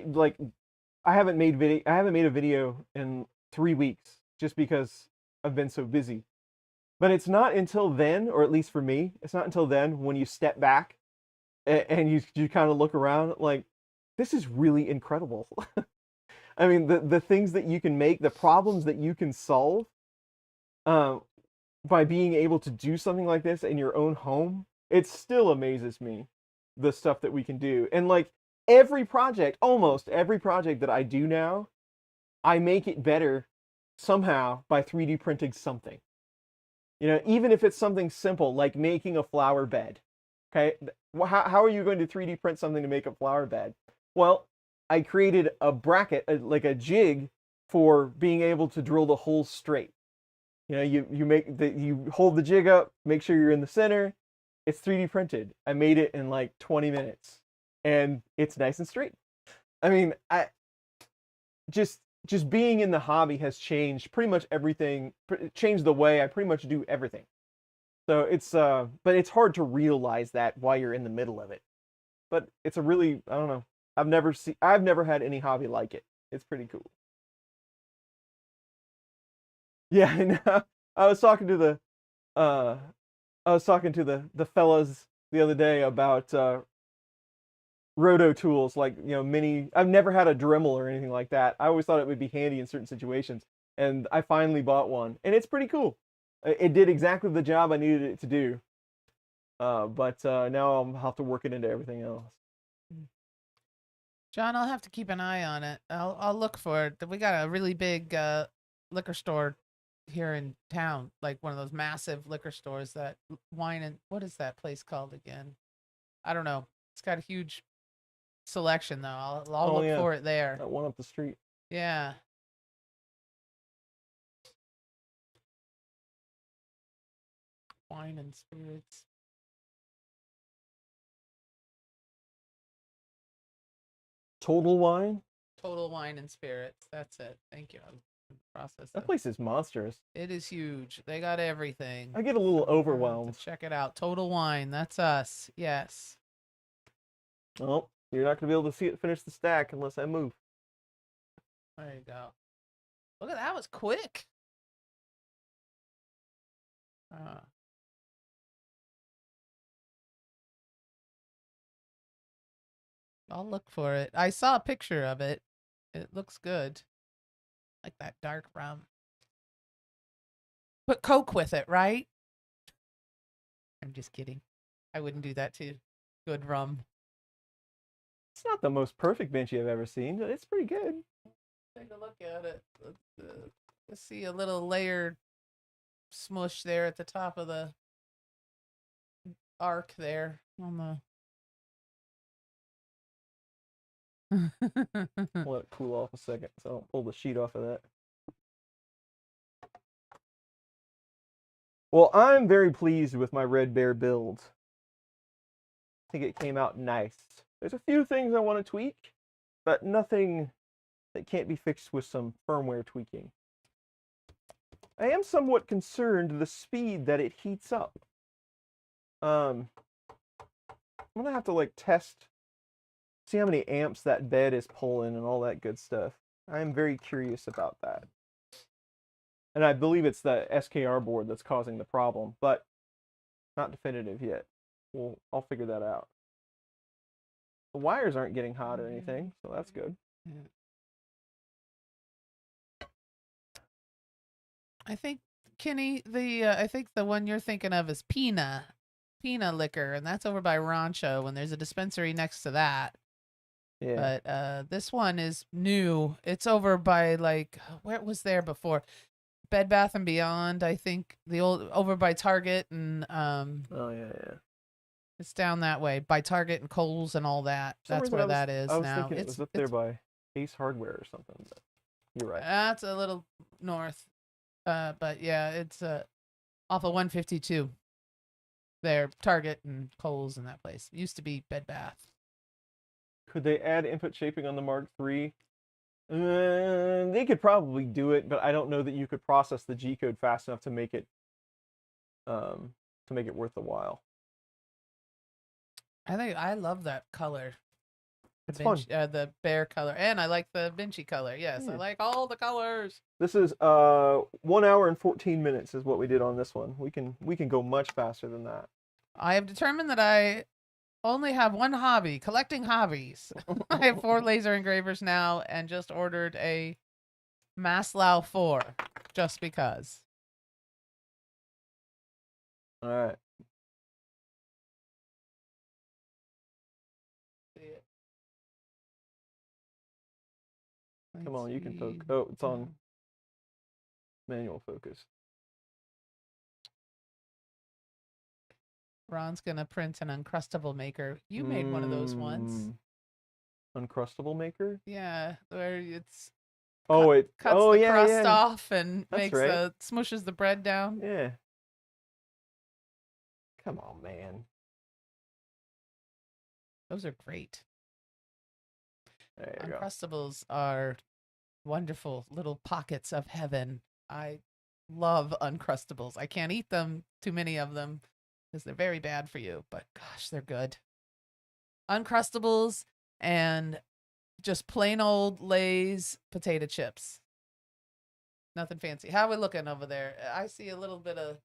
I haven't made a video in 3 weeks just because I've been so busy. But it's not until then, or at least for me, it's not until then when you step back and you kind of look around like, this is really incredible. I mean, the things that you can make, the problems that you can solve by being able to do something like this in your own home, it still amazes me, the stuff that we can do. And like almost every project that I do now, I make it better somehow by 3D printing something. Even if it's something simple like making a flower bed. Okay, how are you going to 3D print something to make a flower bed? Well, I created a bracket, like a jig, for being able to drill the holes straight. You hold the jig up, make sure you're in the center. It's 3D printed. I made it in like 20 minutes, and it's nice and straight. I mean, just being in the hobby has changed pretty much everything. Changed the way I pretty much do everything. So it's but it's hard to realize that while you're in the middle of it. But it's a really, I don't know. I've never had any hobby like it. It's pretty cool. Yeah, I know. I was talking to the fellas the other day about roto tools, like mini. I've never had a Dremel or anything like that. I always thought it would be handy in certain situations, and I finally bought one, and it's pretty cool. It did exactly the job I needed it to do. But now I'll have to work it into everything else. John, I'll have to keep an eye on it. I'll look for it. We got a really big liquor store here in town, like one of those massive liquor stores that wine and what is that place called again? I don't know. It's got a huge selection though. I'll Oh, look yeah. for it there. That one up the street. Yeah. Wine and spirits. Total Wine? Total Wine and Spirits. That's it. Thank you. I'm in the process That of- place is monstrous. It is huge. They got everything. I get a little I'm gonna have to overwhelmed. check it out. Total Wine. That's us. Yes. Oh, you're not going to be able to see it finish the stack unless I move. There you go. Look at that. Was quick. I'll look for it. I saw a picture of it. It looks good. Like that dark rum. Put Coke with it, right? I'm just kidding. I wouldn't do that to good rum. It's not the most perfect benchy I've ever seen, but it's pretty good. Take a look at it. Let's see a little layer smush there at the top of the arc there on the. I'll let it cool off a second so I don't pull the sheet off of that. Well, I'm very pleased with my Red Bear build. I think it came out nice. There's a few things I want to tweak, but nothing that can't be fixed with some firmware tweaking. I am somewhat concerned the speed that it heats up. I'm gonna have to like test, see how many amps that bed is pulling and all that good stuff. I'm very curious about that. And I believe it's the SKR board that's causing the problem, but not definitive yet. I'll figure that out. The wires aren't getting hot or anything, so that's good. Yeah. I think Kenny, I think the one you're thinking of is Pina Liquor, and that's over by Rancho, and there's a dispensary next to that. Yeah. But this one is new. It's over by like where it was there before, Bed Bath and Beyond. I think the old over by Target and Oh yeah. it's down that way by Target and Kohl's and all that. For some That's reason where that is I was now. thinking it was up there by Ace Hardware or something. But you're right. That's a little north. But yeah, it's off of 152. There, Target and Kohl's in that place. Used to be Bed Bath. Could they add input shaping on the Mark III? They could probably do it, but I don't know that you could process the G code fast enough to make it worth the while. I love that color. It's fun. The bear color, and I like the Vinci color. Yes, I like all the colors. This is 1 hour and 14 minutes is what we did on this one. We can go much faster than that. I have determined that I only have one hobby, collecting hobbies. I have 4 laser engravers now, and just ordered a Maslow 4, just because. All right. Come on, you can focus. Oh, it's on manual focus. Ron's gonna print an Uncrustable maker. You made one of those once. Uncrustable maker? Yeah, where it's cuts the crust off and That's makes right. smushes the bread down. Yeah. Come on, man. Those are great. There you go. Uncrustables are wonderful little pockets of heaven. I love Uncrustables. I can't eat them, too many of them, because they're very bad for you, but gosh, they're good. Uncrustables and just plain old Lay's potato chips. Nothing fancy. How are we looking over there? I see a little bit of,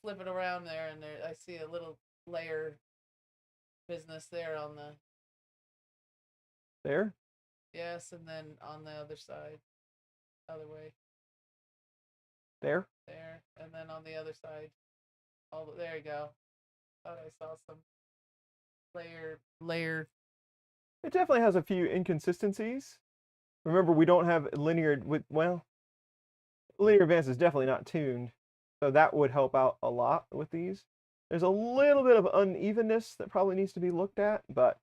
flip it around there, and there I see a little layer business there on the. There? Yes, and then on the other side, other way. There? There, and then on the other side. There you go. Thought I saw some layer. It definitely has a few inconsistencies. Remember, we don't have linear. linear advance is definitely not tuned, so that would help out a lot with these. There's a little bit of unevenness that probably needs to be looked at, but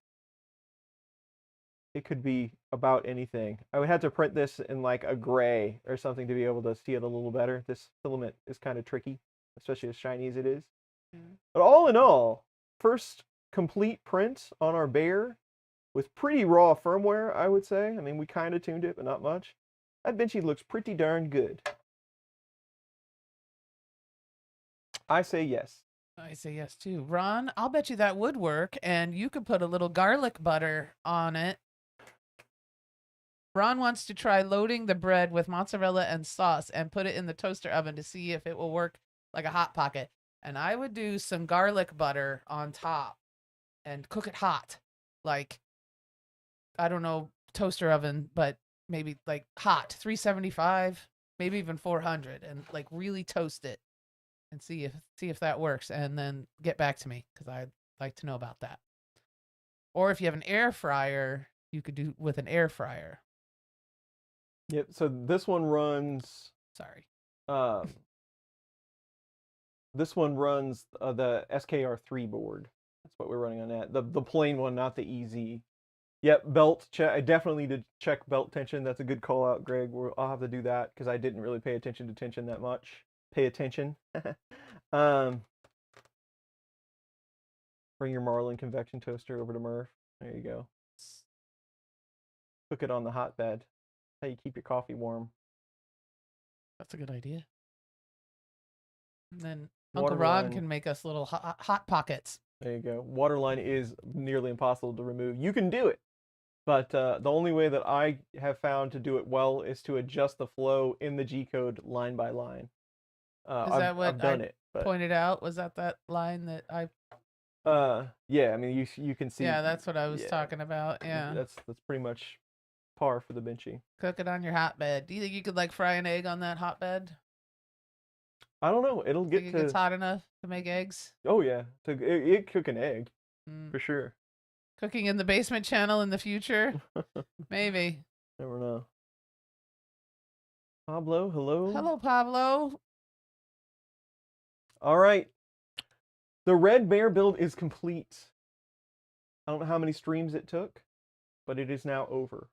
it could be about anything. I would have to print this in like a gray or something to be able to see it a little better. This filament is kind of tricky, especially as shiny as it is. But all in all, first complete print on our bear with pretty raw firmware, I would say. I mean, we kind of tuned it, but not much. That Benchy looks pretty darn good. I say yes. I say yes too. Ron, I'll bet you that would work, and you could put a little garlic butter on it. Ron wants to try loading the bread with mozzarella and sauce and put it in the toaster oven to see if it will work like a Hot Pocket. And I would do some garlic butter on top and cook it hot. Like, I don't know, toaster oven, but maybe like hot, 375, maybe even 400, and like really toast it and see if that works, and then get back to me because I'd like to know about that. Or if you have an air fryer, you could do with an air fryer. Yep. So this one runs. Sorry. This one runs the SKR3 board. That's what we're running on that. The plain one, not the EZ. Yep, belt check. I definitely need to check belt tension. That's a good call out, Greg. I'll have to do that because I didn't really pay attention to tension that much. Pay attention. Bring your Marlin convection toaster over to Murph. There you go. Cook it on the hotbed. How you keep your coffee warm. That's a good idea. And then Uncle Ron Waterline. can make us little hot pockets. There you go. Waterline is nearly impossible to remove. You can do it, but the only way that I have found to do it well is to adjust the flow in the G-code line by line. I've done it. But, pointed out? Was that line that I? yeah. I mean, you can see. Yeah, that's what I was talking about. Yeah, that's pretty much par for the Benchy. Cook it on your hotbed. Do you think you could like fry an egg on that hotbed? I don't know. It'll get It's hot enough to make eggs. Oh yeah, it cook an egg for sure. Cooking in the basement channel in the future, maybe. Never know. Pablo, hello. Hello, Pablo. All right. The Red Bear build is complete. I don't know how many streams it took, but it is now over.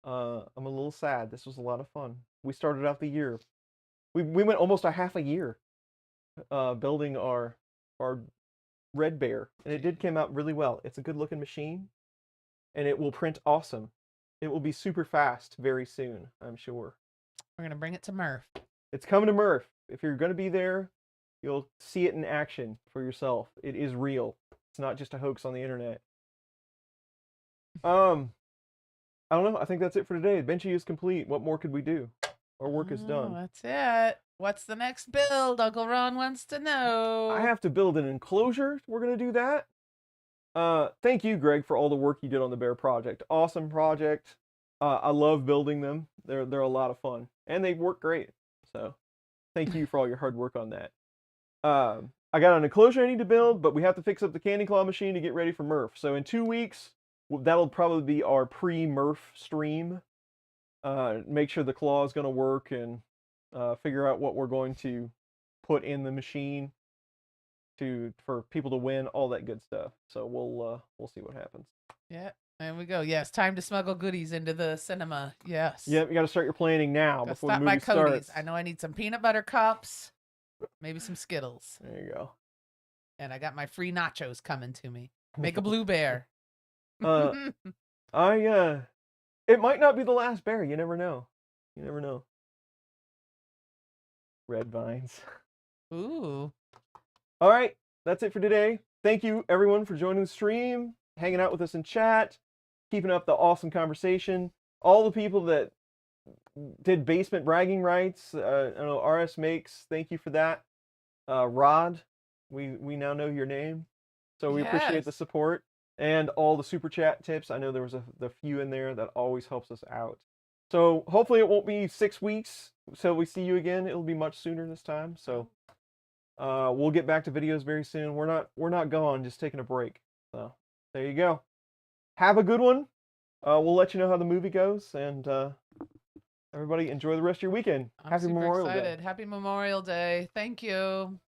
I'm a little sad. This was a lot of fun. We started out the year. We went almost a half a year building our Red Bear, and it did come out really well. It's a good looking machine, and it will print awesome. It will be super fast very soon, I'm sure. We're gonna bring it to Murph. It's coming to Murph. If you're gonna be there, you'll see it in action for yourself. It is real. It's not just a hoax on the internet. I don't know. I think that's it for today. Benchy is complete. What more could we do? Our work is done. That's it. What's the next build? Uncle Ron wants to know. I have to build an enclosure. We're going to do that. Thank you, Greg, for all the work you did on the Bear project. Awesome project. I love building them. They're a lot of fun. And they work great. So thank you for all your hard work on that. I got an enclosure I need to build, but we have to fix up the candy claw machine to get ready for Murph. So in 2 weeks, that'll probably be our pre-Murph stream. Make sure the claw is going to work and figure out what we're going to put in the machine for people to win, all that good stuff. So we'll see what happens. Yeah, there we go. Yes, time to smuggle goodies into the cinema. Yes. Yep, you got to start your planning now before the movie stop by Cody's. starts. I know I need some peanut butter cups, maybe some Skittles. There you go. And I got my free nachos coming to me. Make a blue bear. It might not be the last bear. You never know. You never know. Red vines. Ooh. All right. That's it for today. Thank you, everyone, for joining the stream, hanging out with us in chat, keeping up the awesome conversation. All the people that did basement bragging rights, I know RS Makes, thank you for that. Rod, we now know your name. So we appreciate the support. And all the super chat tips. I know there was the few in there that always helps us out. So hopefully it won't be 6 weeks till we see you again. It'll be much sooner this time. So we'll get back to videos very soon. We're not gone, just taking a break. So there you go. Have a good one. We'll let you know how the movie goes, and Everybody, enjoy the rest of your weekend. I'm Happy super Memorial Day. excited. Happy Memorial Day. Thank you.